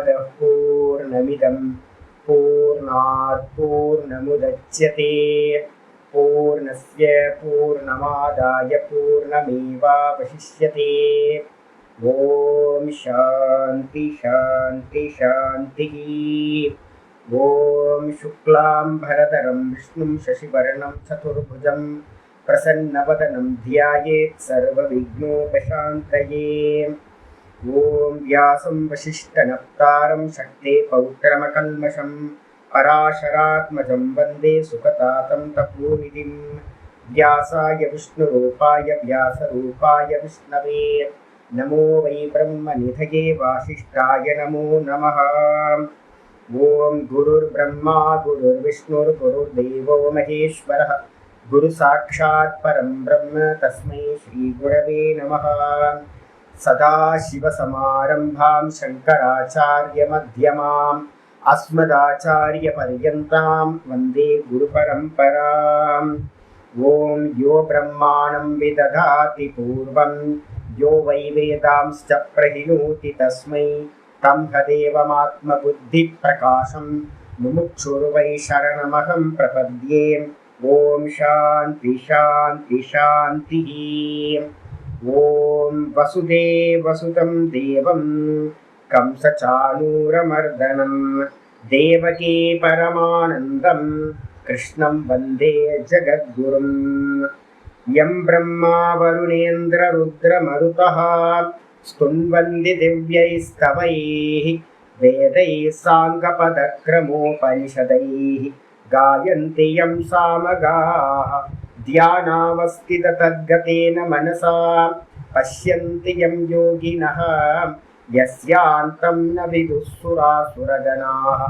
पूर्णमदः पूर्णमिदं पूर्णात् पूर्णमुदच्यते पूर्णस्य पूर्णमादाय पूर्णमेवावशिष्यते। ॐ शान्ति शान्ति शान्तिः। ॐ शुक्लाम्बरधरं विष्णुं शशिवर्णं चतुर्भुजं प्रसन्नवदनं ध्यायेत् सर्वविघ्नोपशान्तये। ॐ व्यासं वसिष्ठनप्तारं शक्ते पौत्रमकल्मषं पराशरात्मजं वन्दे सुखतातं तपोनिधिं। व्यासाय विष्णुरूपाय व्यासरूपाय विष्णवे नमो वै ब्रह्मनिधये वासिष्ठाय नमो नमः। ॐ गुरुर्ब्रह्मा गुरुर्विष्णुर्गुरुर्देवो महेश्वरः गुरुसाक्षात् परं ब्रह्म तस्मै श्रीगुरवे नमः। सदाशिवसमारम्भां शङ्कराचार्यमध्यमाम् अस्मदाचार्यपर्यन्तां वन्दे गुरुपरम्पराम्। ॐ यो ब्रह्माणं विदधाति पूर्वं यो वै वेदांश्च प्रहिणोति तस्मै तदेवमात्मबुद्धिप्रकाशं मुमुक्षुर्वै शरणमहं प्रपद्ये। ॐ शान्ति शान्ति शान्तिः। ॐ वसुदेवसुतं देवं कंसचाणूरमर्दनं देवकी परमानन्दं कृष्णं वन्दे जगद्गुरुं। यं ब्रह्मा वरुणेन्द्ररुद्रमरुतः स्तुन्वन्ति दिव्यैस्तवैः वेदैः साङ्गपदक्रमोपनिषदैः गायन्ति यं सामगाः ध्यानावस्थिततद्गतेन मनसा पश्यन्ति यं योगिनः यस्यान्तं न विदुःसुरासुरगणाः।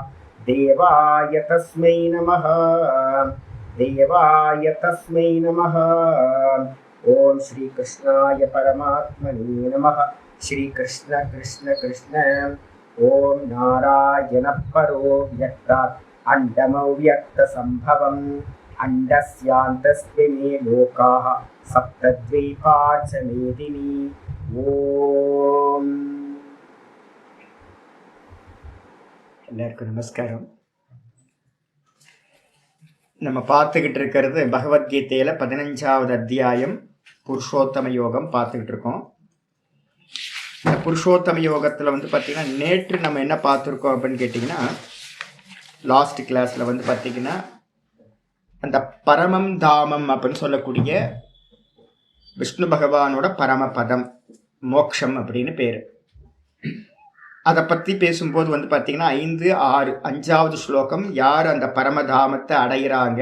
देवाय तस्मै नमः देवाय तस्मै नमः। ॐ श्रीकृष्णाय परमात्मने नमः। श्रीकृष्ण कृष्ण कृष्ण। ॐ नारायणः परो व्यक्तात् अण्डमव्यक्तसम्भवम् अण्डस्यान्तस्मिन् लोकाः सप्तद्वीपा च मेदिनी। ஓம். எல்லாருக்கும் நமஸ்காரம். நம்ம பார்த்துக்கிட்டு இருக்கிறது பகவத்கீதையில 15வது அத்தியாயம் புருஷோத்தம யோகம் பார்த்துக்கிட்டு இருக்கோம். இந்த புருஷோத்தம யோகத்தில் பார்த்தீங்கன்னா நேற்று நம்ம என்ன பார்த்துருக்கோம் அப்படின்னு கேட்டிங்கன்னா, லாஸ்ட் கிளாஸில் பார்த்தீங்கன்னா அந்த பரமம் தாமம் அப்படின்னு சொல்லக்கூடிய விஷ்ணு பகவானோட பரமபதம் மோக்ஷம் அப்படின்னு பேர். அதை பற்றி பேசும்போது பார்த்தீங்கன்னா 5, 6, 5வது ஸ்லோகம் யார் அந்த பரமதாமத்தை அடையிறாங்க,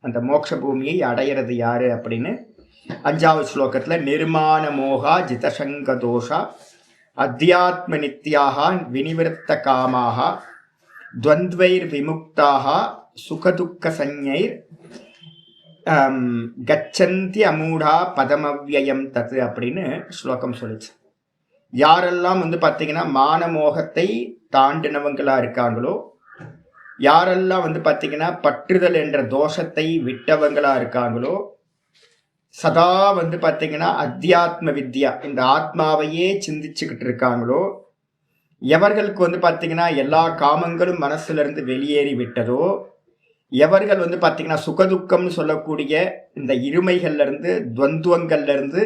அந்த மோக்ஷ பூமியை அடையிறது யாரு அப்படின்னு 5வது ஸ்லோகத்தில் நிர்மாண மோகா ஜிதசங்க தோஷா அத்தியாத்ம நித்யாக வினிவிருத்த காமாக துவந்த்வைர் விமுக்தாக சுகதுக்க சஞ்ஞைர் கச்சந்தி அமூடா பதமவ்யயம் தத்து அப்படின்னு ஸ்லோகம் சொல்லிச்சு. யாரெல்லாம் பார்த்தீங்கன்னா மானமோகத்தை தாண்டினவங்களா இருக்காங்களோ, யாரெல்லாம் பார்த்தீங்கன்னா பற்றுதல் என்ற தோஷத்தை விட்டவங்களா இருக்காங்களோ, சதா பார்த்தீங்கன்னா அத்தியாத்ம வித்யா இந்த ஆத்மாவையே சிந்திச்சுக்கிட்டு இருக்காங்களோ, எவர்களுக்கு பார்த்தீங்கன்னா எல்லா காமங்களும் மனசுல இருந்து வெளியேறி விட்டதோ, எவர்கள் பார்த்தீங்கன்னா சுகதுக்கம்னு சொல்லக்கூடிய இந்த இருமைகள்ல இருந்து துவந்துவங்கள்ல இருந்து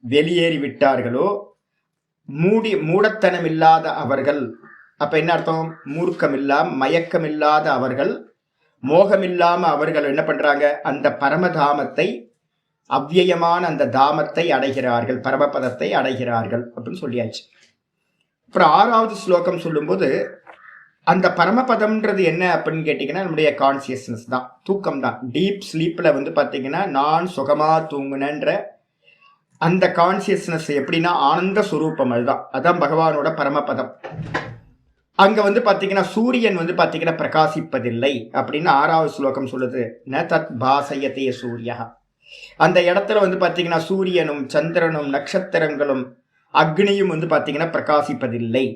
வெளியேறி விட்டார்களோ, மூடத்தனம் இல்லாத அவர்கள், அப்ப என்ன அர்த்தம், மூர்க்கம் இல்லாம மயக்கம் இல்லாத அவர்கள், மோகம் இல்லாம அவர்கள் என்ன பண்றாங்க, அந்த பரமதாமத்தை அவ்வியமான அந்த தாமத்தை அடைகிறார்கள், பரமபதத்தை அடைகிறார்கள் அப்படின்னு சொல்லியாச்சு. அப்புறம் 6வது ஸ்லோகம் சொல்லும்போது அந்த பரமபதம்ன்றது என்ன அப்படின்னு கேட்டிங்கன்னா நம்முடைய கான்சியஸ்னஸ் தான், தூக்கம் தான். டீப் ஸ்லீப்பில் பார்த்தீங்கன்னா நான் சுகமாக தூங்குனன்ற அந்த கான்சியஸ்னஸ் எப்படின்னா ஆனந்த சுரூபம், அதுதான் பகவானோட பரமபதம். அங்கே பார்த்தீங்கன்னா சூரியன் பார்த்தீங்கன்னா பிரகாசிப்பதில்லை அப்படின்னு 6வது ஸ்லோகம் சொல்லுது. ந தத் பாசயத்தே சூர்யா. அந்த இடத்துல பார்த்தீங்கன்னா சூரியனும் சந்திரனும் நட்சத்திரங்களும் அக்னியும் பார்த்தீங்கன்னா பிரகாசிப்பதில்லை.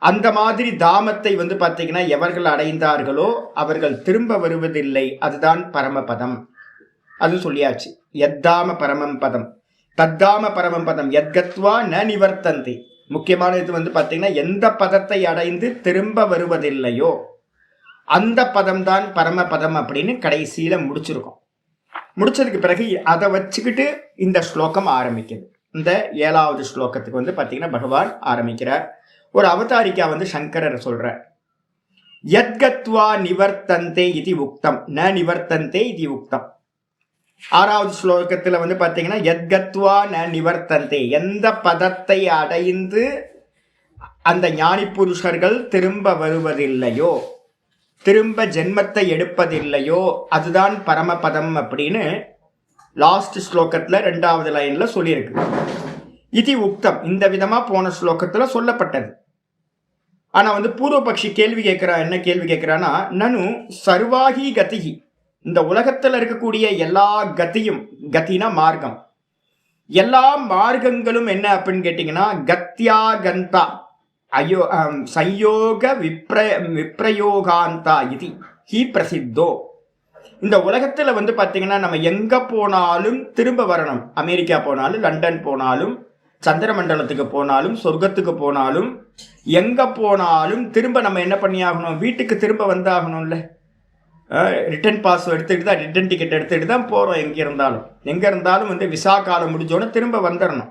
அந்த மாதிரி தாமத்தை பார்த்தீங்கன்னா எவர்கள் அடைந்தார்களோ அவர்கள் திரும்ப வருவதில்லை, அதுதான் பரமபதம். அது சொல்லியாச்சு. எத்தாம பரமம் பதம் தத்தாம பரமம் பதம் எத்கத்வா ந நிவர்த்தந்தி. முக்கியமான இது வந்து பார்த்தீங்கன்னா எந்த பதத்தை அடைந்து திரும்ப வருவதில்லையோ அந்த பதம்தான் பரமபதம் அப்படின்னு கடைசியில முடிச்சிருக்கோம். முடிச்சதுக்கு பிறகு அதை வச்சுக்கிட்டு இந்த ஸ்லோகம் ஆரம்பிக்குது. இந்த 7வது ஸ்லோகத்துக்கு வந்து பார்த்தீங்கன்னா பகவான் ஆரம்பிக்கிறார். ஒரு அவதாரிக்கா வந்து சங்கரர் சொல்றார், யத்கத்வா நிவர்த்தந்தே இது உக்தம் ந நிவர்த்தந்தே இது உக்தம். 6வது ஸ்லோகத்துல வந்து பார்த்தீங்கன்னா யத்கத்வா ந நிவர்த்தந்தே, எந்த பதத்தை அடைந்து அந்த ஞானி புருஷர்கள் திரும்ப வருவதில்லையோ, திரும்ப ஜென்மத்தை எடுப்பதில்லையோ அதுதான் பரமபதம் அப்படின்னு லாஸ்ட் ஸ்லோகத்துல 2வது லைன்ல சொல்லியிருக்கு. இது உக்தம், இந்த விதமா போன ஸ்லோகத்துல சொல்லப்பட்டது. ஆனா வந்து பூர்வபக்ஷி கேள்வி கேட்கிறான். என்ன கேள்வி கேட்கிறான்னா, நனு சர்வாகி கதிகி, இந்த உலகத்துல இருக்கக்கூடிய எல்லா கதியும், கத்தினா மார்க்கம், எல்லா மார்க்கங்களும் என்ன அப்படின்னு கேட்டீங்கன்னா கத்யா கந்தா அயோ சயோக விப்ரயோகாந்தா இது ஹி பிரசித்தோ. இந்த உலகத்துல வந்து பாத்தீங்கன்னா நம்ம எங்க போனாலும் திரும்ப வரணும். அமெரிக்கா போனாலும், லண்டன் போனாலும், சந்திர மண்டலத்துக்கு போனாலும், சொர்க்கத்துக்கு போனாலும், எங்க போனாலும் திரும்ப நம்ம என்ன பண்ணி ஆகணும், வீட்டுக்கு திரும்ப வந்தாகணும்ல. ரிட்டர்ன் பாஸ் எடுத்துக்கிட்டு தான், ரிட்டர்ன் டிக்கெட் எடுத்துக்கிட்டு தான் போகிறோம். எங்கே இருந்தாலும் வந்து விசா காலம் முடிஞ்சோடனே திரும்ப வந்துடணும்.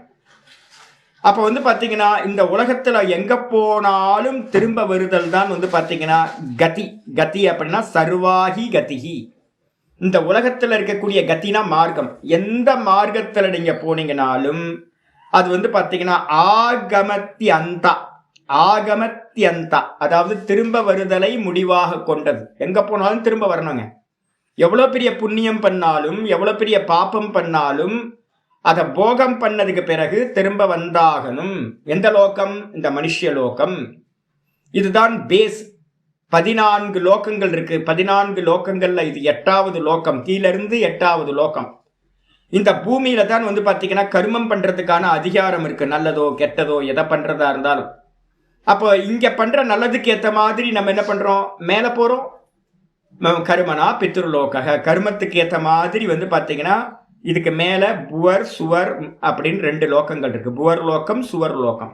அப்போ வந்து பார்த்தீங்கன்னா இந்த உலகத்தில் எங்கே போனாலும் திரும்ப வருதல் தான் வந்து பார்த்தீங்கன்னா கதி. கதி அப்படின்னா சர்வாகி கதிகி. இந்த உலகத்தில் இருக்கக்கூடிய கத்தினா மார்க்கம். எந்த மார்க்கத்தில் நீங்கள் போனீங்கனாலும் அது வந்து பார்த்தீங்கன்னா ஆகமத்தியந்தா, ஆகமத்தியந்தா, அதாவது திரும்ப வருதலை முடிவாக கொண்டது. எங்க போனாலும் திரும்ப வரணுங்க. எவ்வளோ பெரிய புண்ணியம் பண்ணாலும், எவ்வளோ பெரிய பாப்பம் பண்ணாலும் அதை போகம் பண்ணதுக்கு பிறகு திரும்ப வந்தாகணும். எந்த லோகம்? இந்த மனுஷ லோகம். இதுதான் பேஸ். 14 லோகங்கள் இருக்கு. 14 லோகங்கள்ல இது 8வது லோகம், கீழிருந்து 8வது லோகம். இந்த பூமியில தான் வந்து பார்த்தீங்கன்னா கர்மம் பண்றதுக்கான அதிகாரம் இருக்கு. நல்லதோ கெட்டதோ எதை பண்றதா இருந்தாலும். அப்போ இங்க பண்ற நல்லதுக்கு ஏற்ற மாதிரி நம்ம என்ன பண்றோம், மேல போறோம். கர்மனா பித்ருலோக, கர்மத்துக்கு ஏற்ற மாதிரி வந்து பாத்தீங்கன்னா இதுக்கு மேல புவர் சுவர் அப்படின்னு 2 லோகங்கள் இருக்கு. புவர் லோகம், சுவர் லோகம்.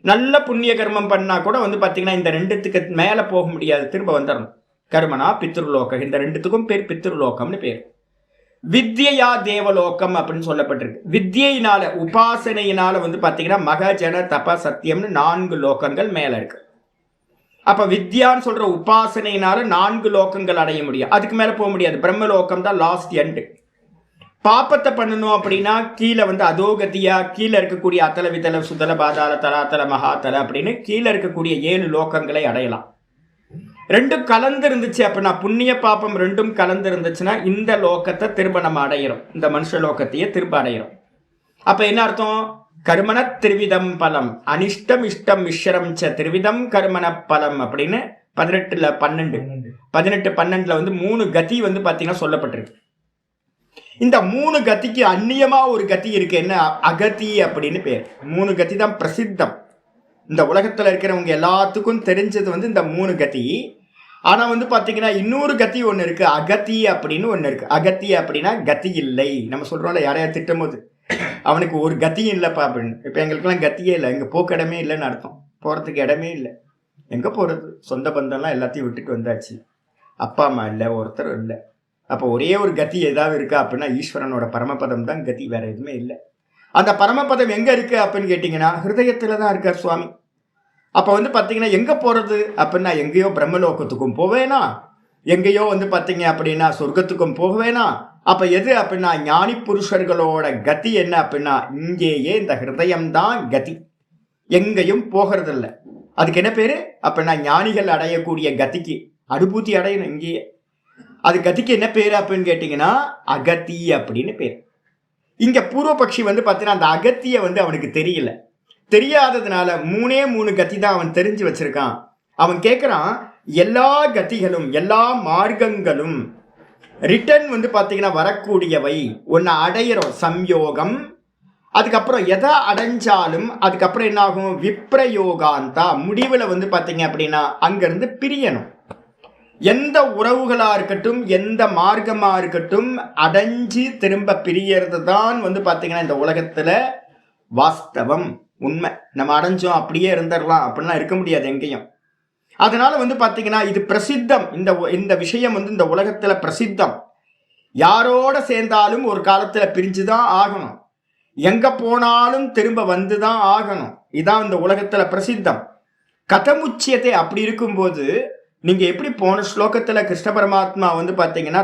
நல்ல புண்ணிய கர்மம் பண்ணா கூட வந்து பாத்தீங்கன்னா இந்த 2த்துக்கு மேல போக முடியாது, திரும்ப வந்துடணும். கர்மனா பித்ருலோக, இந்த 2த்துக்கும் பேர் பித்ருலோகம்னு பேர். வித்யா தேவலோகம் அப்படின்னு சொல்லப்பட்டிருக்கு. வித்யினால, உபாசனையினால வந்து பாத்தீங்கன்னா மகஜன தப சத்தியம்னு 4 லோகங்கள் மேல இருக்கு. அப்ப வித்யான்னு சொல்ற உபாசனையினால 4 லோகங்கள் அடைய முடியும். அதுக்கு மேல போக முடியாது. பிரம்மலோகம் தான் லாஸ்ட் எண்டு. பாப்பத்தை பண்ணணும் அப்படின்னா கீழே வந்து அதோகதியா, கீழே இருக்கக்கூடிய அத்தல வித்தல சுதல பாதாள தலாத்தல மகாத்தல அப்படின்னு கீழே இருக்கக்கூடிய 7 லோகங்களை அடையலாம். 2 கலந்து இருந்துச்சு அப்படின்னா, புண்ணிய பாப்பம் 2ம் கலந்து இருந்துச்சுன்னா இந்த லோகத்தை திரும்ப நம்ம அடையிறோம். இந்த மனுஷ லோகத்தையே திரும்ப அடையிறோம். அப்ப என்ன அர்த்தம்? கர்மண திருவிதம் பலம், அனிஷ்டம் இஷ்டம் மிஸ்ரம் ச திருவிதம் கர்மண பலம் அப்படின்னு 18:12 வந்து 3 கதி வந்து பாத்தீங்கன்னா சொல்லப்பட்டிருக்கு. இந்த 3 கதிக்கு அந்நியமா ஒரு கதி இருக்கு. என்ன? அகதி அப்படின்னு பேர். 3 கதி தான் பிரசித்தம். இந்த உலகத்துல இருக்கிறவங்க எல்லாத்துக்கும் தெரிஞ்சது வந்து இந்த 3 கதி. ஆனா வந்து பாத்தீங்கன்னா இன்னொரு கதி ஒண்ணு இருக்கு, அகதி அப்படின்னு ஒண்ணு இருக்கு. அகதி அப்படின்னா கதி இல்லை. நம்ம சொல்றோம்ல, யாரையா திட்டும் போது அவனுக்கு ஒரு கத்தியும் இல்லைப்பா அப்படின்னு. இப்போ எங்களுக்கெல்லாம் கத்தியே இல்லை, எங்கே போக்கு இடமே இல்லைன்னு அர்த்தம். போகிறதுக்கு இடமே இல்லை. எங்கே போகிறது? சொந்த பந்தம்லாம் எல்லாத்தையும் விட்டுட்டு வந்தாச்சு. அப்பா அம்மா இல்லை, ஒருத்தர் இல்லை. அப்போ ஒரே ஒரு கத்தி ஏதாவது இருக்கா அப்படின்னா ஈஸ்வரனோட பரமபதம் தான் கதி, வேற எதுவுமே இல்லை. அந்த பரமபதம் எங்கே இருக்குது அப்படின்னு கேட்டிங்கன்னா ஹிருதயத்தில் தான் இருக்கார் சுவாமி. அப்போ வந்து பார்த்தீங்கன்னா எங்கே போகிறது அப்படின்னா, எங்கேயோ பிரம்மலோகத்துக்கும் போவேனா, எங்கேயோ வந்து பார்த்தீங்க அப்படின்னா சொர்க்கத்துக்கும் போவேனா. அப்போ எது அப்படின்னா ஞானி புருஷர்களோட கதி என்ன அப்படின்னா இங்கேயே இந்த ஹிருதயம்தான் கதி, எங்கேயும் போகிறதில்ல. அதுக்கு என்ன பேர் அப்படின்னா ஞானிகள் அடையக்கூடிய கதிக்கு, அனுபூதி அடையணும் இங்கேயே. அது கதிக்கு என்ன பேர் அப்படின்னு கேட்டிங்கன்னா அகத்தி அப்படின்னு பேர். இங்கே பூர்வபக்ஷி வந்து பார்த்தீங்கன்னா அந்த அகத்தியை வந்து அவனுக்கு தெரியல. தெரியாததுனால 3 கத்தி தான் அவன் தெரிஞ்சு வச்சிருக்கான். அவன் கேட்குறான், எல்லா கத்திகளும் எல்லா மார்க்கங்களும் ரிட்டர்ன் வந்து பார்த்தீங்கன்னா வரக்கூடியவை. ஒன்று அடையிறோம் சம்யோகம், அதுக்கப்புறம் எதை அடைஞ்சாலும் அதுக்கப்புறம் என்ன ஆகும்? விப்ரயோகாந்தா, முடிவில் வந்து பார்த்தீங்க அப்படின்னா அங்கேருந்து பிரியணும். எந்த உறவுகளாக இருக்கட்டும், எந்த மார்க்கமாக இருக்கட்டும், அடைஞ்சு திரும்ப பிரியறது தான் வந்து பார்த்தீங்கன்னா இந்த உலகத்தில் வாஸ்தவம். உண்மை. நம்ம அடைஞ்சோம் அப்படியே இருந்துடலாம் அப்படின்லாம் இருக்க முடியாது எங்கேயும். அதனால பார்த்தீங்கன்னா இது பிரசித்தம். இந்த விஷயம் இந்த உலகத்துல பிரசித்தம். யாரோட சேர்ந்தாலும் ஒரு காலத்துல பிரிஞ்சுதான் ஆகணும். எங்க போனாலும் திரும்ப வந்துதான் ஆகணும். இதான் இந்த உலகத்துல பிரசித்தம். கதமுச்சியத்தை அப்படி இருக்கும்போது நீங்க எப்படி போன ஸ்லோகத்துல கிருஷ்ண பரமாத்மா பாத்தீங்கன்னா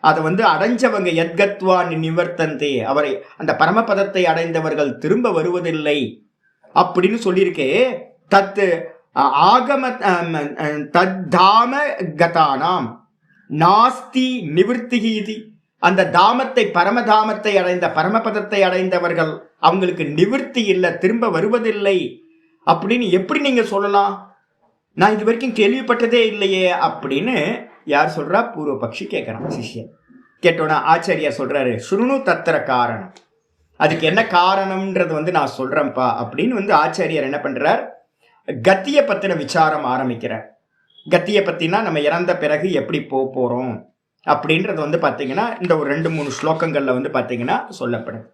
அதை அடைஞ்சவங்க எத்கத்வா நிவர்த்தந்தே, அவரை அந்த பரமபதத்தை அடைந்தவர்கள் திரும்ப வருவதில்லை அப்படின்னு சொல்லியிருக்கே. தத்து ஆகம தத்தாம கதானாம் நாஸ்தி நிவர்த்திகீதி, அந்த தாமத்தை பரமதாமத்தை அடைந்த பரமபதத்தை அடைந்தவர்கள் அவங்களுக்கு நிவர்த்தி இல்லை, திரும்ப வருவதில்லை அப்படின்னு எப்படி நீங்க சொல்லலாம்? நான் இது வரைக்கும் கேள்விப்பட்டதே இல்லையே அப்படின்னு யார் சொல்றா? பூர்வ பக்ஷி கேட்கறான். சிஷ்யன் கேட்டோன்னா ஆச்சாரியா சொல்றாரு, சுருணு தத்திர காரணம், அதுக்கு என்ன காரணம்ன்றது நான் சொல்றேன்ப்பா அப்படின்னு ஆச்சாரியார் என்ன பண்றார்? கத்திய பத்தின விசாரம் ஆரம்பிக்கிறார். கத்திய பத்தினா நம்ம இறந்த பிறகு எப்படி போறோம் அப்படின்றது பாத்தீங்கன்னா இந்த ஒரு 2-3 ஸ்லோகங்கள்ல பாத்தீங்கன்னா சொல்லப்படுது.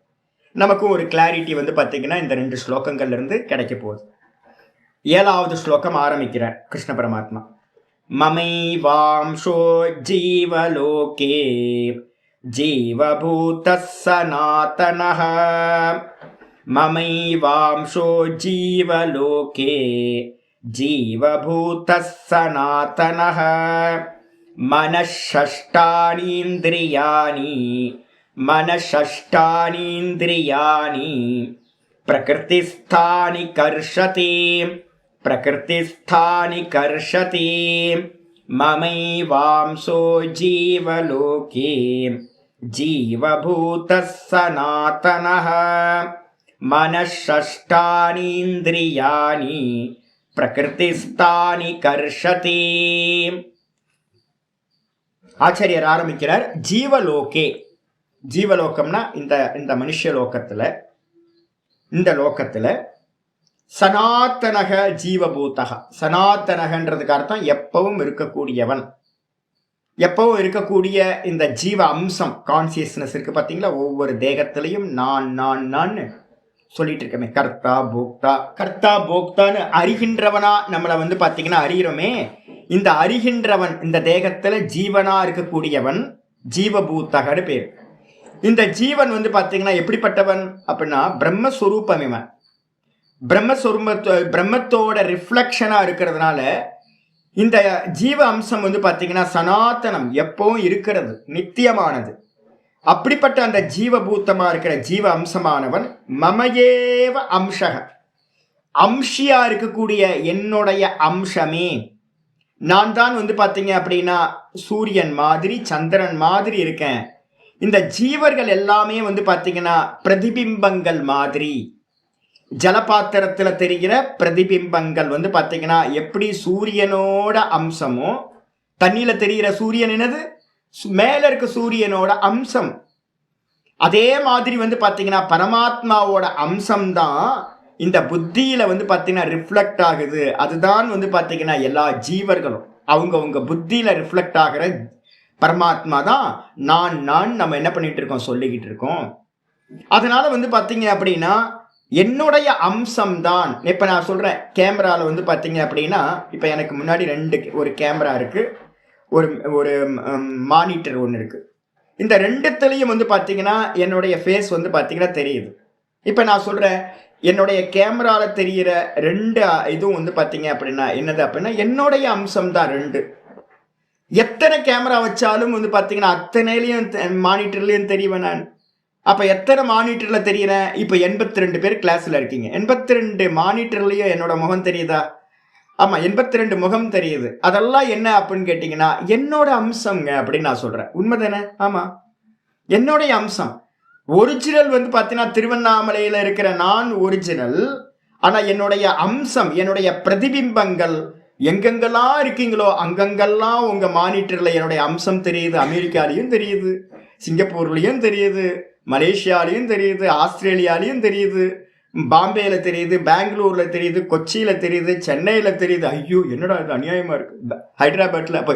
நமக்கும் ஒரு கிளாரிட்டி பாத்தீங்கன்னா இந்த 2 ஸ்லோகங்கள்ல இருந்து கிடைக்க போகுது. 7வது ஸ்லோகம் ஆரம்பிக்கிறார் கிருஷ்ண பரமாத்மா. மமைவாம்சோ ஜீவலோகே ஜீவபூதஸ் சநாதனஹ, மமைவாம்சோ ஜீவலோகே ஜீவபூதஸ் சநாதனஹ, மனஷஷ்டானீந்திரியாணி மனஷஷ்டானீந்திரியாணி பிரகிருதிஸ்தானி கர்ஷதி பிரகிருதிஸ்தானி கர்ஷதி, மமைவாம்சோ ஜீவலோகே ஜீவபூதஸ் சநாதனஹ, மனஷஷ்டானீந்திரியாணி பிரகிருதிஸ்தானி கர்ஷதி. ஆச்சாரியர் ஆரம்பிக்கிறார். ஜீவலோகே, ஜீவலோகம்னா இந்த மனுஷ லோகத்துல, இந்த லோகத்துல சனாத்தனக ஜீவபூதக, சனாத்தனகன்றதுக்கு அர்த்தம் எப்பவும் இருக்கக்கூடியவன், எப்பவும் இருக்கக்கூடிய இந்த ஜீவ அம்சம் கான்சியஸ்னஸ் இருக்கு பார்த்தீங்களா? ஒவ்வொரு தேகத்திலையும் நான் நான் நான் சொல்லிட்டு இருக்கமே, கர்த்தா போக்தா, கர்த்தா போக்தான்னு அறிகின்றவனா நம்மளை பார்த்தீங்கன்னா அறிகிறோமே. இந்த அறிகின்றவன் இந்த தேகத்துல ஜீவனா இருக்கக்கூடியவன் ஜீவபூத்தகன்னு பேர். இந்த ஜீவன் பார்த்தீங்கன்னா எப்படிப்பட்டவன் அப்படின்னா பிரம்மஸ்வரூபம். இவன் பிரம்மத்தோட ரிஃப்ளெக்ஷனா இருக்கிறதுனால இந்த ஜீவ அம்சம் பார்த்தீங்கன்னா சனாத்தனம், எப்பவும் இருக்கிறது, நித்தியமானது. அப்படிப்பட்ட அந்த ஜீவபூத்தமா இருக்கிற ஜீவ அம்சமானவன் மமயேவ அம்சக, அம்சியா இருக்கக்கூடிய என்னுடைய அம்சமே நான் தான். பார்த்தீங்க அப்படின்னா சூரியன் மாதிரி சந்திரன் மாதிரி இருக்கேன். இந்த ஜீவர்கள் எல்லாமே பார்த்தீங்கன்னா பிரதிபிம்பங்கள் மாதிரி, ஜலபாத்திரத்துல தெரிகிற பிரதிபிம்பங்கள் பார்த்தீங்கன்னா எப்படி சூரியனோட அம்சமோ, தண்ணியில தெரிகிற சூரியன் என்னது மேல இருக்க சூரியனோட அம்சம், அதே மாதிரி பார்த்தீங்கன்னா பரமாத்மாவோட அம்சம்தான் இந்த புத்தியில பார்த்தீங்கன்னா ரிஃப்ளெக்ட் ஆகுது. அதுதான் பார்த்தீங்கன்னா எல்லா ஜீவர்களும் அவங்க புத்தியில ரிஃப்ளெக்ட் ஆகிற பரமாத்மா தான் நான் நான் நம்ம என்ன பண்ணிட்டு இருக்கோம், சொல்லிக்கிட்டு இருக்கோம். அதனால பார்த்தீங்க அப்படின்னா என்னுடைய அம்சம் தான். இப்ப நான் சொல்றேன், கேமரால பார்த்தீங்க அப்படின்னா இப்ப எனக்கு முன்னாடி ஒரு கேமரா இருக்கு, ஒரு மானிட்டர் ஒன்று இருக்கு. இந்த ரெண்டுத்துலையும் பார்த்தீங்கன்னா என்னுடைய ஃபேஸ் பார்த்தீங்கன்னா தெரியுது. இப்ப நான் சொல்றேன், என்னுடைய கேமரால தெரிகிற 2 இதுவும் பார்த்தீங்க அப்படின்னா என்னது அப்படின்னா என்னுடைய அம்சம் தான் 2. எத்தனை கேமரா வச்சாலும் பார்த்தீங்கன்னா அத்தனையிலையும் மானிட்டர்லையும் தெரிவேன் நான். அப்ப எத்தனை மானிட்டர்ல தெரியறேன்? இப்ப 82 பேர் கிளாஸ்ல இருக்கீங்க, 82 மானிட்டர்லயும் என்னோட முகம் தெரியுதா? ஆமா, 82 முகம் தெரியுது. அதெல்லாம் என்ன அப்படின்னு கேட்டீங்கன்னா என்னோட அம்சம்ங்க அப்படின்னு நான் சொல்றேன். உண்மைதானே? ஆமா, என்னுடைய அம்சம். ஒரிஜினல் பார்த்தீங்கன்னா திருவண்ணாமலையில இருக்கிற நான் ஒரிஜினல். ஆனா என்னுடைய அம்சம், என்னுடைய பிரதிபிம்பங்கள் எங்கெங்கெல்லாம் இருக்கீங்களோ அங்கங்கெல்லாம் உங்க மானிட்டர்ல என்னுடைய அம்சம் தெரியுது. அமெரிக்காலையும் தெரியுது, சிங்கப்பூர்லயும் தெரியுது, மலேசியாலையும் தெரியுது, ஆஸ்திரேலியாலையும் தெரியுது, பாம்பேல தெரியுது, பெங்களூர்ல தெரியுது, கொச்சியில தெரியுது, சென்னையில தெரியுது. ஐயோ என்னடா இது அநியாயமா இருக்கு. ஹைதராபாத்ல அப்ப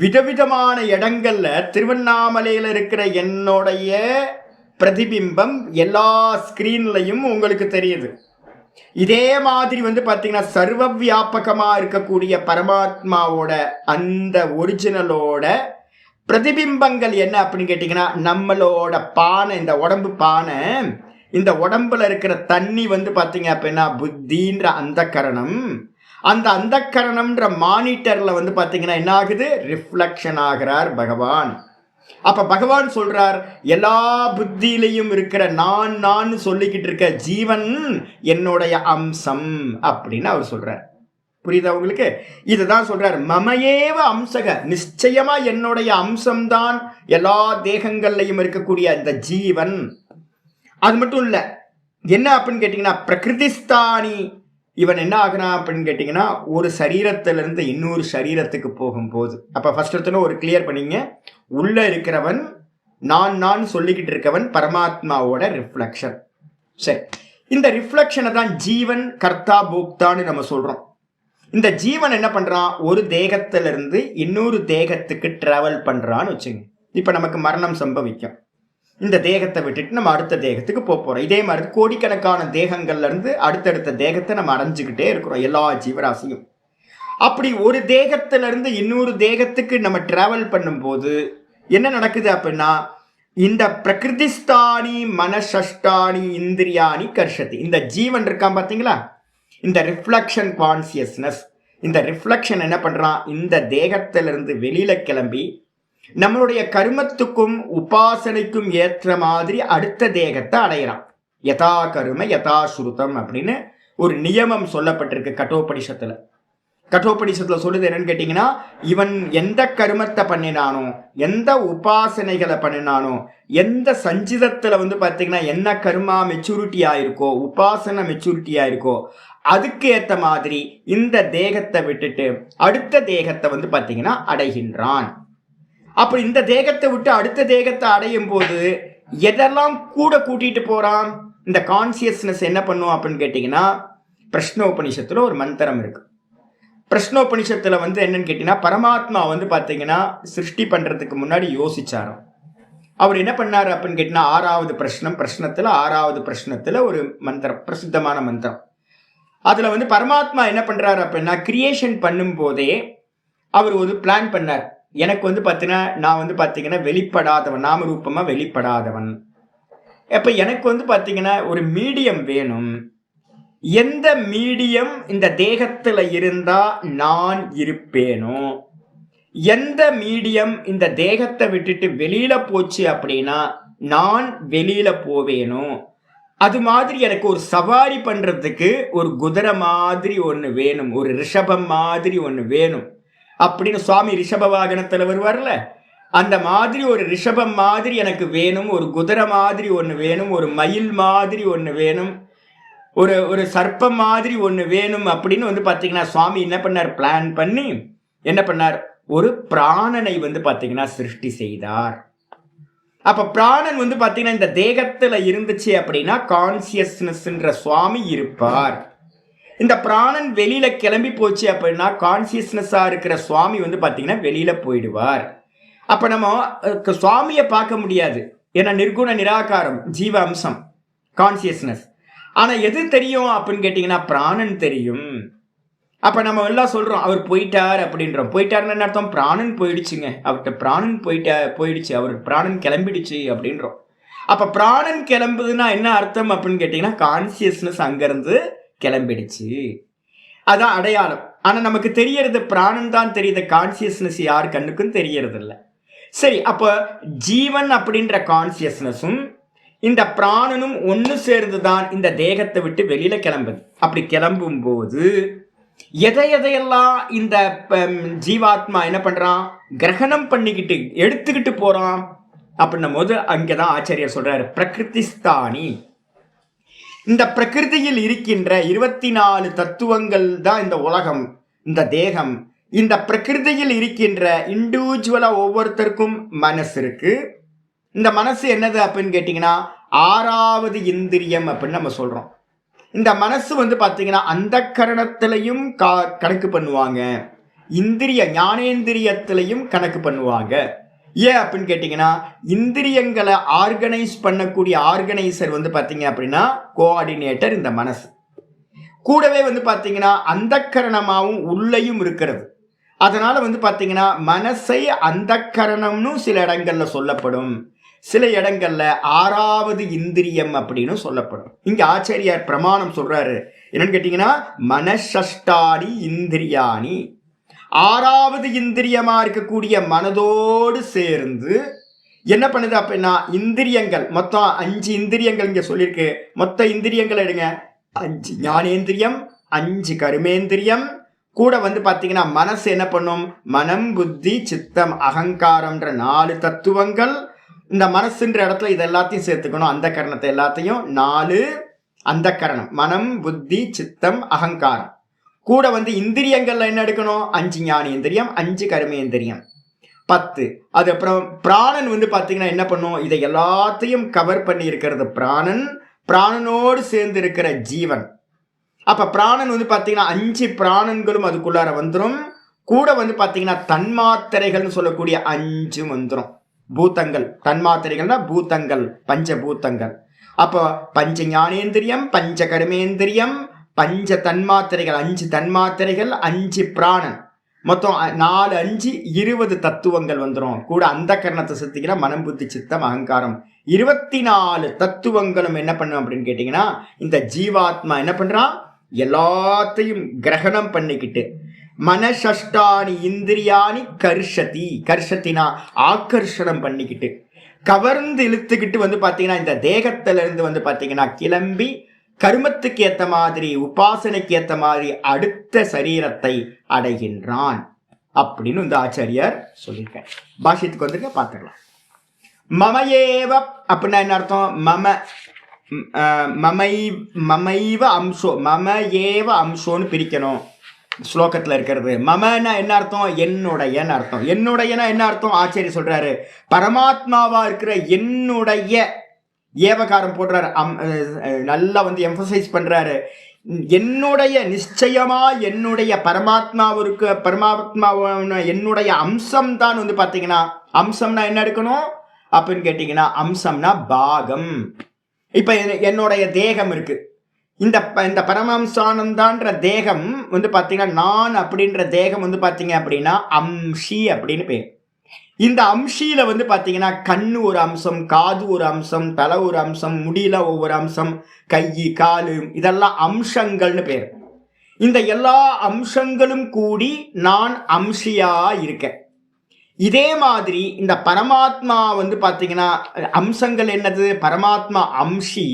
விதவிதமான இடங்கள்ல திருவண்ணாமலையில இருக்கிற என்னுடைய பிரதிபிம்பம் எல்லா ஸ்கிரீன்லையும் உங்களுக்கு தெரியுது. இதே மாதிரி பாத்தீங்கன்னா சர்வ வியாபகமா இருக்கக்கூடிய பரமாத்மாவோட அந்த ஒரிஜினலோட பிரதிபிம்பங்கள் என்ன அப்படின்னு கேட்டீங்கன்னா, நம்மளோட பானை, இந்த உடம்பு பானை, இந்த உடம்புல இருக்கிற தண்ணி பாத்தீங்க அப்படின்னா புத்தின்ற அந்த கரணம், அந்த அந்த கரணம்ன்ற மானிட்டர்ல பாத்தீங்கன்னா என்ன ஆகுது, ரிஃப்ளக்ஷன் ஆகிறார் பகவான். அப்ப பகவான் சொல்றார், எல்லா புத்தியிலையும் இருக்கிற நான் நான் சொல்லிக்கிட்டு இருக்க ஜீவன் என்னுடைய அம்சம் அப்படின்னு அவர் சொல்றார். புரியுதா உங்களுக்கு? இதுதான் சொல்றார், மமையேவ அம்சக, நிச்சயமா என்னுடைய அம்சம்தான் எல்லா தேகங்கள்லையும் இருக்கக்கூடிய அந்த ஜீவன். அது மட்டும் இல்ல, என்ன அப்படின்னு கேட்டீங்கன்னா பிரகிருதிஸ்தானி, இவன் என்ன ஆகுறான் அப்படின்னு கேட்டீங்கன்னா ஒரு சரீரத்திலிருந்து இன்னொரு சரீரத்துக்கு போகும்போது, அப்ப ஃபர்ஸ்ட் இடத்துல ஒரு கிளியர் பண்ணீங்க, உள்ள இருக்கிறவன் நான் நான் சொல்லிக்கிட்டு இருக்கவன் பரமாத்மாவோட ரிஃப்ளக்ஷன். சரி, இந்த ரிஃப்ளக்ஷனை தான் ஜீவன் கர்த்தா போக்தான்னு நம்ம சொல்றோம். இந்த ஜீவன் என்ன பண்றான், ஒரு தேகத்திலிருந்து இன்னொரு தேகத்துக்கு டிராவல் பண்றான்னு வச்சுங்க. இப்ப நமக்கு மரணம் சம்பவிக்கும், இந்த தேகத்தை விட்டுட்டு நம்ம அடுத்த தேகத்துக்கு போறோம். இதே மாதிரி கோடிக்கணக்கான தேகங்கள்ல இருந்து அடுத்தடுத்த தேகத்தை நம்ம அடைஞ்சுக்கிட்டே இருக்கிறோம், எல்லா ஜீவராசியும். அப்படி ஒரு தேகத்துல இருந்து இன்னொரு தேகத்துக்கு நம்ம டிராவல் பண்ணும்போது என்ன நடக்குது அப்படின்னா, இந்த பிரகிருதிஸ்தானி மனசஷ்டானி இந்திரியாணி கர்ஷதி, இந்த ஜீவன் இருக்கான் பாத்தீங்களா, இந்த ரிஃப்ளக்ஷன் கான்சியஸ்னஸ், இந்த ரிஃப்ளக்ஷன் என்ன பண்றான், இந்த தேகத்திலிருந்து வெளியில கிளம்பி நம்மளுடைய கர்மத்துக்கும் உபாசனைக்கும் ஏற்ற மாதிரி அடுத்த தேகத்தை அடையிறான். யதா கர்ம யதா ஸ்ருதம் அப்படின்னு ஒரு நியமம் சொல்லப்பட்டிருக்கு கட்டோபனிஷத்துல. கட்டோபனிஷத்துல சொல்லுது என்னன்னு கேட்டீங்கன்னா, இவன் எந்த கர்மத்தை பண்ணினானோ, எந்த உபாசனைகளை பண்ணினானோ, எந்த சஞ்சிதத்துல பாத்தீங்கன்னா என்ன கர்மா மெச்சூரிட்டி ஆயிருக்கோ, உபாசனை மெச்சூரிட்டி ஆயிருக்கோ, அதுக்கு ஏத்த மாதிரி இந்த தேகத்தை விட்டுட்டு அடுத்த தேகத்தை பாத்தீங்கன்னா அடைகின்றான். அப்படி இந்த தேகத்தை விட்டு அடுத்த தேகத்தை அடையும் போது எதெல்லாம் கூட கூட்டிட்டு போறான், இந்த கான்சியஸ்னஸ் என்ன பண்ணும் அப்படின்னு கேட்டீங்கன்னா, பிரஷ்னோபனிஷத்துல ஒரு மந்திரம் இருக்கு. பிரஷ்னோபனிஷத்துல என்னன்னு கேட்டீங்கன்னா, பரமாத்மா பாத்தீங்கன்னா சிருஷ்டி பண்றதுக்கு முன்னாடி யோசிச்சாராம். அவர் என்ன பண்ணாரு அப்படின்னு கேட்டீங்கன்னா, ஆறாவது பிரஷ்னத்துல ஒரு மந்திரம், பிரசித்தமான மந்திரம். அதுல பரமாத்மா என்ன பண்றாரு அப்படின்னா, கிரியேஷன் பண்ணும் போதே அவர் ஒரு பிளான் பண்ணார். எனக்கு பாத்தீங்கன்னா நான் பாத்தீங்கன்னா வெளிப்படாதவன், நாமரூபமா வெளிப்படாதவன். அப்ப எனக்கு பாத்தீங்கன்னா ஒரு மீடியம் வேணும். எந்த மீடியம் இந்த தேகத்துல இருந்தா நான் இருப்பேனோ, எந்த மீடியம் இந்த தேகத்தை விட்டுட்டு வெளியில போச்சு அப்படின்னா நான் வெளியில போவேனோ, அது மாதிரி எனக்கு ஒரு சவாரி பண்றதுக்கு ஒரு குதிரை மாதிரி ஒண்ணு வேணும், ஒரு ரிஷபம் மாதிரி ஒண்ணு வேணும் அப்படின்னு சுவாமி ரிஷப வாகனத்துல வருவார்ல, அந்த மாதிரி ஒரு ரிஷபம் மாதிரி எனக்கு வேணும், ஒரு குதிரை மாதிரி ஒண்ணு வேணும், ஒரு மயில் மாதிரி ஒண்ணு வேணும், ஒரு சர்ப்பம் மாதிரி ஒண்ணு வேணும் அப்படின்னு பாத்தீங்கன்னா சுவாமி என்ன பண்ணார், பிளான் பண்ணி என்ன பண்ணார், ஒரு பிராணனை பாத்தீங்கன்னா சிருஷ்டி செய்தார். அப்ப பிராணன் பாத்தீங்கன்னா இந்த தேகத்துல இருந்துச்சு அப்படின்னா கான்சியஸ்னஸ்ன்ற சுவாமி இருப்பார். இந்த பிராணன் வெளியில கிளம்பி போச்சு அப்படின்னா கான்சியஸ்னஸா இருக்கிற சுவாமி பாத்தீங்கன்னா வெளியில போயிடுவார். அப்ப நம்ம சுவாமியை பார்க்க முடியாது, ஏன்னா நிர்குண நிராகாரம், ஜீவ அம்சம், கான்சியஸ்னஸ். ஆனா எது தெரியும் அப்படின்னு கேட்டீங்கன்னா பிராணன் தெரியும். அப்ப நம்ம எல்லாம் சொல்றோம் அவர் போயிட்டார் அப்படின்றோம். போயிட்டாருன்னு என்ன அர்த்தம், பிராணன் போயிடுச்சுங்க, அவர்கிட்ட பிராணன் போயிடுச்சு, அவர் பிராணன் கிளம்பிடுச்சு அப்படின்றோம். அப்ப பிராணன் கிளம்புதுன்னா என்ன அர்த்தம் அப்படின்னு கேட்டீங்கன்னா கான்சியஸ்னஸ் அங்கிருந்து கிளம்பிடுச்சு, அதான் அடையாளம். ஆனா நமக்கு தெரியறது பிராணன் தான் தெரியுது, கான்சியஸ்னஸ் யார் கண்ணுக்கும் தெரியறது இல்லை. சரி, அப்ப ஜீவன் அப்படின்ற கான்சியஸ்னஸும் இந்த பிராணனும் ஒன்னு சேர்ந்துதான் இந்த தேகத்தை விட்டு வெளியில கிளம்புது. அப்படி கிளம்பும் போது எதையெல்லாம் இந்த ஜீவாத்மா என்ன பண்றான், கிரகணம் பண்ணிக்கிட்டு எடுத்துக்கிட்டு போறான் அப்படின்னும் போது அங்கதான் ஆச்சாரியர் சொல்றாரு, பிரகிருதிஸ்தானி, இந்த பிரகிருதியில் இருக்கின்ற 24 தத்துவங்கள் தான் இந்த உலகம், இந்த தேகம். இந்த பிரகிருதியில் இருக்கின்ற இண்டிவிஜுவலா ஒவ்வொருத்தருக்கும் மனசு இருக்கு. இந்த மனசு என்னது அப்படின்னு கேட்டீங்கன்னா 6வது இந்திரியம் அப்படின்னு நம்ம சொல்றோம். இந்த மனசு பாத்தீங்கன்னா அந்த கரணத்திலையும் கணக்கு பண்ணுவாங்க, ஞானேந்திரியத்திலையும் கணக்கு பண்ணுவாங்க. ஏன் அப்படின்னு கேட்டீங்கன்னா இந்திரியங்களை ஆர்கனைஸ் பண்ணக்கூடிய ஆர்கனைசர் பாத்தீங்க அப்படின்னா கோஆர்டினேட்டர் இந்த மனசு. கூடவே வந்து பார்த்தீங்கன்னா அந்தக்கரணமாவும் உள்ளேயும் இருக்கிறது. அதனால வந்து பார்த்தீங்கன்னா மனசை அந்தக்கரணம்னு சில இடங்கள்ல சொல்லப்படும், சில இடங்கள்ல ஆறாவது இந்திரியம் அப்படின்னு சொல்லப்படும். இங்க ஆச்சாரியார் பிரமாணம் சொல்றாரு என்னன்னு கேட்டீங்கன்னா, மனசஷ்டானி இந்திரியாணி, ஆறாவது இந்திரியமா இருக்கக்கூடிய மனதோடு சேர்ந்து என்ன பண்ணுது அப்படின்னா, இந்திரியங்கள் மொத்தம் 5 இந்திரியங்கள் இங்க சொல்லியிருக்கு. மொத்த இந்திரியங்கள் எடுங்க, 5 ஞானேந்திரியம், 5 கர்மேந்திரியம், கூட வந்து பார்த்தீங்கன்னா மனசு என்ன பண்ணும், மனம் புத்தி சித்தம் அகங்காரம்ன்ற 4 தத்துவங்கள். இந்த மனசுன்ற இடத்துல இது எல்லாத்தையும் சேர்த்துக்கணும், அந்த கரணத்தை எல்லாத்தையும். 4 அந்த கரணம், மனம் புத்தி சித்தம் அகங்காரம். கூட வந்து இந்திரியங்கள்ல என்ன எடுக்கணும், 5 ஞானேந்திரியம், 5 கர்மேந்திரியம், 10. அது அப்புறம் பிராணன் வந்து பார்த்தீங்கன்னா என்ன பண்ணும், இதை எல்லாத்தையும் கவர் பண்ணி இருக்கிறது பிராணன், பிராணனோடு சேர்ந்து இருக்கிற ஜீவன். அப்ப பிராணன் வந்து பார்த்தீங்கன்னா 5 பிராணன்களும் அதுக்குள்ளார வந்துடும். கூட வந்து பார்த்தீங்கன்னா தன்மாத்திரைகள்னு சொல்லக்கூடிய 5 வந்துடும். பூத்தங்கள், தன்மாத்திரைகள்னா பூத்தங்கள், பஞ்சபூத்தங்கள். அப்போ பஞ்ச ஞானேந்திரியம், பஞ்ச கர்மேந்திரியம், பஞ்ச தன்மாத்திரைகள், 5 தன்மாத்திரைகள், 5 பிராணன், மொத்தம் 4 5 20 தத்துவங்கள் வந்துடும். கூட அந்த கரணத்தை சுத்திக்கிற மனம் புத்தி சித்தம் அகங்காரம் 24 தத்துவங்களும் என்ன பண்ணும் அப்படின்னு கேட்டீங்கன்னா, இந்த ஜீவாத்மா என்ன பண்றான், எல்லாத்தையும் கிரகணம் பண்ணிக்கிட்டு மனசஷ்டானி இந்திரியானி கர்ஷதி, கர்ஷத்தினா ஆக்கர்ஷணம் பண்ணிக்கிட்டு கவர்ந்து இழுத்துக்கிட்டு வந்து பார்த்தீங்கன்னா இந்த தேகத்தில இருந்து வந்து பார்த்தீங்கன்னா கிளம்பி கர்மத்துக்கு ஏத்த மாதிரி உபாசனைக்கு ஏத்த மாதிரி அடுத்த சரீரத்தை அடைகின்றான் அப்படின்னு இந்த ஆச்சாரியார் சொல்லியிருக்கார். பாஷ்யத்துக்கு வந்துருக்க பார்த்துக்கலாம். மமயேவ அப்படின்னா என்ன அர்த்தம், மமைவ அம்சோ, மம ஏவ அம்சோன்னு பிரிக்கணும் ஸ்லோகத்துல இருக்கிறது. மமனா என்ன அர்த்தம், என்னுடையன்னு அர்த்தம். என்னுடையனா என்ன அர்த்தம், ஆச்சாரியர் சொல்றாரு, பரமாத்மாவா இருக்கிற என்னுடைய, ஏவகாரம் போடுறாரு, நல்லா வந்து எம்பசைஸ் பண்றாரு. என்னுடைய, நிச்சயமா என்னுடைய பரமாத்மாவிற்கு, பரமாத்மாவான என்னுடைய அம்சம் தான் வந்து பார்த்தீங்கன்னா, அம்சம்னா என்ன எடுக்கணும் அப்படின்னு கேட்டீங்கன்னா, அம்சம்னா பாகம். இப்ப என்னுடைய தேகம் இருக்கு, இந்த பரமம்சானந்தான்ற தேகம் வந்து பார்த்தீங்கன்னா, நான் அப்படின்ற தேகம் வந்து பார்த்தீங்க அப்படின்னா அம்ஷி அப்படின்னு பேர். இந்த அம்ஷியில வந்து பார்த்தீங்கன்னா கண்ணு ஒரு அம்சம், காது ஒரு அம்சம், தலை ஒரு அம்சம், முடியல ஒவ்வொரு அம்சம், கை காலு, இதெல்லாம் அம்சங்கள்னு பேர். இந்த எல்லா அம்சங்களும் கூடி நான் அம்ஷியா இருக்கேன். இதே மாதிரி இந்த பரமாத்மா வந்து பார்த்தீங்கன்னா அம்சங்கள் என்னது, பரமாத்மா அம்ஷி.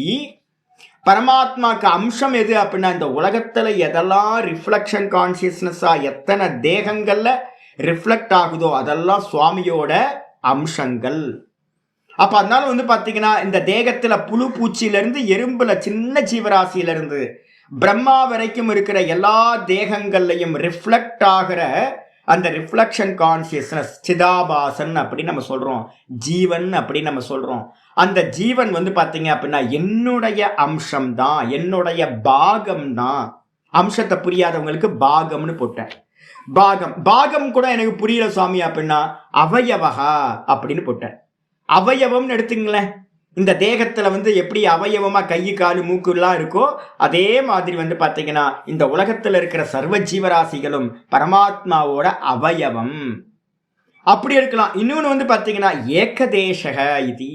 பரமாத்மாக்கு அம்சம் எது அப்படின்னா, இந்த உலகத்துல எதெல்லாம் ரிஃப்ளெக்ஷன் கான்சியஸ்னஸா எத்தனை தேகங்கள்ல ரிஃப்ளெக்ட் ஆகுதோ அதெல்லாம் சுவாமியோட அம்சங்கள். அப்ப அதனால வந்து பாத்தீங்கன்னா இந்த தேகத்துல புழு பூச்சியிலிருந்து எறும்புல சின்ன ஜீவராசியிலிருந்து பிரம்மா வரைக்கும் இருக்கிற எல்லா தேகங்கள்லையும் ரிஃப்ளெக்ட் ஆகிற அந்த ரிஃப்ளெக்ஷன் கான்சியஸ்னஸ் சிதாபாசன் அப்படின்னு நம்ம சொல்றோம், ஜீவன் அப்படின்னு நம்ம சொல்றோம். அந்த ஜீவன் வந்து பாத்தீங்க அப்படின்னா என்னுடைய அம்சம் தான், என்னுடைய பாகம் தான். அம்சத்தை புரியாதவங்களுக்கு பாகம்னு போட்டேன். பாகம், பாகம் கூட எனக்கு புரியல சுவாமி அப்படின்னா அவயவகா அப்படின்னு போட்டேன். அவயவம்னு எடுத்துங்களேன், இந்த தேகத்துல வந்து எப்படி அவயவமா கை காலு மூக்கு எல்லாம் இருக்கோ அதே மாதிரி வந்து பாத்தீங்கன்னா இந்த உலகத்துல இருக்கிற சர்வ ஜீவராசிகளும் பரமாத்மாவோட அவயவம் அப்படி இருக்கலாம். இன்னொன்னு வந்து பாத்தீங்கன்னா ஏகதேசக இது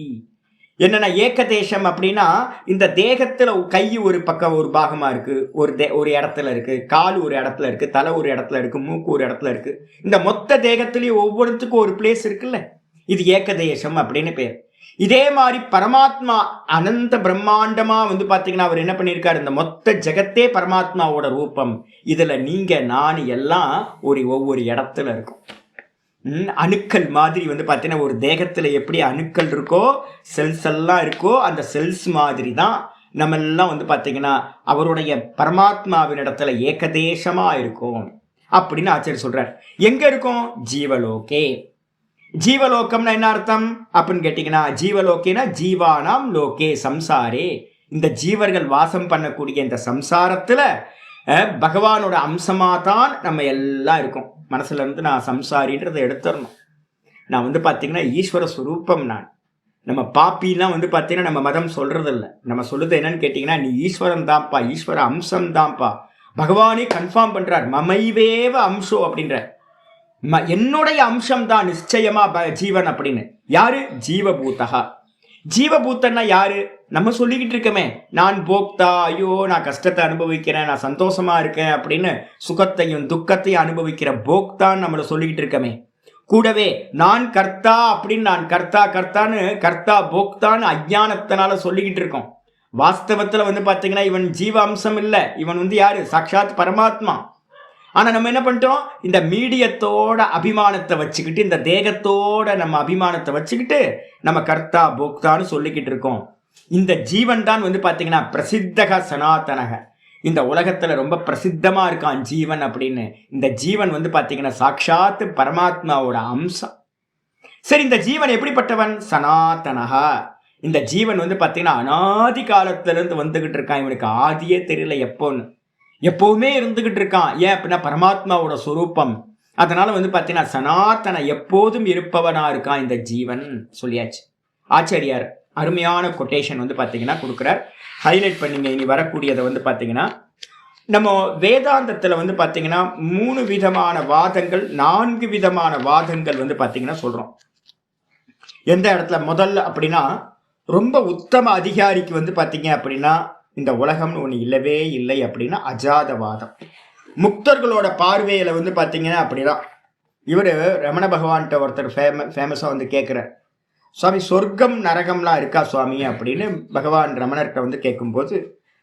என்னன்னா, ஏகதேசம் அப்படின்னா இந்த தேகத்துல கை ஒரு பக்கம் ஒரு பாகமா இருக்கு, ஒரு இடத்துல இருக்கு, கால் ஒரு இடத்துல இருக்கு, தலை ஒரு இடத்துல இருக்கு, மூக்கு ஒரு இடத்துல இருக்கு. இந்த மொத்த தேகத்திலயும் ஒவ்வொருத்துக்கும் ஒரு பிளேஸ் இருக்குல்ல, இது ஏகதேசம் அப்படின்னு பேர். இதே மாதிரி பரமாத்மா அனந்த பிரம்மாண்டமா வந்து பாத்தீங்கன்னா அவர் என்ன பண்ணியிருக்காரு, இந்த மொத்த ஜெகத்தே பரமாத்மாவோட ரூபம். இதுல நீங்க நான் எல்லாம் ஒவ்வொரு இடத்துல இருக்கும். அணுக்கள் மாதிரி வந்து பார்த்தீங்கன்னா ஒரு தேகத்தில் எப்படி அணுக்கள் இருக்கோ, செல்ஸ் எல்லாம் இருக்கோ, அந்த செல்ஸ் மாதிரி தான் நம்ம எல்லாம் வந்து பார்த்தீங்கன்னா அவருடைய பரமாத்மாவின் இடத்துல ஏகதேசமாக இருக்கும் அப்படின்னு ஆச்சாரியர் சொல்றார். எங்க இருக்கும், ஜீவலோகே. ஜீவலோகம்னா என்ன அர்த்தம் அப்படின்னு கேட்டீங்கன்னா, ஜீவலோகேனா ஜீவானாம் லோகே சம்சாரே, இந்த ஜீவர்கள் வாசம் பண்ணக்கூடிய இந்த சம்சாரத்துல பகவானோட அம்சமா தான் நம்ம எல்லாம் இருக்கோம். மனசுல இருந்து நான் சம்சாரின்றதை எடுத்துடணும். நான் வந்து பார்த்தீங்கன்னா ஈஸ்வர சுரூபம். நம்ம பாப்பிலாம் வந்து பார்த்தீங்கன்னா நம்ம மதம் சொல்றது இல்லை. நம்ம சொல்றது என்னன்னு கேட்டிங்கன்னா, நீ ஈஸ்வரன் தான்ப்பா, ஈஸ்வர அம்சம் தான்ப்பா. பகவானே கன்ஃபார்ம் பண்றார், மமைவேவ அம்சோ அப்படின்ற, என்னுடைய அம்சம் தான் நிச்சயமா ஜீவன் அப்படின்னு. யாரு? ஜீவபூதகா. ஜீவபூத்தன்னா யாரு? நம்ம சொல்லிக்கிட்டு இருக்கமே, நான் போக்தா, ஐயோ நான் கஷ்டத்தை அனுபவிக்கிறேன், நான் சந்தோஷமா இருக்கேன் அப்படின்னு சுகத்தையும் துக்கத்தையும் அனுபவிக்கிற போக்தான்னு நம்மள சொல்லிக்கிட்டு இருக்கமே. கூடவே நான் கர்த்தா அப்படின்னு, நான் கர்த்தா கர்த்தான்னு, கர்த்தா போக்தான்னு அஜ்ஞானத்தினால சொல்லிக்கிட்டு இருக்கோம். வாஸ்தவத்துல வந்து பாத்தீங்கன்னா இவன் ஜீவ அம்சம் இல்லை, இவன் வந்து யாரு? சாட்சாத் பரமாத்மா. ஆனா நம்ம என்ன பண்ணிட்டோம், இந்த மீடியத்தோட அபிமானத்தை வச்சுக்கிட்டு, இந்த தேகத்தோட நம்ம அபிமானத்தை வச்சுக்கிட்டு நம்ம கர்த்தா போக்தான்னு சொல்லிக்கிட்டு இருக்கோம். இந்த ஜீவன் தான் வந்து பாத்தீங்கன்னா பிரசித்தக சனாதனக, இந்த உலகத்துல ரொம்ப பிரசித்தமா இருக்கான் ஜீவன் அப்படின்னு. இந்த ஜீவன் வந்து பாத்தீங்கன்னா சாட்சாத் பரமாத்மாவோட அம்சம். சரி, இந்த ஜீவன் எப்படிப்பட்டவன்? சனாதனகா. இந்த ஜீவன் வந்து பாத்தீங்கன்னா அனாதி காலத்துல இருந்து வந்துகிட்டு இருக்கான். இவனுக்கு ஆதியே தெரியல எப்போன்னு, எப்பவுமே இருந்துகிட்டு இருக்கான். ஏன் அப்படின்னா பரமாத்மாவோட சொரூபம். அதனால வந்து பாத்தீங்கன்னா சனாதன, எப்போதும் இருப்பவனா இருக்கான் இந்த ஜீவன் சொல்லியாச்சு. ஆச்சாரியார் அருமையான கொட்டேஷன் வந்து பாத்தீங்கன்னா கொடுக்குறார், ஹைலைட் பண்ணிங்க. இனி வரக்கூடியதை வந்து பாத்தீங்கன்னா, நம்ம வேதாந்தத்துல வந்து பாத்தீங்கன்னா 3 விதமான வாதங்கள், 4 விதமான வாதங்கள் வந்து பாத்தீங்கன்னா சொல்றோம். எந்த இடத்துல முதல்ல அப்படின்னா, ரொம்ப உத்தம அதிகாரிக்கு வந்து பாத்தீங்க அப்படின்னா இந்த உலகம்னு ஒண்ணு இல்லவே இல்லை அப்படின்னா அஜாதவாதம். முக்தர்களோட பார்வையில வந்து பாத்தீங்கன்னா அப்படிதான். இவரு ரமண பகவான்கிட்ட ஒருத்தர் ஃபேமஸா வந்து கேட்கிறார், சுவாமி சொர்க்கம் நரகம்லாம் இருக்கா சுவாமி அப்படின்னு பகவான் ரமணர்கிட்ட வந்து கேட்கும்போது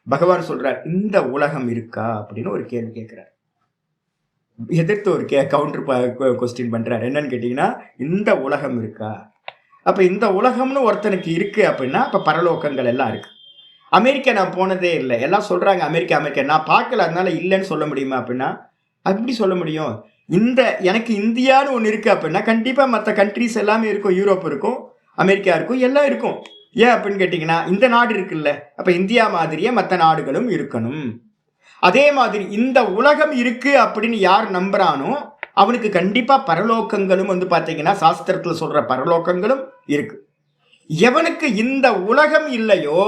பகவான் சொல்றார், இந்த உலகம் இருக்கா அப்படின்னு ஒரு கேள்வி கேட்கிறார். எதிர்த்து ஒரு கவுண்டர் கொஸ்டின் பண்றாரு. என்னன்னு கேட்டீங்கன்னா, இந்த உலகம் இருக்கா? அப்ப இந்த உலகம்னு ஒருத்தனுக்கு இருக்கு அப்படின்னா அப்ப பரலோகங்கள் எல்லாம் இருக்கு. அமெரிக்கா நான் போனதே இல்லை, எல்லாம் சொல்றாங்க அமெரிக்கா அமெரிக்கா, நான் பார்க்கல அதனால இல்லைன்னு சொல்ல முடியுமா அப்படின்னா அப்படி சொல்ல முடியும். இந்த எனக்கு இந்தியான்னு ஒன்று இருக்கு அப்படின்னா கண்டிப்பா மற்ற கண்ட்ரிஸ் எல்லாமே இருக்கும், யூரோப் இருக்கும், அமெரிக்கா இருக்கும், எல்லாம் இருக்கும். ஏன் அப்படின்னு கேட்டீங்கன்னா இந்த நாடு இருக்குல்ல, அப்ப இந்தியா மாதிரியே மற்ற நாடுகளும் இருக்கணும். அதே மாதிரி இந்த உலகம் இருக்கு அப்படின்னு யார் நம்புறானோ அவனுக்கு கண்டிப்பா பரலோகங்களும் வந்து பாத்தீங்கன்னா சாஸ்திரத்துல சொல்ற பரலோகங்களும் இருக்கு. எவனுக்கு இந்த உலகம் இல்லையோ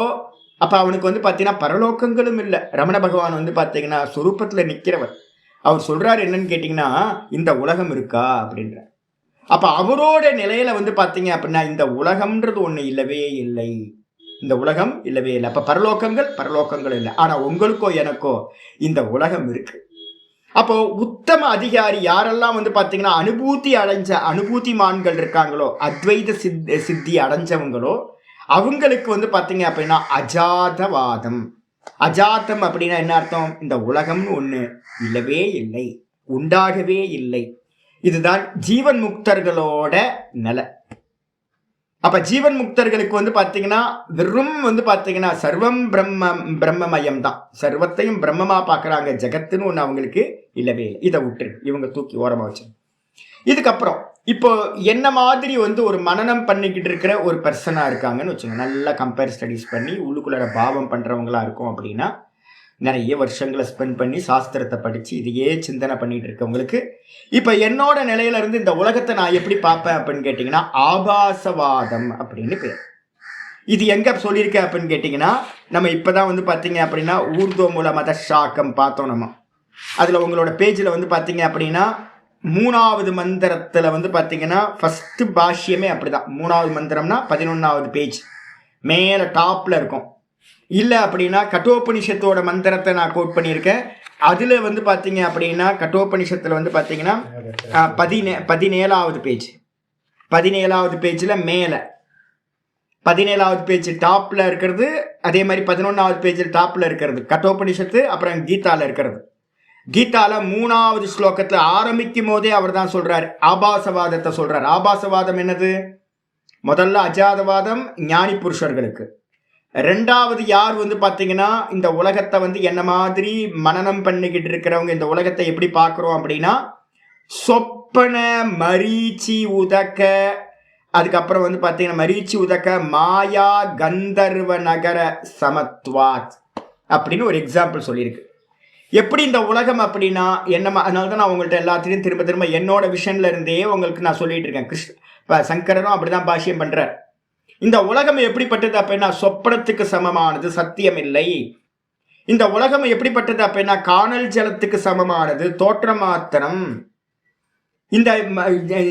அப்ப அவனுக்கு வந்து பாத்தீங்கன்னா பரலோகங்களும் இல்லை. ரமண பகவான் வந்து பாத்தீங்கன்னா சுரூபத்துல நிக்கிறவர். அவர் சொல்றாரு என்னன்னு கேட்டீங்கன்னா, இந்த உலகம் இருக்கா அப்படின்ற. அப்ப அவரோட நிலையில வந்து பாத்தீங்க அப்படின்னா இந்த உலகம்ன்றது ஒண்ணு இல்லவே இல்லை, இந்த உலகம் இல்லவே இல்லை. அப்ப பரலோகங்கள் இல்லை. ஆனா உங்களுக்கோ எனக்கோ இந்த உலகம் இருக்கு. அப்போ உத்தம அதிகாரி யாரெல்லாம் வந்து பாத்தீங்கன்னா அனுபூதிமான்கள் இருக்காங்களோ, அத்வைத சித்தி அடைஞ்சவங்களோ, அவங்களுக்கு வந்து பாத்தீங்க அப்படின்னா அஜாதவாதம். அஜாதம் அப்படின்னா என்ன அர்த்தம்? இந்த உலகம்னு ஒண்ணு இல்லவே இல்லை, உண்டாகவே இல்லை. இதுதான் ஜீவன் முக்தர்களோட நிலை. அப்ப ஜீவன் முக்தர்களுக்கு வந்து பாத்தீங்கன்னா வெறும் வந்து பாத்தீங்கன்னா சர்வம் பிரம்மமயம் தான், சர்வத்தையும் பிரம்மமா பாக்குறாங்க. ஜெகத்துன்னு ஒண்ணு அவங்களுக்கு இல்லவே இல்லை. இதை விட்டு இவங்க தூக்கி ஓரமா வச்சு, இதுக்கப்புறம் இப்போ என்ன மாதிரி வந்து ஒரு மனனம் பண்ணிக்கிட்டு இருக்கிற ஒரு பர்சனா இருக்காங்கன்னு வச்சுங்க, நல்லா கம்பேர் ஸ்டடிஸ் பண்ணி உள்ளுக்குள்ள பாவம் பண்றவங்களா இருக்கும் அப்படின்னா, நிறைய வருஷங்களை ஸ்பெண்ட் பண்ணி சாஸ்திரத்தை படிச்சு இதையே சிந்தனை பண்ணிட்டு இருக்கவங்களுக்கு இப்ப என்னோட நிலையில இருந்து இந்த உலகத்தை நான் எப்படி பார்ப்பேன் அப்படின்னு கேட்டீங்கன்னா ஆபாசவாதம் அப்படின்னு பேர். இது எங்க சொல்லியிருக்கேன் அப்படின்னு கேட்டீங்கன்னா, நம்ம இப்பதான் வந்து பாத்தீங்க அப்படின்னா ஊர்தோ மூல மத சாக்கம் பார்த்தோம். நம்ம அதுல உங்களோட பேஜ்ல வந்து பாத்தீங்க அப்படின்னா 3வது மந்திரத்துல வந்து பாத்தீங்கன்னா ஃபர்ஸ்ட் பாஷ்யமே அப்படிதான். 3வது மந்திரம்னா 11வது பேஜ் மேல டாப்ல இருக்கும். இல்ல அப்படின்னா கட்டோபனிஷத்தோட மந்திரத்தை நான் கோட் பண்ணியிருக்கேன். அதுல வந்து பாத்தீங்க அப்படின்னா கட்டோபனிஷத்துல வந்து பாத்தீங்கன்னா 17வது பேஜ், 17வது பேஜ்ல மேல 17வது பேஜ் டாப்ல இருக்கிறது, அதே மாதிரி 11வது பேஜில் டாப்ல இருக்கிறது கட்டோபனிஷத்து. அப்புறம் கீதால இருக்கிறது. கீதால 3வது ஸ்லோகத்துல ஆரம்பிக்கும் போதே அவர் தான் சொல்றாரு, ஆபாசவாதத்தை சொல்றாரு. ஆபாசவாதம் என்னது? முதல்ல அஜாதவாதம் ஞானி புருஷர்களுக்கு. 2வது யார் வந்து பாத்தீங்கன்னா இந்த உலகத்தை வந்து என்ன மாதிரி மனனம் பண்ணிக்கிட்டு இருக்கிறவங்க, இந்த உலகத்தை எப்படி பார்க்கிறோம் அப்படின்னா சொப்பன மரீச்சி உதக்க, அதுக்கப்புறம் வந்து பாத்தீங்கன்னா மரீச்சி உதக்க மாயா கந்தர்வ நகர சமத்வாத் அப்படின்னு ஒரு எக்ஸாம்பிள் சொல்லியிருக்கு. எப்படி இந்த உலகம் அப்படின்னா என்ன? அதனால தான் நான் உங்கள்கிட்ட எல்லாத்தையும் திரும்ப திரும்ப என்னோட விஷன்ல இருந்தே உங்களுக்கு நான் சொல்லிட்டு இருக்கேன். சங்கரரும் அப்படிதான் பாஷ்யம் பண்றார். இந்த உலகம் எப்படிப்பட்டது அப்படின்னா சொப்பனத்துக்கு சமமானது, சத்தியம் இல்லை. இந்த உலகம் எப்படிப்பட்டது அப்படின்னா காணல் ஜலத்துக்கு சமமானது, தோற்றம் மாத்திரம். இந்த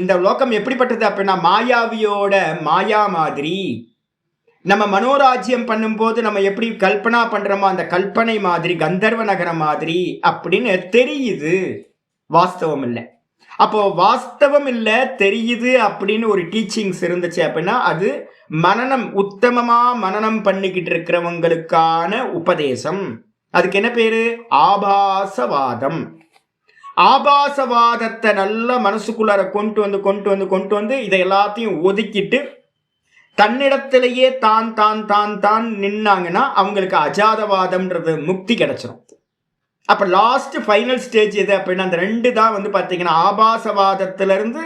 இந்த லோகம் எப்படிப்பட்டது அப்படின்னா மாயாவியோட மாயா மாதிரி. நம்ம மனோராஜ்யம் பண்ணும்போது நம்ம எப்படி கல்பனா பண்றோமோ அந்த கல்பனை மாதிரி, கந்தர்வ நகரம் மாதிரி அப்படின்னு தெரியுது, வாஸ்தவம் இல்லை. அப்போ வாஸ்தவம் இல்லை தெரியுது அப்படின்னு ஒரு டீச்சிங்ஸ் இருந்துச்சு அப்படின்னா அது மனனம், உத்தமமா மனனம் பண்ணிக்கிட்டு இருக்கிறவங்களுக்கான உபதேசம். அதுக்கு என்ன பேரு? ஆபாசவாதம். ஆபாசவாதத்தை நல்ல மனசுக்குள்ளார கொண்டு வந்து இதை எல்லாத்தையும் ஒதுக்கிட்டு தன்னிடத்திலேயே தான் தான் தான் தான் நின்னாங்கன்னா அவங்களுக்கு அஜாதவாதம்ன்றது முக்தி கிடைச்சிடும். அப்ப லாஸ்ட் ஃபைனல் ஸ்டேஜ் எது அப்படின்னா அந்த ரெண்டு தான் வந்து பாத்தீங்கன்னா ஆபாசவாதத்திலிருந்து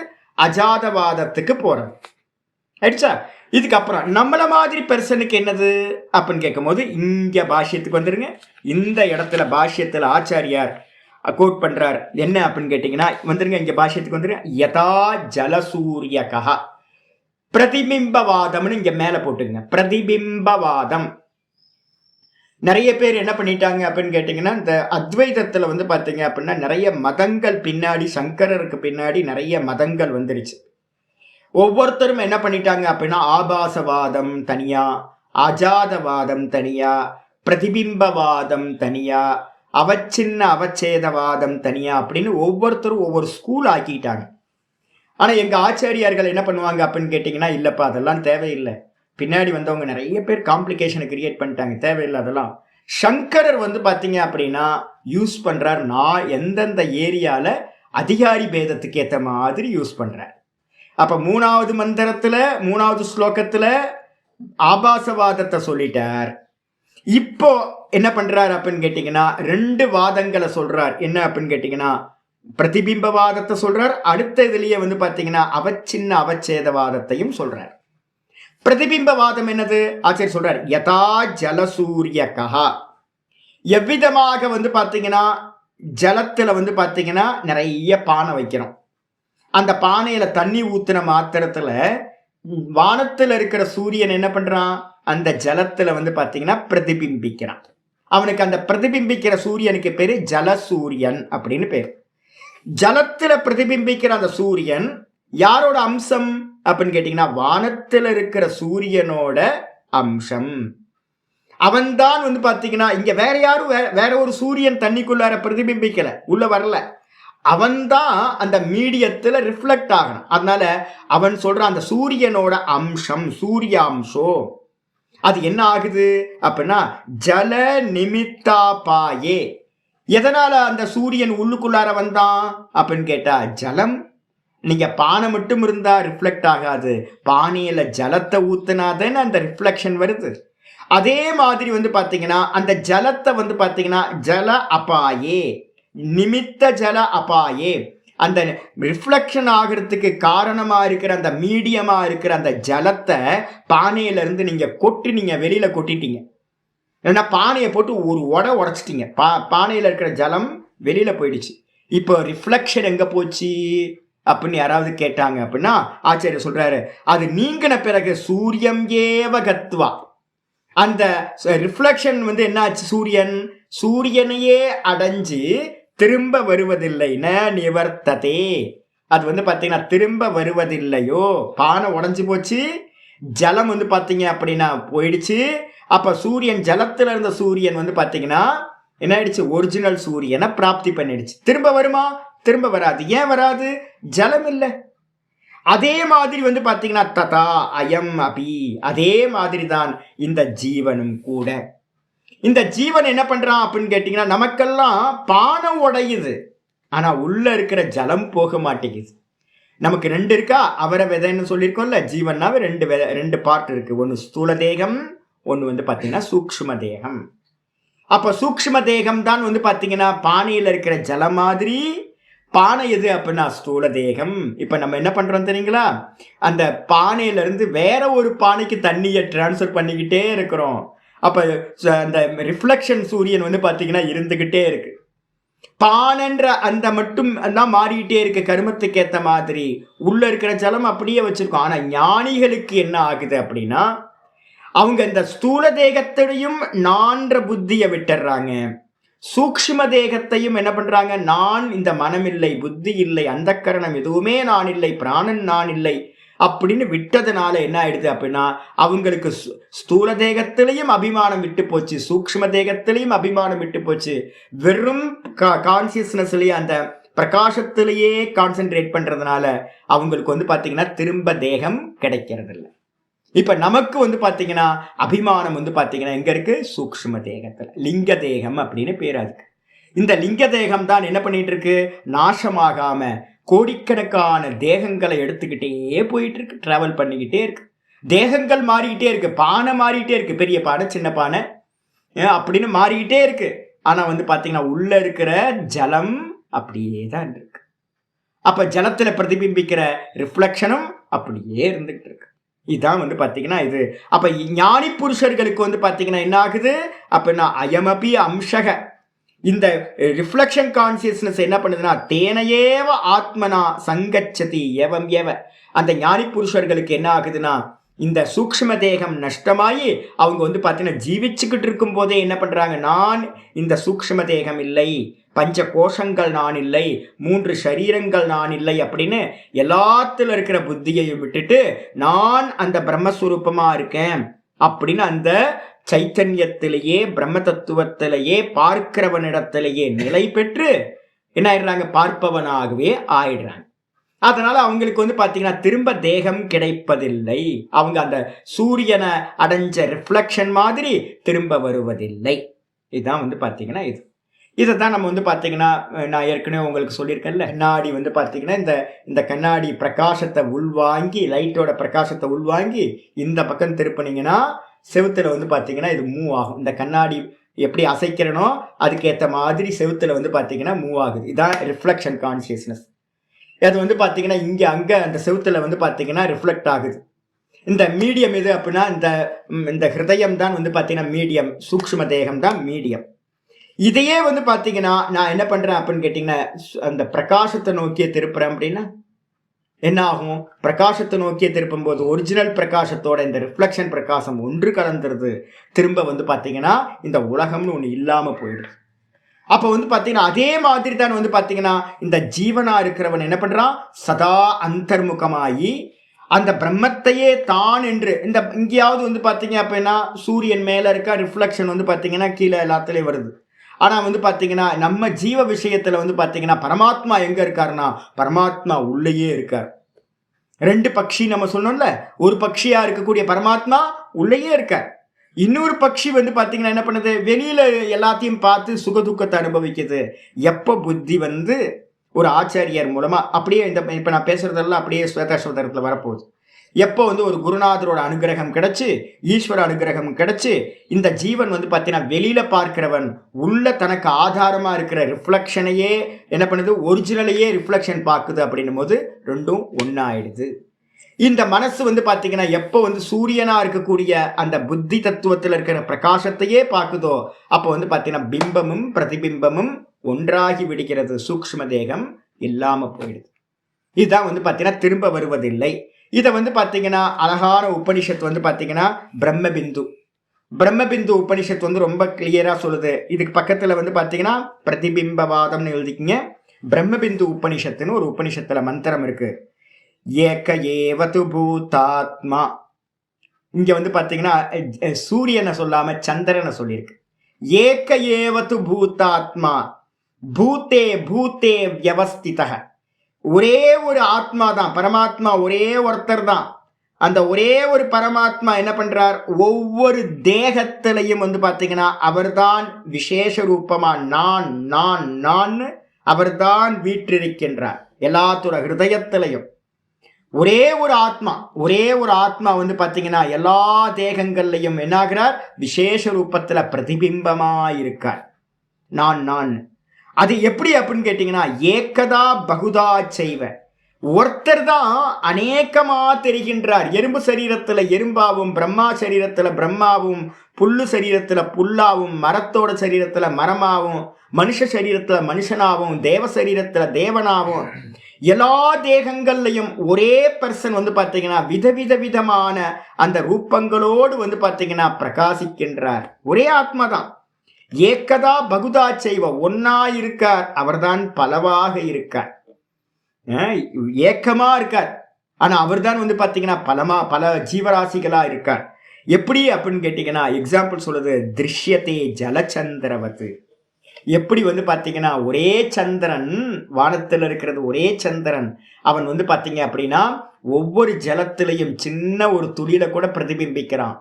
அஜாதவாதத்துக்கு போறது. ஆயிடுச்சா? இதுக்கப்புறம் நம்மள மாதிரி பெர்சனுக்கு என்னது அப்படின்னு கேட்கும் போது இங்க பாஷ்யத்துக்கு வந்துருங்க. இந்த இடத்துல பாஷ்யத்துல ஆச்சாரியார் கோட் பண்றார் என்ன அப்படின்னு கேட்டீங்கன்னா வந்துருங்க, இங்க பாஷ்யத்துக்கு வந்துருங்க. யதா ஜலசூரியகா பிரதிபிம்பவாதம்னு இங்க மேல போட்டுங்க. பிரதிபிம்பவாதம் நிறைய பேர் என்ன பண்ணிட்டாங்க அப்படின்னு கேட்டீங்கன்னா இந்த அத்வைதத்துல வந்து பாத்தீங்க அப்படின்னா நிறைய மதங்கள் பின்னாடி, சங்கரருக்கு பின்னாடி நிறைய மதங்கள் வந்துருச்சு. ஒவ்வொருத்தரும் என்ன பண்ணிட்டாங்க அப்படின்னா ஆபாசவாதம் தனியா, அஜாதவாதம் தனியா, பிரதிபிம்பவாதம் தனியா, அவச்சின்ன அவச்சேதவாதம் தனியா அப்படின்னு ஒவ்வொருத்தரும் ஒவ்வொரு ஸ்கூல் ஆக்கிட்டாங்க. ஆனா எங்க ஆச்சாரியார்கள் என்ன பண்ணுவாங்க அப்படின்னு கேட்டீங்கன்னா இல்லப்பா அதெல்லாம் தேவையில்லை, பின்னாடி வந்தவங்க நிறைய பேர் காம்ப்ளிகேஷனை கிரியேட் பண்ணிட்டாங்க, தேவையில்லை அதெல்லாம். சங்கரர் வந்து பாத்தீங்க அப்படின்னா யூஸ் பண்றார், நான் எந்தெந்த ஏரியால அதிகாரி பேதத்துக்கு ஏற்ற மாதிரி யூஸ் பண்றார். அப்ப மூணாவது மந்திரத்துல மூணாவது ஸ்லோகத்துல ஆபாசவாதத்தை சொல்லிட்டார். இப்போ என்ன பண்றார் அப்படின்னு கேட்டீங்கன்னா ரெண்டு வாதங்களை சொல்றார். என்ன அப்படின்னு கேட்டீங்கன்னா பிரதிபிம்பவாதத்தை சொல்றார், அடுத்த இதுலயே வந்து பாத்தீங்கன்னா அவச்சின்ன அவச்சேதவாதத்தையும் சொல்றார். பிரதிபிம்பவாதம் என்னது? ஆச்சரிய சொல்றார் யதா ஜலசூரியகா, எவ்விதமாக வந்து பாத்தீங்கன்னா ஜலத்துல வந்து பாத்தீங்கன்னா நிறைய பானை வைக்கிறோம், அந்த பானையில தண்ணி ஊத்துன மாத்திரத்துல வானத்துல இருக்கிற சூரியன் என்ன பண்றான், அந்த ஜலத்துல வந்து பாத்தீங்கன்னா பிரதிபிம்பிக்கிறான். அவனுக்கு அந்த பிரதிபிம்பிக்கிற சூரியனுக்கு பேரு ஜலசூரியன் அப்படின்னு பேரு. ஜலத்துல பிரதிபிம்பிக்கிற அந்த சூரியன் யாரோட அம்சம் அப்படின்னு கேட்டீங்கன்னா வானத்துல இருக்கிற சூரியனோட அம்சம். அவன்தான் வந்து பாத்தீங்கன்னா இங்க வேற யாரும் வேற ஒரு சூரியன் தண்ணிக்குள்ளார பிரதிபிம்பிக்கல, உள்ள வரல, அவன்தான் அந்த மீடியத்துல ரிஃப்ளெக்ட் ஆகணும். அதனால அவன் சொல்றான் அந்த சூரியனோட அம்சம், சூரியாம்சோ. அது என்ன ஆகுது அப்படின்னா ஜல நிமித்தா பாயே. எதனால அந்த சூரியன் உள்ளுக்குள்ளார வந்தான் அப்படின்னு கேட்டா ஜலம். நீங்க பானை மட்டும் இருந்தா ரிஃப்ளெக்ட் ஆகாது, பானையில ஜலத்தை ஊத்துனாதான் அந்த ரிஃப்ளெக்ஷன் வருது. அதே மாதிரி வந்து பாத்தீங்கன்னா அந்த ஜலத்தை வந்து பாத்தீங்கன்னா ஜல அபாயே, நிமித்த ஜல அபாயே, அந்த ரிஃப்ளெக்ஷன் ஆகிறதுக்கு காரணமா இருக்கிற அந்த மீடியமா இருக்கிற அந்த ஜலத்தை பானையில இருந்து நீங்க வெளியில கொட்டிட்டீங்க. ஏன்னா பானையை போட்டு ஒரு உடைச்சிட்டீங்க, பானையில இருக்கிற ஜலம் வெளியில போயிடுச்சு. இப்போ ரிஃப்ளெக்ஷன் எங்க போச்சு அப்படின்னு யாராவது கேட்டாங்க அப்படின்னா ஆச்சாரியர் சொல்றாரு அது நீங்கின பிறகு சூரியம் ஏவ கத்வா. அந்த ரிஃப்ளெக்ஷன் வந்து என்ன ஆச்சு, சூரியனையே அடைஞ்சு திரும்ப வருவதில்லை. ந நிவர்த்ததே, அது வந்து பாத்தீங்கன்னா திரும்ப வருவதில்லையோ. பானை உடஞ்சு போச்சு, ஜலம் வந்து பாத்தீங்க அப்படின்னா போயிடுச்சு. அப்ப சூரியன், ஜலத்துல இருந்த சூரியன் வந்து பாத்தீங்கன்னா என்ன ஆயிடுச்சு, ஒரிஜினல் சூரியனை பிராப்தி பண்ணிடுச்சு. திரும்ப வருமா? திரும்ப வராது. ஏன் வராது? ஜலம் இல்லை. அதே மாதிரி வந்து பாத்தீங்கன்னா ததா அயம் அபி, அதே மாதிரி தான் இந்த ஜீவனும் கூட. இந்த ஜீவன் என்ன பண்றான் அப்படின்னு கேட்டீங்கன்னா நமக்கெல்லாம் பானை உடையுது, ஆனா உள்ள இருக்கிற ஜலம் போக மாட்டேங்குது. நமக்கு ரெண்டு இருக்கா, அவரை விதைன்னு சொல்லியிருக்கோம்ல, ஜீவன்னாவே ரெண்டு பார்ட் இருக்கு. ஒன்னு ஸ்தூல தேகம், ஒன்னு வந்து பாத்தீங்கன்னா சூக்ஷ்ம தேகம். அப்ப சூக்ஷ்ம தேகம் தான் வந்து பாத்தீங்கன்னா பானையில இருக்கிற ஜலம் மாதிரி. பானை எது அப்படின்னா ஸ்தூல தேகம். இப்ப நம்ம என்ன பண்றோம் தெரியுங்களா, அந்த பானையில இருந்து வேற ஒரு பானைக்கு தண்ணியை டிரான்ஸ்ஃபர் பண்ணிக்கிட்டே இருக்கிறோம். அப்ப அந்த ரிஃப்ளெக்ஷன் சூரியன் வந்து பாத்தீங்கன்னா இருந்துகிட்டே இருக்கு. பானன்ற அந்த மட்டும் தான் மாறிக்கிட்டே இருக்கு கருமத்துக்கு ஏற்ற மாதிரி. உள்ள இருக்கிற ஜலம் அப்படியே வச்சிருக்கோம். ஆனா ஞானிகளுக்கு என்ன ஆகுது அப்படின்னா, அவங்க இந்த ஸ்தூல தேகத்திலையும் நான்ற புத்தியை விட்டுறாங்க. சூக்ஷ்ம தேகத்தையும் என்ன பண்றாங்க, நான் இந்த மனம் இல்லை, புத்தி இல்லை, அந்த கரணம் எதுவுமே நான் இல்லை, பிராணன் நான் இல்லை அப்படின்னு விட்டதுனால என்ன ஆயிடுது அப்படின்னா, அவங்களுக்கு ஸ்தூல தேகத்திலையும் அபிமானம் விட்டு போச்சு, சூக்ஷ்ம தேகத்திலையும் அபிமானம் விட்டு போச்சு. வெறும் கான்சியஸ்னஸ்லயே அந்த பிரகாசத்திலேயே கான்சென்ட்ரேட் பண்றதுனால அவங்களுக்கு பாத்தீங்கன்னா திரும்ப தேகம் கிடைக்கிறது இல்லை. இப்ப நமக்கு பாத்தீங்கன்னா அபிமானம் பாத்தீங்கன்னா எங்க இருக்கு, சூக்ஷ்ம தேகத்துல, லிங்க தேகம் அப்படின்னு பேர் அதுக்கு. இந்த லிங்க தேகம் தான் என்ன பண்ணிட்டு இருக்கு, நாசமாகாம கோடிக்கணக்கான தேகங்களை எடுத்துக்கிட்டே போயிட்டு இருக்கு, டிராவல் பண்ணிக்கிட்டே இருக்கு. தேகங்கள் மாறிக்கிட்டே இருக்கு, பானை மாறிக்கிட்டே இருக்கு, பெரிய பானை சின்ன பானை அப்படின்னு மாறிக்கிட்டே இருக்கு. ஆனா பாத்தீங்கன்னா உள்ள இருக்கிற ஜலம் அப்படியே தான் இருக்கு. அப்ப ஜலத்துல பிரதிபிம்பிக்கிற ரிஃப்ளெக்ஷனும் அப்படியே இருந்துகிட்டு இருக்கு. இதுதான் பாத்தீங்கன்னா இது. அப்ப ஞானி புருஷர்களுக்கு பாத்தீங்கன்னா என்ன ஆகுது அப்படின்னா, அயமபி அம்சக, இந்த ரிஃப்ளெக்ஷன் கான்சியஸ்னஸ் என்ன பண்ணுதுன்னா, தேனையேவ ஆத்மனா சங்கச்சதி ஏவம் ஏவ. அந்த ஞானி புருஷர்களுக்கு என்ன ஆகுதுன்னா, இந்த சூக்ஷ்ம தேகம் நஷ்டமாயி அவங்க பாத்தீங்கன்னா ஜீவிச்சுக்கிட்டு இருக்கும் போதே என்ன பண்றாங்க, நான் இந்த சூக்ஷ்ம தேகம் இல்லை, பஞ்ச கோஷங்கள் நான் இல்லை, 3 சரீரங்கள் நான் இல்லை அப்படின்னு எல்லாத்துல இருக்கிற புத்தியையும் விட்டுட்டு நான் அந்த பிரம்மஸ்வரூபமா இருக்கேன் அப்படின்னு அந்த சைத்தன்யத்திலேயே பிரம்ம தத்துவத்திலேயே பார்க்கிறவனிடத்திலேயே நிலை பெற்று என்ன ஆயிடுறாங்க, பார்ப்பவனாகவே ஆயிடுறாங்க. அதனால அவங்களுக்கு பாத்தீங்கன்னா திரும்ப தேகம் கிடைப்பதில்லை. அவங்க அந்த சூரியனை அடைஞ்ச ரிஃப்ளெக்ஷன் மாதிரி திரும்ப வருவதில்லை. இதுதான் பாத்தீங்கன்னா இது. இதை தான் நம்ம பாத்தீங்கன்னா நான் ஏற்கனவே உங்களுக்கு சொல்லியிருக்கேன்ல, கண்ணாடி பாத்தீங்கன்னா இந்த கண்ணாடி பிரகாசத்தை உள்வாங்கி, லைட்டோட பிரகாசத்தை உள்வாங்கி இந்த பக்கம் திருப்பினீங்கன்னா செவுத்துல பாத்தீங்கன்னா இது மூவ் ஆகும். இந்த கண்ணாடி எப்படி அசைக்கிறனோ அதுக்கேற்ற மாதிரி செவுத்துல பாத்தீங்கன்னா மூவ் ஆகுது. இதான் ரிஃப்ளெக்ஷன் கான்சியஸ்னஸ். அது பாத்தீங்கன்னா இங்க அங்க அந்த செவுத்துல பாத்தீங்கன்னா ரிஃப்ளெக்ட் ஆகுது. இந்த மீடியம் எது அப்படின்னா, இந்த ஹிருதயம் தான் பாத்தீங்கன்னா மீடியம், சூக்ஷ்ம தேகம் தான் மீடியம். இதையே பாத்தீங்கன்னா நான் என்ன பண்றேன் அப்படின்னு கேட்டீங்கன்னா, அந்த பிரகாசத்தை நோக்கிய திருப்புறேன் அப்படின்னா என்ன ஆகும், பிரகாசத்தை நோக்கிய திருப்பும் போது ஒரிஜினல் பிரகாசத்தோட இந்த ரிஃப்ளெக்ஷன் பிரகாசம் ஒன்று கலந்துருது. திரும்ப பாத்தீங்கன்னா இந்த உலகம்னு ஒண்ணு இல்லாம போயிடுது. அப்ப பாத்தீங்கன்னா அதே மாதிரி தான் பாத்தீங்கன்னா இந்த ஜீவனா இருக்கிறவன் என்ன பண்றான், சதா அந்தர்முகமாயி அந்த பிரம்மத்தையே தான் என்று இந்த இங்கேயாவது பாத்தீங்க அப்படின்னா சூரியன் மேல இருக்க ரிஃப்ளெக்ஷன் பாத்தீங்கன்னா கீழே எல்லாத்துலயும் வருது. ஆனா பாத்தீங்கன்னா நம்ம ஜீவ விஷயத்துல பாத்தீங்கன்னா பரமாத்மா எங்க இருக்காருன்னா, பரமாத்மா உள்ளேயே இருக்கார். 2 பட்சி நம்ம சொன்னோம்ல, ஒரு பட்சியா இருக்கக்கூடிய பரமாத்மா உள்ளேயே இருக்கார். இன்னொரு பட்சி பாத்தீங்கன்னா என்ன பண்ணுது, வெளியில எல்லாத்தையும் பார்த்து சுகதுக்கத்தை அனுபவிக்குது. எப்ப புத்தி ஒரு ஆச்சாரியர் மூலமா அப்படியே இப்ப நான் பேசுறதெல்லாம் அப்படியே ஸ்வேதாஸ்வதரத்துல வரப்போகுது. எப்போ ஒரு குருநாதரோட அனுகிரகம் கிடைச்சு, ஈஸ்வர அனுகிரகம் கிடைச்சு, இந்த ஜீவன் பாத்தீங்கன்னா வெளியில பார்க்கிறவன் உள்ள தனக்கு ஆதாரமா இருக்கிற ரிஃப்ளெக்ஷனையே என்ன பண்ணுது, ஒரிஜினலையே ரிஃப்ளெக்ஷன் பார்க்குது. அப்படின்னும் போது ரெண்டும் ஒன்னாயிடுது. இந்த மனசு பாத்தீங்கன்னா எப்போ சூரியனா இருக்கக்கூடிய அந்த புத்தி தத்துவத்தில் இருக்கிற பிரகாசத்தையே பார்க்குதோ அப்போ பாத்தீங்கன்னா பிம்பமும் பிரதிபிம்பமும் ஒன்றாகி விடுகிறது, சூக்ஷ்ம தேகம் இல்லாம போயிடுது. இதுதான் பாத்தீங்கன்னா திரும்ப வருவதில்லை. இதை பாத்தீங்கன்னா அழகான உபனிஷத்து பாத்தீங்கன்னா பிரம்மபிந்து உபனிஷத்து ரொம்ப கிளியரா சொல்லுது. இதுக்கு பக்கத்துல பாத்தீங்கன்னா பிரதிபிம்பவாதம்னு எழுதிக்கிங்க. பிரம்மபிந்து உபனிஷத்துன்னு ஒரு உபனிஷத்துல மந்திரம் இருக்கு. ஏக ஏவது பூதாத்மா. இங்க பாத்தீங்கன்னா சூரியனை சொல்லாம சந்திரனை சொல்லியிருக்கு. ஏக ஏவது பூதாத்மா பூத்தே பூத்தே வியவஸ்திதஹ. ஒரே ஒரு ஆத்மா தான், பரமாத்மா ஒரே ஒருத்தர் தான். அந்த ஒரே ஒரு பரமாத்மா என்ன பண்றார், ஒவ்வொரு தேகத்திலையும் பாத்தீங்கன்னா அவர்தான் விசேஷ ரூபமா நான் நான் நான் அவர்தான் வீற்றிருக்கின்றார். எல்லாத்தோட ஹிருதயத்திலையும் ஒரே ஒரு ஆத்மா பாத்தீங்கன்னா எல்லா தேகங்கள்லையும் என்னாகிறார், விசேஷ ரூபத்துல பிரதிபிம்பமா இருக்கார். நான் நான் அது எப்படி அப்படின்னு கேட்டீங்கன்னா, ஏகதா பகுதா செய்வ, ஒருத்தர் தான் அநேகமா தெரிகின்றார். எறும்பு சரீரத்துல எறும்பாவும், பிரம்மா சரீரத்துல பிரம்மாவும், புல்லு சரீரத்துல புல்லாவும், மரத்தோட சரீரத்துல மரமாவும், மனுஷ சரீரத்துல மனுஷனாவும், தேவ சரீரத்துல தேவனாவும், எல்லா தேகங்கள்லையும் ஒரே பர்சன் வந்து பாத்தீங்கன்னா விதவிதமான அந்த ரூபங்களோடு வந்து பாத்தீங்கன்னா பிரகாசிக்கின்றார். ஒரே ஆத்மாதான். ஏக்கதா பகுதா செய்வ, ஒன்னா இருக்கார், அவர்தான் பலவாக இருக்கார். ஏக்கமா இருக்கார், ஆனா அவர் தான் வந்து பாத்தீங்கன்னா பல ஜீவராசிகளா இருக்கார். எப்படி அப்படின்னு கேட்டீங்கன்னா, எக்ஸாம்பிள் சொல்லுது, திருஷ்யத்தே ஜலச்சந்திரவத்து. எப்படி வந்து பாத்தீங்கன்னா ஒரே சந்திரன், வானத்தில் இருக்கிறது ஒரே சந்திரன், அவன் வந்து பாத்தீங்க அப்படின்னா ஒவ்வொரு ஜலத்திலையும் சின்ன ஒரு துளியில கூட பிரதிபிம்பிக்கிறான்.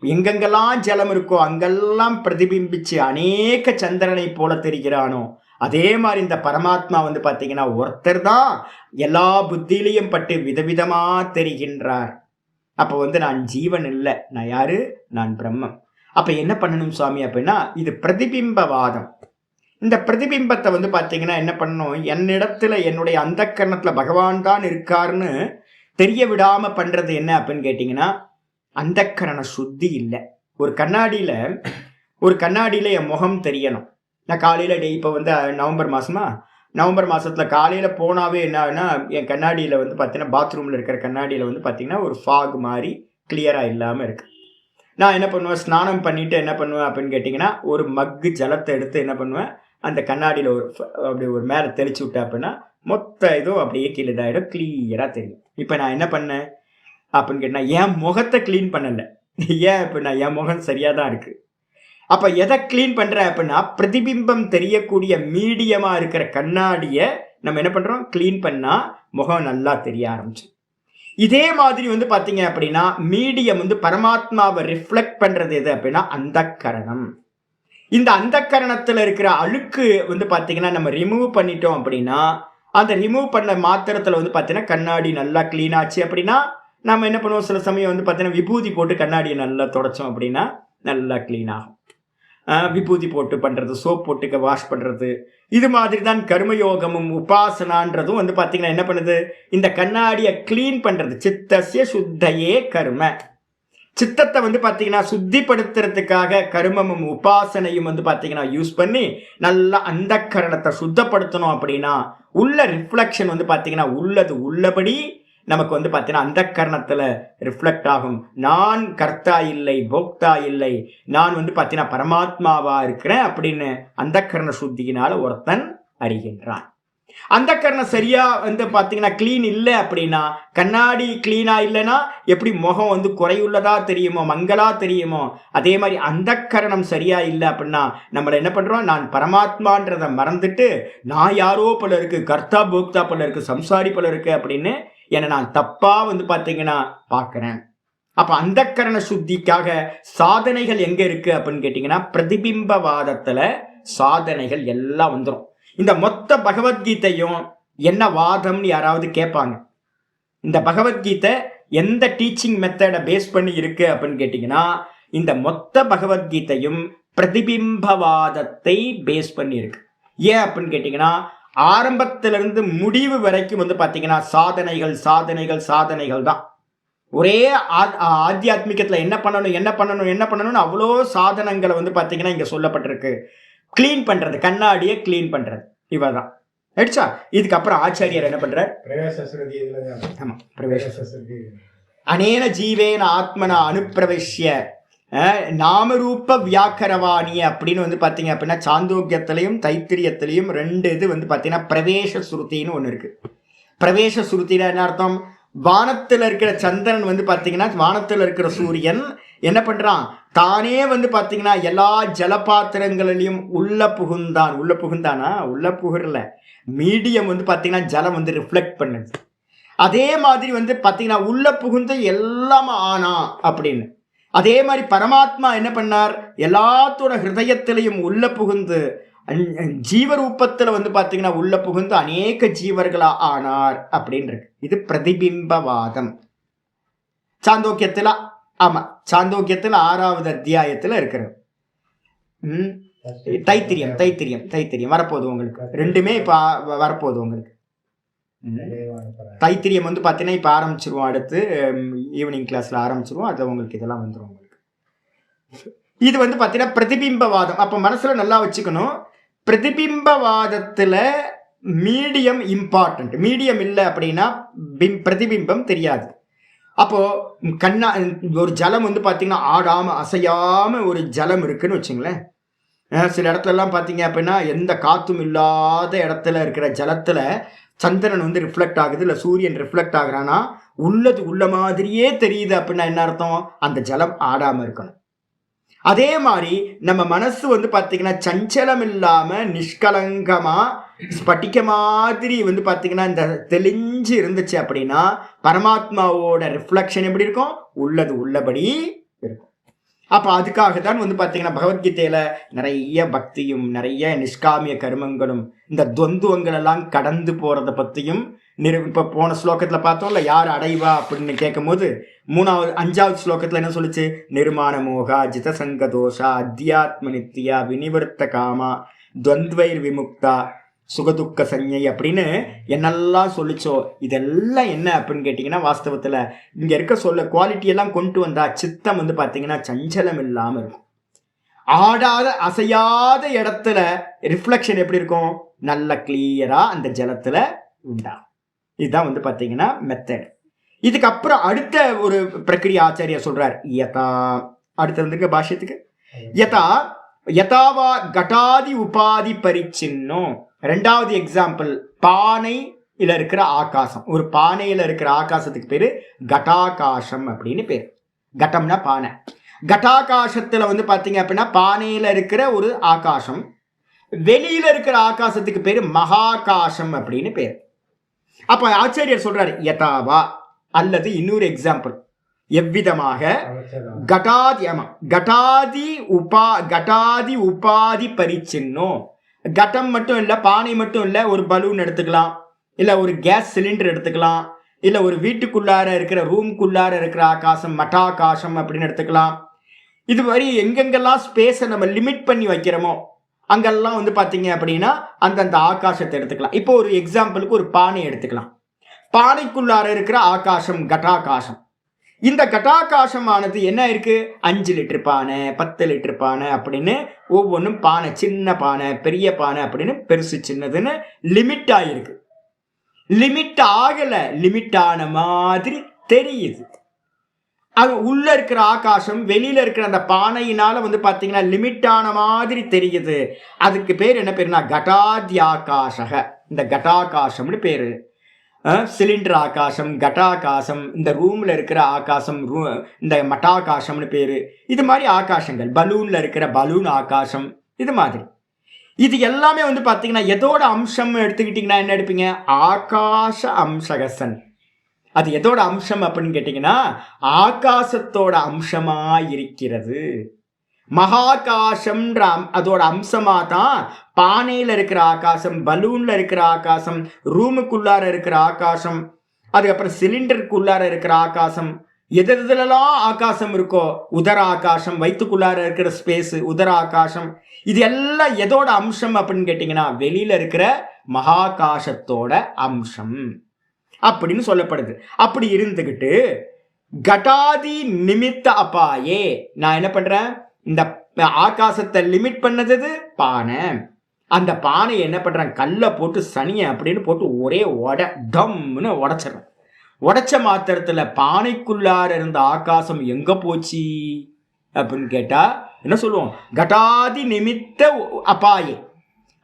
எங்கெங்கெல்லாம் ஜலம் இருக்கோ அங்கெல்லாம் பிரதிபிம்பிச்சு அநேக சந்திரனை போல தெரிகிறானோ, அதே மாதிரி இந்த பரமாத்மா வந்து பாத்தீங்கன்னா ஒருத்தர் தான் எல்லா புத்தியிலையும் பட்டு விதவிதமா தெரிகின்றார். அப்ப வந்து நான் ஜீவன் இல்லை, நான் யாரு? நான் பிரம்மம். அப்ப என்ன பண்ணணும் சுவாமி அப்படின்னா, இது பிரதிபிம்பவாதம். இந்த பிரதிபிம்பத்தை வந்து பாத்தீங்கன்னா என்ன பண்ணணும், என்னிடத்துல என்னுடைய அந்த கரணத்துல பகவான் தான் இருக்காருன்னு தெரிய விடாம பண்றது என்ன அப்படின்னு கேட்டீங்கன்னா, அந்த கரண சுத்தி இல்லை. ஒரு கண்ணாடியில என் முகம் தெரியணும். நான் காலையில் இப்போ வந்து நவம்பர் மாதத்தில் காலையில் போனாவே என்னன்னா, என் கண்ணாடியில் வந்து பார்த்தீங்கன்னா பாத்ரூமில் இருக்கிற கண்ணாடியில் வந்து பார்த்தீங்கன்னா ஒரு ஃபாக் மாதிரி கிளியராக இல்லாமல் இருக்குது. நான் என்ன பண்ணுவேன், ஸ்நானம் பண்ணிவிட்டு என்ன பண்ணுவேன் அப்படின்னு கேட்டிங்கன்னா, ஒரு மக்கு ஜலத்தை எடுத்து என்ன பண்ணுவேன், அந்த கண்ணாடியில் அப்படி ஒரு மேலே தெளிச்சு விட்டேன் அப்படின்னா மொத்த இதுவும் அப்படியே கீழே இதாகிடும், கிளியராக தெரியும். இப்போ நான் என்ன பண்ணேன் அப்படின்னு கேட்டால், என் முகத்தை க்ளீன் பண்ணலை. ஏன் அப்படின்னா என் முகம் சரியாக தான் இருக்குது. அப்ப எதை கிளீன் பண்ற அப்படின்னா, பிரதிபிம்பம் தெரியக்கூடிய மீடியமா இருக்கிற கண்ணாடியை நம்ம என்ன பண்றோம், கிளீன் பண்ணா முகம் நல்லா தெரிய ஆரம்பிச்சு. இதே மாதிரி வந்து பாத்தீங்க அப்படின்னா மீடியம் வந்து பரமாத்மாவை ரிஃப்ளெக்ட் பண்றது எது அப்படின்னா அந்த கரணம். இந்த அந்த கரணத்துல இருக்கிற அழுக்கு வந்து பாத்தீங்கன்னா நம்ம ரிமூவ் பண்ணிட்டோம் அப்படின்னா, அந்த ரிமூவ் பண்ண மாத்திரத்துல வந்து பாத்தீங்கன்னா கண்ணாடி நல்லா கிளீன் ஆச்சு அப்படின்னா, நம்ம என்ன பண்ணுவோம், சில சமயம் வந்து பாத்தீங்கன்னா விபூதி போட்டு கண்ணாடியை நல்லா தொடச்சோம் அப்படின்னா நல்லா கிளீன் ஆகும். விபூதி போட்டு பண்றது, சோப் போட்டுக்க வாஷ் பண்றது, இது மாதிரி தான் கர்மயோகமும் உபாசனான்றதும் வந்து பாத்தீங்கன்னா என்ன பண்ணுது, இந்த கண்ணாடியை கிளீன் பண்றது. சித்தஸ்ய சுத்தையே கர்ம. சித்தத்தை வந்து பாத்தீங்கன்னா சுத்திப்படுத்துறதுக்காக கர்மமும் உபாசனையும் வந்து பாத்தீங்கன்னா யூஸ் பண்ணி நல்லா அந்த கரணத்தை சுத்தப்படுத்தணும் அப்படின்னா உள்ள ரிஃப்ளெக்ஷன் வந்து பாத்தீங்கன்னா உள்ளது உள்ளபடி நமக்கு வந்து பார்த்தீங்கன்னா அந்த கரணத்துல ரிஃப்ளெக்ட் ஆகும். நான் கர்த்தா இல்லை, போக்தா இல்லை, நான் வந்து பார்த்தீங்கன்னா பரமாத்மாவா இருக்கிறேன் அப்படின்னு அந்த கரண சுத்தியினால ஒருத்தன் அறிகின்றான். அந்த கரணம் சரியா வந்து பார்த்தீங்கன்னா கிளீன் இல்லை அப்படின்னா, கண்ணாடி கிளீனா இல்லைன்னா எப்படி முகம் வந்து குறையுள்ளதா தெரியுமோ, மங்களா தெரியுமோ, அதே மாதிரி அந்த கரணம் சரியா இல்லை அப்படின்னா நம்மளை என்ன பண்றோம், நான் பரமாத்மான்றதை மறந்துட்டு நான் யாரோ போல இருக்கு, கர்த்தா போக்தா போல இருக்கு, சம்சாரி போல இருக்கு அப்படின்னு என்னை நான் தப்பா வந்து பார்த்தீங்கன்னா பார்க்குறேன். அப்போ அந்த கரண சுத்திக்காக சாதனைகள் எங்கே இருக்கு அப்படின்னு கேட்டிங்கன்னா, பிரதிபிம்பவாதத்தில் சாதனைகள் எல்லாம் வந்துடும். இந்த மொத்த பகவத்கீதையும் என்ன வாதம்னு யாராவது கேட்பாங்க. இந்த பகவத்கீதை எந்த டீச்சிங் மெத்தடை பேஸ் பண்ணி இருக்கு அப்படின்னு கேட்டிங்கன்னா, இந்த மொத்த பகவத்கீதையும் பிரதிபிம்பவாதத்தை பேஸ் பண்ணி இருக்கு. ஏன் அப்படின்னு கேட்டிங்கன்னா, ஆரம்பத்திலிருந்து முடிவு வரைக்கும் வந்து பார்த்தீங்கன்னா சாதனைகள் சாதனைகள் சாதனைகள் தான். ஒரே ஆத்தியாத்மிகத்தில் என்ன பண்ணணும் என்ன பண்ணணும் என்ன பண்ணணும்னு அவ்வளோ சாதனங்களை வந்து பார்த்தீங்கன்னா இங்கே சொல்லப்பட்டிருக்கு. கிளீன் பண்ணுறது, கண்ணாடியை கிளீன் பண்ணுறது, இவதான் ஆயிடுச்சா. இதுக்கப்புறம் ஆச்சாரியர் என்ன பண்றார், ஆமாம் அனேன ஜீவேன ஆத்மனா அனுப்பிரவேஷ்ய நாமரூப வியாக்கரவாணிய அப்படின்னு வந்து பார்த்தீங்க அப்படின்னா சாந்தோக்கியத்திலையும் தைத்திரியத்திலையும் ரெண்டு இது வந்து பார்த்தீங்கன்னா பிரவேச சுருத்தின்னு ஒன்று இருக்கு. பிரவேச சுருத்தில என்ன அர்த்தம், வானத்தில் இருக்கிற சந்திரன் வந்து பார்த்தீங்கன்னா வானத்தில் இருக்கிற சூரியன் என்ன பண்றான், தானே வந்து பார்த்தீங்கன்னா எல்லா ஜலபாத்திரங்களிலையும் உள்ள புகுந்தானா உள்ள புகழல, மீடியம் வந்து பார்த்தீங்கன்னா ஜலம் வந்து ரிஃப்ளெக்ட் பண்ணுது. அதே மாதிரி வந்து பார்த்தீங்கன்னா உள்ள புகுந்து எல்லாம் ஆனா அப்படின்னு. அதே மாதிரி பரமாத்மா என்ன பண்ணார், எல்லாத்தோட ஹிருதயத்திலையும் உள்ள புகுந்து ஜீவரூபத்தில் வந்து பார்த்தீங்கன்னா உள்ள புகுந்து அநேக ஜீவர்களா ஆனார் அப்படின்னு இருக்கு. இது பிரதிபிம்பவாதம். சாந்தோக்கியத்தில் சாந்தோக்கியத்தில் 6வது அத்தியாயத்தில் இருக்கிறது. தைத்திரியம் வரப்போகுது உங்களுக்கு, ரெண்டுமே இப்போ வரப்போகுது உங்களுக்கு. தைத்திரியம் வந்து பார்த்தீங்கன்னா இப்போ ஆரம்பிச்சிருவோம், அடுத்து ஈவினிங் கிளாஸில் ஆரம்பிச்சிருவோம். அது உங்களுக்கு இதெல்லாம் வந்துடும் உங்களுக்கு. இது வந்து பார்த்தீங்கன்னா பிரதிபிம்பவாதம். அப்போ மனசில் நல்லா வச்சுக்கணும், பிரதிபிம்பவாதத்தில் மீடியம் இம்பார்ட்டன்ட். மீடியம் இல்லை அப்படின்னா பிரதிபிம்பம் தெரியாது. அப்போ ஒரு ஜலம் வந்து பார்த்தீங்கன்னா ஆடாம அசையாம ஒரு ஜலம் இருக்குன்னு வச்சுங்களேன். சில இடத்துல எல்லாம் பார்த்தீங்க அப்படின்னா எந்த காத்தும் இல்லாத இடத்துல இருக்கிற ஜலத்துல சந்திரன் வந்து ரிஃப்ளெக்ட் ஆகுது, இல்லை சூரியன் ரிஃப்ளெக்ட் ஆகுறான்னா உள்ளது உள்ள மாதிரியே தெரியுது அப்படின்னா என்ன அர்த்தம்? அந்த ஜலம் ஆடாம இருக்கணும். அதே மாதிரி நம்ம மனசு வந்து பார்த்தீங்கன்னா சஞ்சலம் இல்லாம நிஷ்கலங்கமா ஸ்பட்டிக்க மாதிரி வந்து பார்த்தீங்கன்னா இந்த தெளிஞ்சு இருந்துச்சு அப்படின்னா பரமாத்மாவோட ரிஃப்ளெக்ஷன் எப்படி இருக்கும்? உள்ளது உள்ளபடி இருக்கும். அப்போ அதுக்காக தான் வந்து பார்த்தீங்கன்னா பகவத்கீதையில நிறைய பக்தியும் நிறைய நிஷ்காமிய கர்மங்களும் இந்த துவந்துவங்கள் எல்லாம் கடந்து போறதை பற்றியும் இப்போ போன ஸ்லோகத்தில் பார்த்தோம்ல, யார் அடைவா அப்படின்னு கேட்கும் போது 5வது ஸ்லோகத்தில் என்ன சொல்லிச்சு? நிர்மாண மோகா ஜிதசங்க தோஷா அத்தியாத்ம நித்தியா வினிவர்த்த காமா துவந்த்வைர் விமுக்தா சுகதுக்க சஞ்ஞை அப்படின்னு என்னெல்லாம் சொல்லிச்சோ இதெல்லாம் என்ன அப்படின்னு கேட்டிங்கன்னா வாஸ்தவத்தில் இங்கே இருக்க குவாலிட்டியெல்லாம் கொண்டு வந்தா சித்தம் வந்து பார்த்தீங்கன்னா சஞ்சலம் இல்லாமல் இருக்கும். ஆடாத அசையாத இடத்துல ரிஃப்ளெக்ஷன் எப்படி இருக்கும்? நல்ல கிளியரா அந்த ஜலத்துல உண்டாகும். இதுதான் வந்து பார்த்தீங்கன்னா மெத்தட். இதுக்கப்புறம் அடுத்த ஒரு பிரக்கிரியா ஆச்சாரியா சொல்றார், யதா. அடுத்து வந்துருக்க பாஷ்யத்துக்கு யதா யதாவா கட்டாதி உபாதி பரிச்சின்னும். 2வது எக்ஸாம்பிள் பானையில இருக்கிற ஆகாசம். ஒரு பானையில இருக்கிற ஆகாசத்துக்கு பேரு கட்டாகாசம் அப்படின்னு பேர். கட்டம்னா பானை. கட்டாகாசத்துல வந்து பாத்தீங்க அப்படின்னா பானையில இருக்கிற ஒரு ஆகாசம். வெளியில இருக்கிற ஆகாசத்துக்கு பேரு மகாகாசம் அப்படின்னு பேர். அப்ப ஆச்சாரியர் சொல்றாரு யதாவா, அல்லது இன்னொரு எக்ஸாம்பிள் எவ்விதமாக கட்டாதி உபாதி பரிச்சின்னோ. கட்டம் மட்டும் இல்ல, பானை மட்டும் இல்ல, ஒரு பலூன் எடுத்துக்கலாம், இல்ல ஒரு கேஸ் சிலிண்டர் எடுத்துக்கலாம், இல்ல ஒரு வீட்டுக்குள்ளார இருக்கிற ரூம்குள்ளார இருக்கிற ஆகாசம் மட்டாகாசம் அப்படின்னு எடுத்துக்கலாம். இது மாதிரி எங்கெங்கெல்லாம் ஸ்பேஸை நம்ம லிமிட் பண்ணி வைக்கிறோமோ அங்கெல்லாம் வந்து பார்த்தீங்க அப்படின்னா அந்தந்த ஆகாசத்தை எடுத்துக்கலாம். இப்போ ஒரு எக்ஸாம்பிளுக்கு ஒரு பானை எடுத்துக்கலாம். பானைக்குள்ளார இருக்கிற ஆகாசம் கட்டாகாசம். இந்த கட்டாகாசமானது என்ன இருக்கு? 5 லிட்டர் பானை, 10 லிட்டர் பானை அப்படின்னு ஒவ்வொன்றும் பானை, சின்ன பானை, பெரிய பானை அப்படின்னு பெருசு சின்னதுன்னு லிமிட் ஆகிருக்கு. லிமிட் ஆகல, லிமிட் ஆன மாதிரி தெரியுது. அது உள்ள இருக்கிற ஆகாசம் வெளியில இருக்கிற அந்த பானையினால வந்து பாத்தீங்கன்னா லிமிட்டான மாதிரி தெரியுது. அதுக்கு பேர் என்ன பேருனா கட்டாத்யாகாசக. இந்த கட்டாகாசம்னு பேரு. சிலிண்டர் ஆகாசம், கட்டாகாசம், இந்த ரூம்ல இருக்கிற ஆகாசம், இந்த மட்டாகாசம்னு பேரு. இது மாதிரி ஆகாசங்கள், பலூன்ல இருக்கிற பலூன் ஆகாசம், இது மாதிரி. இது எல்லாமே வந்து பாத்தீங்கன்னா எதோட அம்சம் எடுத்துக்கிட்டீங்கன்னா என்ன எடுப்பீங்க? ஆகாச அம்சகசன். அது எதோட அம்சம் அப்படின்னு கேட்டீங்கன்னா ஆகாசத்தோட அம்சமா இருக்கிறது. மகாகாசம்ன்ற அதோட அம்சமா தான் பானையில இருக்கிற ஆகாசம், பலூன்ல இருக்கிற ஆகாசம், ரூமுக்குள்ளார இருக்கிற ஆகாசம், அதுக்கப்புறம் சிலிண்டருக்குள்ளார இருக்கிற ஆகாசம், எதெல்லாம் ஆகாசம் இருக்கோ, உதர ஆகாசம், வயிற்றுக்குள்ளார இருக்கிற ஸ்பேஸ் உதர ஆகாசம், இது எல்லாம் எதோட அம்சம் அப்படின்னு கேட்டீங்கன்னா வெளியில இருக்கிற மகாகாசத்தோட அம்சம் அப்படின்னு சொல்லப்படுது. அப்படி இருந்துகிட்டு கட்டாதி நிமித்த அபாயே நான் என்ன பண்றேன்? இந்த ஆகாசத்தை லிமிட் பண்ணது பானை. அந்த பானை என்ன பண்றேன்? கல்லை போட்டு சனிய அப்படின்னு போட்டு ஒரே டம்னு உடைச்சிடறேன். உடைச்ச மாத்திரத்துல பானைக்குள்ளார இருந்த ஆகாசம் எங்க போச்சு அப்படின்னு கேட்டா என்ன சொல்லுவோம்? கட்டாதி நிமித்த அபாயே.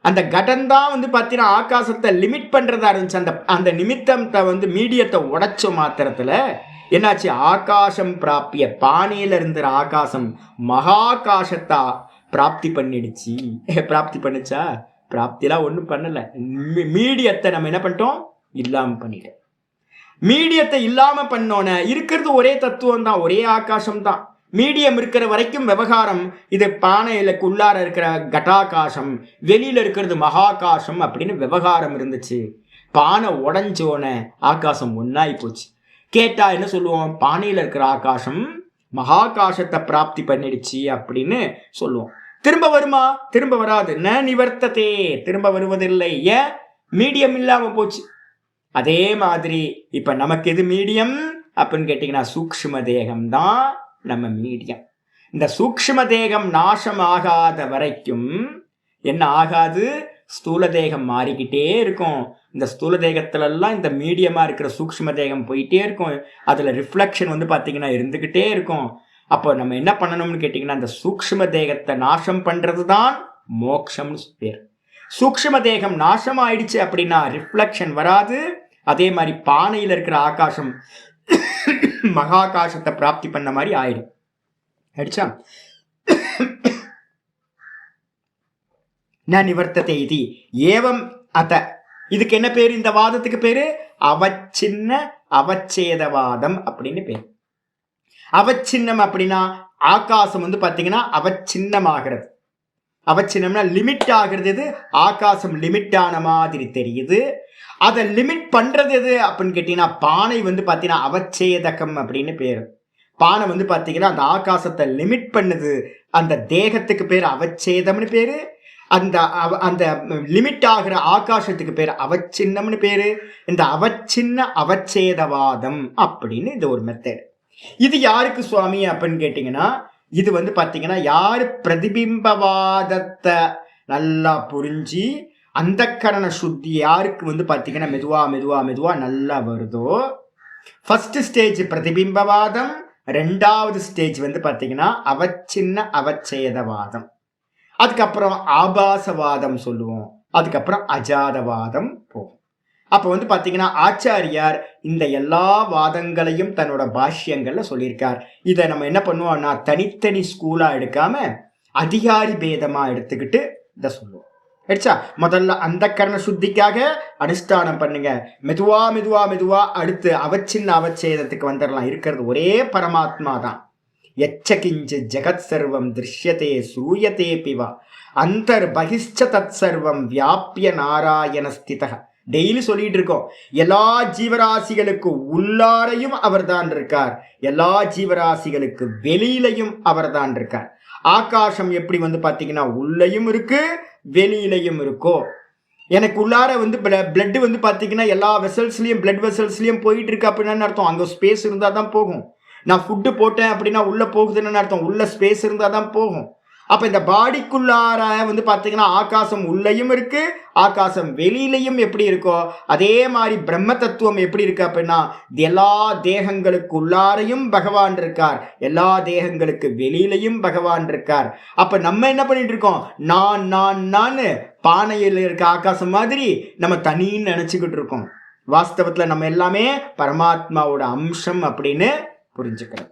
அந்த கடன்தான் வந்து பார்த்தீங்கன்னா ஆகாசத்தை லிமிட் பண்ணுறதா இருந்துச்சு. அந்த நிமித்தத்தை வந்து மீடியத்தை உடைச்ச மாத்திரத்தில் என்னாச்சு? ஆகாசம் பிராப்பிய, பானையில் இருந்த ஆகாசம் மகாகாசத்தை பிராப்தி பண்ணிடுச்சு. பிராப்தி பண்ணுச்சா? பிராப்திலாம் ஒன்றும் பண்ணலை. மீடியத்தை நம்ம என்ன பண்ணிட்டோம்? இல்லாமல் பண்ணிட்டோம். மீடியத்தை இல்லாமல் பண்ணோன்னே இருக்கிறது ஒரே தத்துவம் தான், ஒரே ஆகாசம் தான். மீடியம் இருக்கிற வரைக்கும் விவகாரம். இது பானையிலுக்கு உள்ளார இருக்கிற கட்டாகாசம், வெளியில இருக்கிறது மகாகாசம் அப்படின்னு விவகாரம் இருந்துச்சு. பானை உடஞ்சோன ஆகாசம் ஒன்னாய் போச்சு. கேட்டா என்ன சொல்லுவோம்? பானையில இருக்கிற ஆகாசம் மகாகாசத்தை பிராப்தி பண்ணிடுச்சு அப்படின்னு சொல்லுவோம். திரும்ப வருமா? திரும்ப வராது. ந நிவர்த்ததே, திரும்ப வருவதில்லை. ஏன்? மீடியம் இல்லாம போச்சு. அதே மாதிரி இப்ப நமக்கு எது மீடியம் அப்படின்னு கேட்டீங்கன்னா சூக்ஷ்ம தேகம் தான் நம்ம மீடியம். இந்த சூக்ஷ்ம தேகம் நாசம் ஆகாத வரைக்கும் என்ன ஆகாது, ஸ்தூல தேகம் மாறிக்கிட்டே இருக்கும். இந்த ஸ்தூல தேகத்துல எல்லாம் இந்த மீடியமா இருக்கிற சூக்ஷ்ம தேகம் போயிட்டே இருக்கும். அதுல ரிஃப்ளெக்ஷன் வந்து பாத்தீங்கன்னா இருந்துகிட்டே இருக்கும். அப்போ நம்ம என்ன பண்ணணும்னு கேட்டீங்கன்னா, அந்த சூக்ஷ்ம தேகத்தை நாசம் பண்றது தான் மோட்சம்னு பேர். சூக்ஷ்ம தேகம் நாசம் ஆயிடுச்சு அப்படின்னா ரிஃப்ளெக்ஷன் வராது. அதே மாதிரி பானையில் இருக்கிற ஆகாசம் மகாகாசத்தை பிராப்தி பண்ண மாதிரி ஆயிடும். அடிச்சா ந நிவர்த்தத்தை இது ஏவம் அத. இதுக்கு என்ன பேரு, இந்த வாதத்துக்கு பேரு அவச்சின்ன அவச்சேதவாதம் அப்படின்னு பேரு. அவச்சின்னம் அப்படின்னா ஆகாசம் வந்து பாத்தீங்கன்னா அவச்சின்னமாகிறது. அவச்சின்னம்னா லிமிட் ஆகிறது எது, ஆகாசம் லிமிட் ஆன மாதிரி தெரியுது. அதை லிமிட் பண்றது எது அப்படின்னு கேட்டீங்கன்னா பானை வந்து பாத்தீங்கன்னா அவச்சேதகம் அப்படின்னு பேரு. பானை வந்து பாத்தீங்கன்னா அந்த ஆகாசத்தை லிமிட் பண்ணுது. அந்த தேகத்துக்கு பேர் அவச்சேதம்னு பேரு. அந்த அந்த லிமிட் ஆகிற ஆகாசத்துக்கு பேர் அவச்சின்னம்னு பேரு. இந்த அவச்சின்ன அவச்சேதவாதம் அப்படின்னு இது ஒரு மெத்தட். இது யாருக்கு சுவாமி அப்படின்னு கேட்டீங்கன்னா, இது வந்து பாத்தீங்கன்னா யாரு பிரதிபிம்பவாதத்தை நல்லா புரிஞ்சு அந்த கரண சுத்தி யாருக்கு வந்து பாத்தீங்கன்னா மெதுவா மெதுவா மெதுவா நல்லா வருதோ, ஃபர்ஸ்ட் ஸ்டேஜ் பிரதிபிம்பவாதம், ரெண்டாவது ஸ்டேஜ் வந்து பாத்தீங்கன்னா அவச்சின்ன அவச்சேதவாதம், அதுக்கப்புறம் ஆபாசவாதம் சொல்லுவோம், அதுக்கப்புறம் அஜாதவாதம் போகும். அப்ப வந்து பாத்தீங்கன்னா ஆச்சாரியார் இந்த எல்லா வாதங்களையும் தன்னோட பாஷ்யங்கள்ல சொல்லியிருக்கார். இதை நம்ம என்ன பண்ணுவோம்னா தனித்தனி ஸ்கூலா எடுக்காம அதிகாரி பேதமா எடுத்துக்கிட்டு இதை சொல்லுவோம். ஆயிடுச்சா? முதல்ல அந்த கரண சுத்திக்காக அனுஷ்டானம் பண்ணுங்க. மெதுவா மெதுவா மெதுவா அடுத்து அவச்சின்ன அவச்சேதத்துக்கு வந்துடலாம். இருக்கிறது ஒரே பரமாத்மா தான். எச்சகிஞ்சு ஜெகத் சர்வம் திருஷ்யத்தே சூயத்தே பிவா அந்தர் பகிஷ்ச தத் சர்வம் வியாபிய நாராயண ஸ்திதா. டெய்லி சொல்லிட்டு இருக்கோம். எல்லா ஜீவராசிகளுக்கு உள்ளாரையும் அவர் தான் இருக்கார், எல்லா ஜீவராசிகளுக்கு வெளியிலையும் அவர் தான் இருக்கார். ஆகாசம் எப்படி வந்து பாத்தீங்கன்னா உள்ளேயும் இருக்கு வெளியிலையும் இருக்கோ, எனக்கு உள்ளார வந்து பிளட் வந்து பாத்தீங்கன்னா எல்லா வெசல்ஸ்லயும் பிளட் வெசல்ஸ்லயும் போயிட்டு இருக்கு அப்படின்னு அர்த்தம். அங்க ஸ்பேஸ் இருந்தா தான் போகும். நான் ஃபுட்டு போட்டேன் அப்படின்னா உள்ள போகுதுன்னு அர்த்தம். உள்ள ஸ்பேஸ் இருந்தா தான் போகும். அப்ப இந்த பாடிக்குள்ளார வந்து பாத்தீங்கன்னா ஆகாசம் உள்ளேயும் இருக்கு, ஆகாசம் வெளியிலையும் எப்படி இருக்கோ அதே மாதிரி பிரம்ம தத்துவம் எப்படி இருக்கு அப்படின்னா எல்லா தேகங்களுக்கு உள்ளாரையும் பகவான் இருக்கார், எல்லா தேகங்களுக்கு வெளியிலையும் பகவான் இருக்கார். அப்ப நம்ம என்ன பண்ணிட்டு இருக்கோம், நான் நான் நான் பானையில் இருக்க ஆகாசம் மாதிரி நம்ம தனின்னு நினைச்சுக்கிட்டு இருக்கோம். வாஸ்தவத்துல நம்ம எல்லாமே பரமாத்மாவோட அம்சம் அப்படின்னு புரிஞ்சுக்கிறோம்.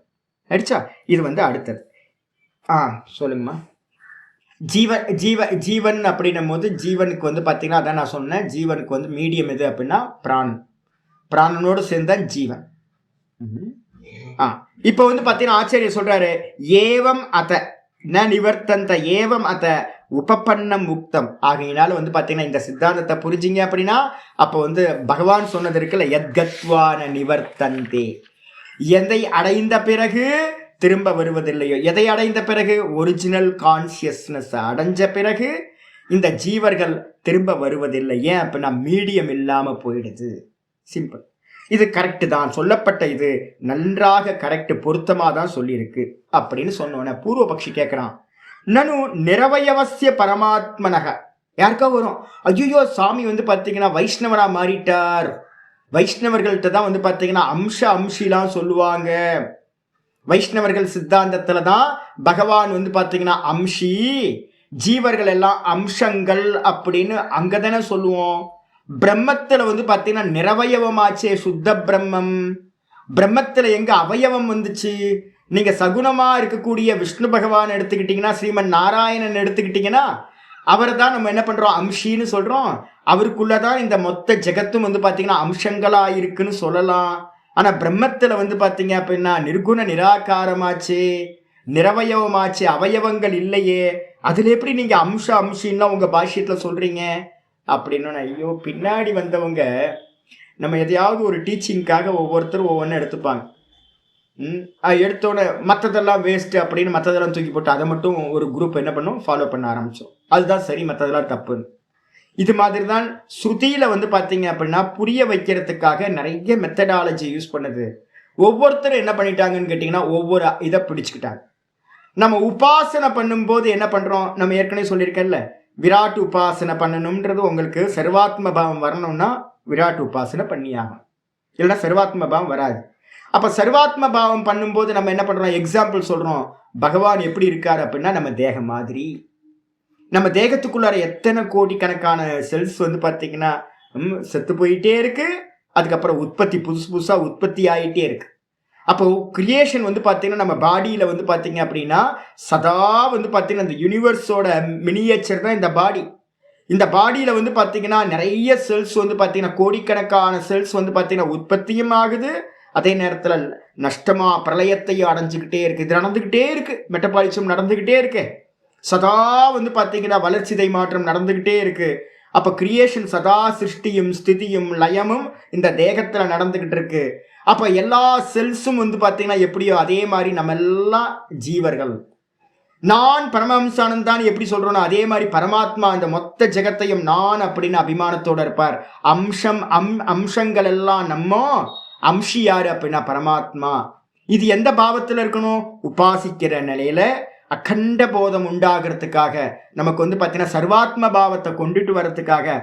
அடிச்சா? இது வந்து அடுத்தது. சொல்லுங்கம்மா. ஜீவன் அப்படின்னும் போது ஜீவனுக்கு வந்து பாத்தீங்கன்னா அதான் நான் சொன்னேன், ஜீவனுக்கு வந்து மீடியம் எது அப்படின்னா பிராணன். பிராணனோடு சேர்ந்த ஜீவன். இப்ப வந்து பாத்தீங்கன்னா ஆச்சாரியர் சொல்றாரு ஏவம் அத ந நிவர்த்தந்த ஏவம் அத உபபன்னம் முக்தம். ஆகையினால வந்து பாத்தீங்கன்னா இந்த சித்தாந்தத்தை புரிஞ்சிங்க அப்படின்னா அப்ப வந்து பகவான் சொன்னது இருக்குல்ல, யத்கத்வான நிவர்த்தந்தே, எதை அடைந்த பிறகு திரும்ப வருவதில்லையோ, எதை அடைந்த பிறகு ஒரிஜினல் கான்சியஸ்னஸ் அடைஞ்ச பிறகு இந்த ஜீவர்கள் திரும்ப வருவதில்லை. ஏன் அப்படின்னா மீடியம் இல்லாம போயிடுது. சிம்பிள். இது கரெக்ட் தான், சொல்லப்பட்ட இது நன்றாக கரெக்ட் பொருத்தமா தான் சொல்லியிருக்கு அப்படின்னு சொன்னோன்னே பூர்வபக்ஷி கேட்கிறான், நனு நிரவயவசிய பரமாத்மனக. யாருக்கா வரும், ஐயோ சாமி வந்து பாத்தீங்கன்னா வைஷ்ணவரா மாறிட்டார், வைஷ்ணவர்கள்ட்ட தான் வந்து பாத்தீங்கன்னா அம்சிலாம் சொல்லுவாங்க, வைஷ்ணவர்கள் சித்தாந்தத்துல தான் பகவான் வந்து பாத்தீங்கன்னா அம்சி, ஜீவர்கள் எல்லாம் அம்சங்கள் அப்படின்னு அங்கதானே சொல்லுவோம். பிரம்மத்துல வந்து பாத்தீங்கன்னா நிரவயவமாச்சே சுத்த பிரம்மம். பிரம்மத்துல எங்க அவயவம் வந்துச்சு? நீங்க சகுனமா இருக்கக்கூடிய விஷ்ணு பகவான் எடுத்துக்கிட்டீங்கன்னா, ஸ்ரீமன் நாராயணன் எடுத்துக்கிட்டீங்கன்னா அவரை தான் நம்ம என்ன பண்றோம் அம்சின்னு சொல்றோம். அவருக்குள்ளதான் இந்த மொத்த ஜெகத்தும் வந்து பாத்தீங்கன்னா அம்சங்களா இருக்குன்னு சொல்லலாம். ஆனா பிரம்மத்துல வந்து பாத்தீங்க அப்படின்னா நிர்குண நிராகாரமாச்சு, நிரவயவமாச்சு, அவயவங்கள் இல்லையே, அதுல எப்படி நீங்க அம்சின்னா உங்க பாஷ்யத்துல சொல்றீங்க அப்படின்னு. ஐயோ, பின்னாடி வந்தவங்க நம்ம எதையாவது ஒரு டீச்சிங்காக ஒவ்வொருத்தரும் ஒவ்வொன்றும் எடுத்துப்பாங்க. எடுத்தோடனே மற்றதெல்லாம் வேஸ்ட் அப்படின்னு மற்றதெல்லாம் தூக்கி போட்டு அதை மட்டும் ஒரு குரூப் என்ன பண்ணும் ஃபாலோ பண்ண ஆரம்பிச்சோம். அதுதான் சரி, மற்றதெல்லாம் தப்புன்னு. இது மாதிரி தான் ஸ்ருதியில வந்து பாத்தீங்க அப்படின்னா புரிய வைக்கிறதுக்காக நிறைய மெத்தடாலஜி யூஸ் பண்ணுது. ஒவ்வொருத்தரும் என்ன பண்ணிட்டாங்கன்னு கேட்டீங்கன்னா ஒவ்வொரு இதை பிடிச்சுக்கிட்டாங்க. நம்ம உபாசனை பண்ணும்போது என்ன பண்றோம், நம்ம ஏற்கனவே சொல்லியிருக்கேன்ல, விராட் உபாசனை பண்ணணும்ன்றது உங்களுக்கு சர்வாத்ம பாவம் வரணும்னா விராட் உபாசனை பண்ணியாகும், இல்லைன்னா சர்வாத்ம பாவம் வராது. அப்ப சர்வாத்ம பாவம் பண்ணும்போது நம்ம என்ன பண்றோம், எக்ஸாம்பிள் சொல்றோம், பகவான் எப்படி இருக்காரு அப்படின்னா நம்ம தேகம் மாதிரி. நம்ம தேகத்துக்குள்ளார எத்தனை கோடிக்கணக்கான செல்ஸ் வந்து பார்த்தீங்கன்னா செத்து போயிட்டே இருக்கு, அதுக்கப்புறம் உற்பத்தி புதுசு புதுசாக உற்பத்தி ஆகிட்டே இருக்கு. அப்போ கிரியேஷன் வந்து பார்த்தீங்கன்னா நம்ம பாடியில் வந்து பார்த்தீங்க அப்படின்னா சதா வந்து பார்த்தீங்கன்னா இந்த யூனிவர்ஸோட மினியேச்சர் தான் இந்த பாடி. இந்த பாடியில் வந்து பார்த்தீங்கன்னா நிறைய செல்ஸ் வந்து பார்த்தீங்கன்னா கோடிக்கணக்கான செல்ஸ் வந்து பார்த்தீங்கன்னா உற்பத்தியும் ஆகுது, அதே நேரத்தில் நஷ்டமா பிரளயத்தையும் அடைஞ்சுக்கிட்டே இருக்கு. இது நடந்துக்கிட்டே இருக்கு, மெட்டபாலிசம் நடந்துக்கிட்டே இருக்கு, சதா வந்து பார்த்தீங்கன்னா வளர்ச்சிதை மாற்றம் நடந்துக்கிட்டே இருக்கு. அப்போ கிரியேஷன் சதா சிருஷ்டியும் ஸ்திதியும் லயமும் இந்த தேகத்தில் நடந்துக்கிட்டு இருக்கு. அப்போ எல்லா செல்ஸும் வந்து பார்த்தீங்கன்னா எப்படியோ அதே மாதிரி நம்ம எல்லாம் ஜீவர்கள். நான் பரமஹம்சானந்தான் எப்படி சொல்றோன்னா அதே மாதிரி பரமாத்மா இந்த மொத்த ஜெகத்தையும் நான் அப்படின்னு அபிமானத்தோட இருப்பார். அம்சங்கள் எல்லாம் நம்ம அம்சி யாரு அப்படின்னா பரமாத்மா. இது எந்த பாவத்தில் இருக்கணும், உபாசிக்கிற நிலையில அகண்ட போதம் உண்டாகிறதுக்காக நமக்கு வந்து பார்த்தீங்கன்னா சர்வாத்ம பாவத்தை கொண்டுட்டு வர்றதுக்காக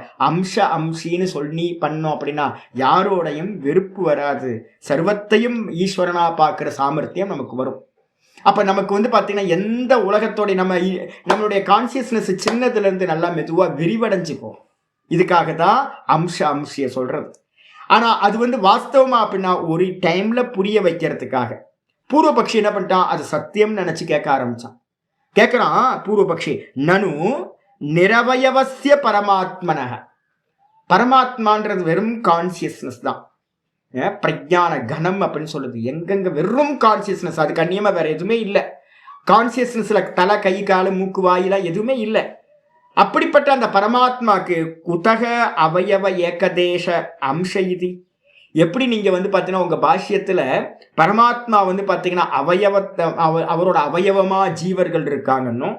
அம்சின்னு சொல்லி பண்ணோம் அப்படின்னா யாரோடையும் வெறுப்பு வராது, சர்வத்தையும் ஈஸ்வரனா பார்க்குற சாமர்த்தியம் நமக்கு வரும். அப்போ நமக்கு வந்து பார்த்தீங்கன்னா எந்த உலகத்தோடைய நம்மளுடைய கான்சியஸ்னஸ் சின்னதுலேருந்து நல்லா மெதுவாக விரிவடைஞ்சுக்கும். இதுக்காக தான் அம்சிய சொல்றது. ஆனால் அது வந்து வாஸ்தவமா அப்படின்னா ஒரு டைம்ல புரிய வைக்கிறதுக்காக பூர்வபக்ஷி என்ன பண்ணிட்டான், அது சத்தியம் நினைச்சு கேட்க ஆரம்பிச்சான். கேட்கிறான் பூர்வபக்ஷி, நனு நிரவயவசிய பரமாத்மனக. பரமாத்மான்றது வெறும் கான்சியஸ்னஸ் தான், பிரஜான கணம் அப்படின்னு சொல்லுது. எங்கெங்க வெறும் கான்சியஸ்னஸ், அது கண்ணியமா வேற எதுவுமே இல்லை. கான்சியஸ்னஸ்ல தலை கை காலு மூக்கு வாயிலாம் எதுவுமே இல்லை. அப்படிப்பட்ட அந்த பரமாத்மாக்கு குதக அவயவ ஏகதேச அம்ச இது. எப்படி நீங்க வந்து பார்த்தீங்கன்னா உங்க பாஷ்யத்துல பரமாத்மா வந்து பார்த்தீங்கன்னா அவயவத்தை அவரோட அவயவமா ஜீவர்கள் இருக்காங்கன்னும்,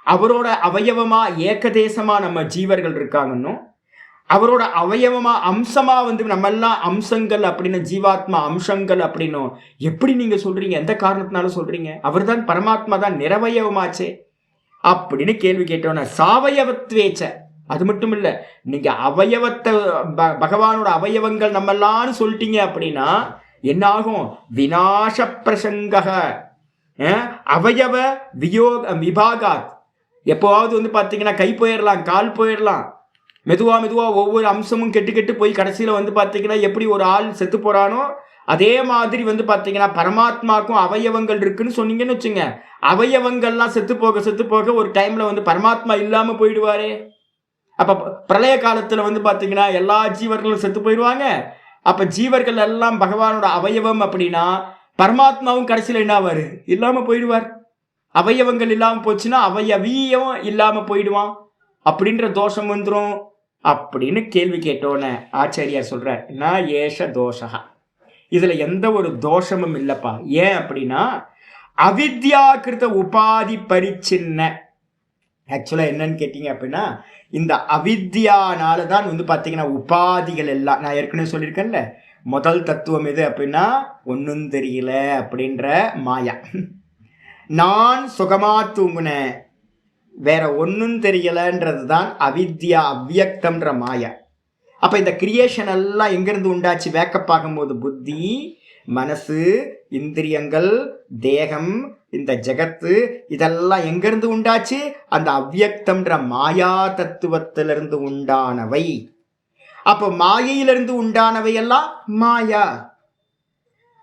அவரோட அவயவமா ஏகதேசமா நம்ம ஜீவர்கள் இருக்காங்கன்னும், அவரோட அவயவமா அம்சமா வந்து நம்ம எல்லாம் அம்சங்கள் அப்படின்னு ஜீவாத்மா அம்சங்கள் அப்படின்னும் எப்படி நீங்க சொல்றீங்க, எந்த காரணத்தினால சொல்றீங்க? அவர் தான் பரமாத்மா தான் நிரவயவமாச்சே அப்படின்னு கேள்வி கேட்டோன்னா சாவயவத்வேச்ச. அது மட்டும் இல்லை, நீங்க அவயவத்தை பகவானோட அவயவங்கள் நம்மெல்லாம் சொல்லிட்டீங்க அப்படின்னா என்ன ஆகும், விநாச பிரசங்க அவயவ விபாகாத். எப்போவாவது வந்து பார்த்தீங்கன்னா கை போயிடலாம், கால் போயிடலாம், மெதுவா ஒவ்வொரு அம்சமும் கெட்டு போய் கடைசியில் வந்து பார்த்தீங்கன்னா எப்படி ஒரு ஆள் செத்து போறானோ அதே மாதிரி வந்து பார்த்தீங்கன்னா பரமாத்மாக்கும் அவயவங்கள் இருக்குன்னு சொன்னீங்கன்னு வச்சுங்க, அவயவங்கள்லாம் செத்து போக ஒரு டைம்ல வந்து பரமாத்மா இல்லாம போயிடுவாரே. அப்ப பிரளய காலத்துல வந்து பாத்தீங்கன்னா எல்லா ஜீவர்களும் செத்து போயிடுவாங்க. அப்ப ஜீவர்கள் எல்லாம் பகவானோட அவயவம் அப்படின்னா பரமாத்மாவும் கடைசியில் என்ன ஆவாரு, இல்லாம போயிடுவார். அவயவங்கள் இல்லாம போச்சுன்னா அவயவியம் இல்லாம போயிடுவான், அப்படின்ற தோஷம் வந்துடும் அப்படின்னு கேள்வி கேட்டோன்னு ஆச்சாரியார் சொல்றார், நான் ஏஷ தோஷகா, இதுல எந்த ஒரு தோஷமும் இல்லப்பா. ஏன் அப்படின்னா அவித்யாகிருத உபாதி பரிச்சின்ன. ஆக்சுவலா என்னன்னு கேட்டீங்க அப்படின்னா இந்த அவித்யானால தான் வந்து பார்த்தீங்கன்னா உபாதிகள் எல்லாம், நான் ஏற்கனவே சொல்லியிருக்கேன்ல, முதல் தத்துவம் எது அப்படின்னா ஒன்றும் தெரியல அப்படின்ற மாயா. நான் சுகமா தூங்குனேன், வேற ஒன்றும் தெரியலன்றது தான் அவித்யா அவ்வியக்தம்ன்ற மாயா. அப்ப இந்த கிரியேஷன் எல்லாம் எங்கிருந்து உண்டாச்சு, வேக்கப் ஆகும்போது புத்தி, மனசு, இந்திரியங்கள், தேகம், இந்த ஜெகத்து இதெல்லாம் எங்கிருந்து உண்டாச்சு, அந்த அவ்வியக்தம்ன்ற மாயா தத்துவத்திலிருந்து உண்டானவை. அப்ப மாயையிலிருந்து உண்டானவை எல்லாம் மாயா.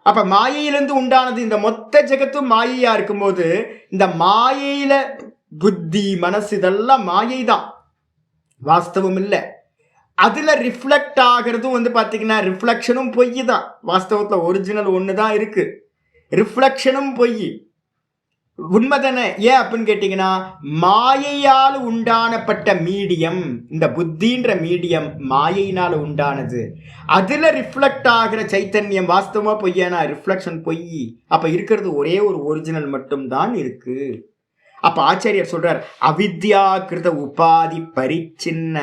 அப்ப மாயையிலிருந்து உண்டானது இந்த மொத்த ஜெகத்தும் மாயையா இருக்கும்போது இந்த மாயையில புத்தி மனசு இதெல்லாம் மாயை தான், வாஸ்தவம் இல்லை. அதுல ரிஃப்ளெக்ட் ஆகிறதும் வந்து பாத்தீங்கன்னா ரிஃப்ளெக்ஷனும் பொய் தான், வாஸ்தவத்துல ஒரிஜினல் ஒன்று தான் இருக்கு, ரிஃப்ளெக்ஷனும் பொய். உண்மை தானே? ஏன் அப்படின்னு கேட்டீங்கன்னா மாயையால் உண்டானப்பட்ட மீடியம், இந்த புத்தின்ற மீடியம் மாயையினால் உண்டானது. அதுல ரிஃப்ளெக்ட் ஆகிற சைத்தன்யம் வாஸ்தவமா பொய்யானா ரிஃப்ளெக்ஷன் பொய். அப்ப இருக்கிறது ஒரே ஒரு ஒரிஜினல் மட்டும் தான் இருக்கு. அப்ப ஆச்சாரியர் சொல்றார் அவித்யாகிருத உபாதி பரிச்சின்ன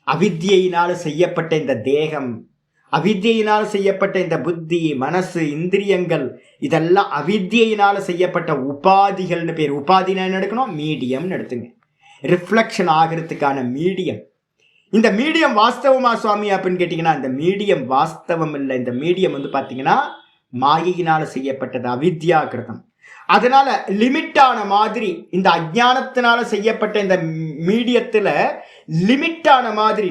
அவித்யினால செய்யப்பட்ட இந்த தேகம், அவித்யினால் செய்யப்பட்ட இந்த புத்தி, மனசு, இந்திரியங்கள், இதெல்லாம் அவித்யினால செய்யப்பட்ட உபாதிகள்னு பேர். உபாதினா என்ன எடுக்கணும்? மீடியம்னு எடுத்துங்க. ரிஃப்ளெக்ஷன் ஆகிறதுக்கான மீடியம். இந்த மீடியம் வாஸ்தவமா சுவாமி அப்படின்னு கேட்டீங்கன்னா, இந்த மீடியம் வாஸ்தவம் இல்லை. இந்த மீடியம் பார்த்தீங்கன்னா மாயையினால செய்யப்பட்டது, அவித்யாகிருதம். அதனால லிமிட்டான மாதிரி இந்த அஜ்ஞானத்தினால செய்யப்பட்ட இந்த மீடியத்துல லிமிட்டான மாதிரி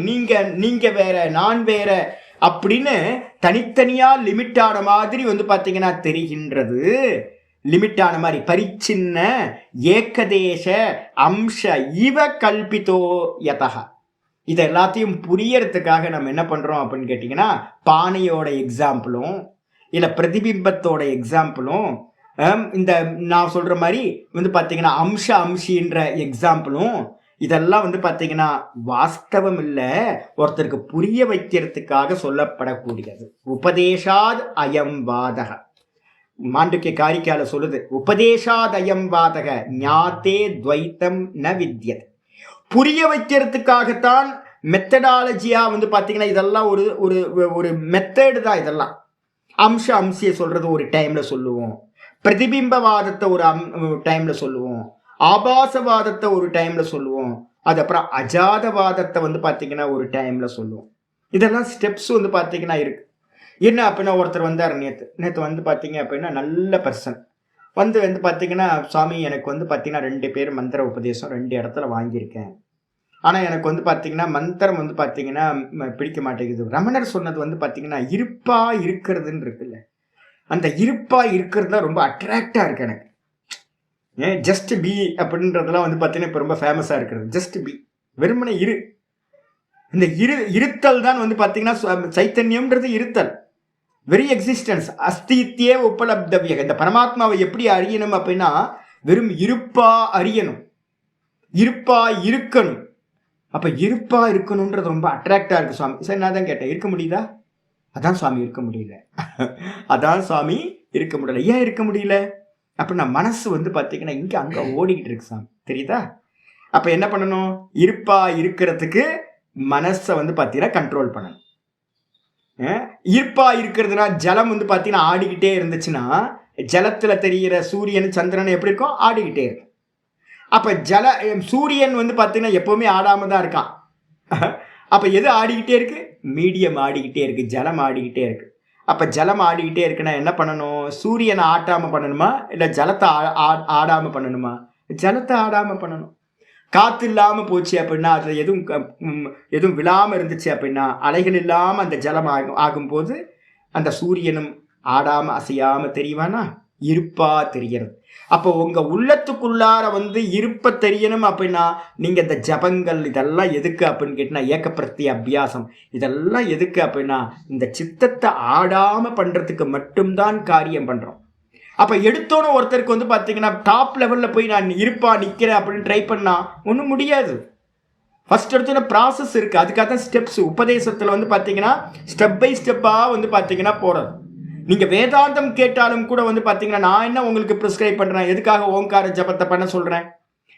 நீங்க வேற நான் வேற அப்படின்னு தனித்தனியா லிமிட்டான மாதிரி பார்த்தீங்கன்னா தெரிகின்றது. லிமிட்டான மாதிரி பரிச்சின்ன ஏகதேச அம்ச இவ கல்பித்தோ யதஹ. இதை எல்லாத்தையும் புரியறதுக்காக நம்ம என்ன பண்றோம் அப்படின்னு கேட்டீங்கன்னா, பானையோட எக்ஸாம்பிளும் இல்ல பிரதிபிம்பத்தோட எக்ஸாம்பிளும் இந்த நான் சொல்ற மாதிரி பார்த்தீங்கன்னா அம்ச அம்சின்ற எக்ஸாம்பிளும் இதெல்லாம் பார்த்தீங்கன்னா வாஸ்தவம் இல்லை, ஒருத்தருக்கு புரிய வைக்கிறதுக்காக சொல்லப்படக்கூடியது. உபதேசாத் அயம் வாதக. மாண்டூக்கிய காரிக்கையால சொல்லுது, உபதேசாத் அயம் வாதக ஞாத்தே துவைத்தம் ந வித்யத். புரிய வைக்கிறதுக்காகத்தான் மெத்தடாலஜியா பார்த்தீங்கன்னா இதெல்லாம் ஒரு ஒரு ஒரு மெத்தடு தான். இதெல்லாம் அம்ச அம்சியை சொல்றது ஒரு டைம்ல சொல்லுவோம், பிரதிபிம்பவாதத்தை ஒரு டைம்ல சொல்லுவோம், ஆபாசவாதத்தை ஒரு டைம்ல சொல்லுவோம், அது அப்புறம் அஜாதவாதத்தை பார்த்தீங்கன்னா ஒரு டைம்ல சொல்லுவோம். இதெல்லாம் ஸ்டெப்ஸ் பார்த்தீங்கன்னா இருக்கு. என்ன அப்படின்னா, ஒருத்தர் வந்தார் நேற்று பார்த்தீங்க அப்படின்னா நல்ல பர்சன் பார்த்தீங்கன்னா, சுவாமி எனக்கு பார்த்தீங்கன்னா 2 பேர் மந்திர உபதேசம் 2 இடத்துல வாங்கியிருக்கேன். ஆனால் எனக்கு பார்த்தீங்கன்னா மந்திரம் பார்த்தீங்கன்னா பிடிக்க மாட்டேங்குது. ரமணர் சொன்னது பார்த்தீங்கன்னா இருப்பா இருக்கிறதுன்னு இருக்குல்ல, அந்த இருப்பா இருக்கிறது தான் ரொம்ப அட்ராக்டாக இருக்கு எனக்கு. ஜஸ்ட் பி அப்படின்றதெல்லாம் பார்த்தீங்கன்னா இப்போ ரொம்ப ஃபேமஸாக இருக்கிறது. ஜஸ்ட் பி, வெறுமனை இரு. இந்த இருத்தல் தான் பார்த்தீங்கன்னா சைத்தன்யம்ன்றது இருத்தல், வெரி எக்ஸிஸ்டன்ஸ், அஸ்தித்யே உபலப்தவிய. இந்த பரமாத்மாவை எப்படி அறியணும் அப்படின்னா வெறும் இருப்பா அறியணும், இருப்பா இருக்கணும். அப்போ இருப்பா இருக்கணுன்றது ரொம்ப அட்ராக்டாக இருக்கு சுவாமி. சரி, நான் தான் கேட்டேன், இருக்க முடியுதா? அதான் சுவாமி இருக்க முடியல. அதான் சுவாமி இருக்க முடியல. ஏன் இருக்க முடியல அப்படின்னா, மனசு பார்த்தீங்கன்னா இங்கே அங்கே ஓடிக்கிட்டு இருக்கு சாமி, தெரியுதா? அப்போ என்ன பண்ணணும்? இருப்பா இருக்கிறதுக்கு மனசை பார்த்தீங்கன்னா கண்ட்ரோல் பண்ணணும். இருப்பா இருக்கிறதுனா ஜலம் பார்த்தீங்கன்னா ஆடிக்கிட்டே இருந்துச்சுன்னா, ஜலத்துல தெரிகிற சூரியன் சந்திரன் எப்படி இருக்கும்? ஆடிக்கிட்டே இருக்கும். அப்ப சூரியன் பார்த்தீங்கன்னா எப்பவுமே ஆடாம தான் இருக்கான். அப்ப எது ஆடிக்கிட்டே இருக்கு? மீடியம் ஆடிக்கிட்டே இருக்கு, ஜலம் ஆடிக்கிட்டே இருக்கு. அப்ப ஜலம் ஆடிக்கிட்டே இருக்குன்னா என்ன பண்ணணும்? சூரியனை ஆட்டாம பண்ணணுமா இல்ல ஜலத்தை ஆடாம பண்ணணுமா? ஜலத்தை ஆடாம பண்ணணும். காற்று இல்லாமல் போச்சு அப்படின்னா, அதில் எதுவும் விழாமல் இருந்துச்சு அப்படின்னா, அலைகள் இல்லாமல் அந்த ஜலம் ஆகும்போது அந்த சூரியனும் ஆடாமல் அசையாமல் தெரியுவானா? இருப்பா தெரிகிறது. அப்போ உங்கள் உள்ளத்துக்குள்ளார இருப்ப தெரியணும் அப்படின்னா, நீங்கள் இந்த ஜபங்கள் இதெல்லாம் எதுக்கு அப்படின்னு கேட்டினா, ஏக்கப்பிரத்தி அபியாசம் இதெல்லாம் எதுக்கு அப்படின்னா, இந்த சித்தத்தை ஆடாமல் பண்ணுறதுக்கு மட்டும்தான் காரியம் பண்ணுறோம். அப்போ எடுத்தோன்னு ஒருத்தருக்கு பார்த்தீங்கன்னா டாப் லெவலில் போய் நான் இருப்பா நிற்கிறேன் அப்படின்னு ட்ரை பண்ணால் ஒன்றும் முடியாது. ஃபர்ஸ்ட் எடுத்தோன்னே ப்ராசஸ் இருக்குது, அதுக்காக தான் ஸ்டெப்ஸ். உபதேசத்தில் பார்த்தீங்கன்னா ஸ்டெப் பை ஸ்டெப்பாக பார்த்தீங்கன்னா போகிறது. நீங்கள் வேதாந்தம் கேட்டாலும் கூட பார்த்தீங்கன்னா, நான் என்ன உங்களுக்கு ப்ரிஸ்கிரைப் பண்ணுறேன்? எதுக்காக ஓங்கார ஜபத்தை பண்ண சொல்கிறேன்?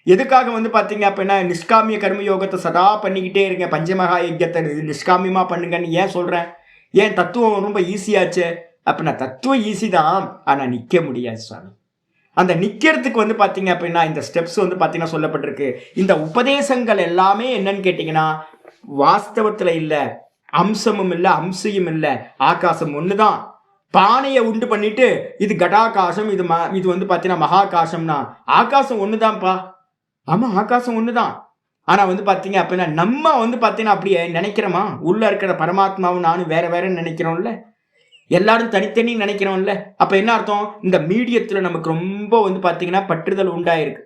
எதுக்காக பார்த்தீங்க அப்படின்னா நிஷ்காமிய கர்மயோகத்தை சதா பண்ணிக்கிட்டே இருங்க, பஞ்சமகா யஜ்யத்தை நிஷ்காமியமாக பண்ணுங்கன்னு ஏன் சொல்கிறேன்? ஏன் தத்துவம் ரொம்ப ஈஸியாச்சு அப்படின்னா, தத்துவம் ஈஸி தான், ஆனால் நிற்க முடியாது சாமி. அந்த நிற்கிறதுக்கு பார்த்தீங்க அப்படின்னா இந்த ஸ்டெப்ஸ் பார்த்தீங்கன்னா சொல்லப்பட்டிருக்கு. இந்த உபதேசங்கள் எல்லாமே என்னன்னு கேட்டிங்கன்னா வாஸ்தவத்தில் இல்லை, அம்சமும் இல்லை அம்சையும் இல்லை, ஆகாசம் ஒன்று தான். பானையை உண்டு பண்ணிட்டு இது கடாகாசம், இது பார்த்தீங்கன்னா மகாகாசம்னா ஆகாசம் ஒன்று தான்ப்பா. ஆமாம், ஆகாசம் ஒன்று தான். ஆனால் பார்த்தீங்க அப்படின்னா நம்ம பார்த்தீங்கன்னா அப்படியே நினைக்கிறோமா? உள்ளே இருக்கிற பரமாத்மாவும் நானும் வேற வேறன்னு நினைக்கிறோம்ல, எல்லாரும் தனித்தனி நினைக்கிறோம்ல. அப்ப என்ன அர்த்தம்? இந்த மீடியத்துல நமக்கு ரொம்ப பார்த்தீங்கன்னா பற்றுதல் உண்டாயிருக்கு.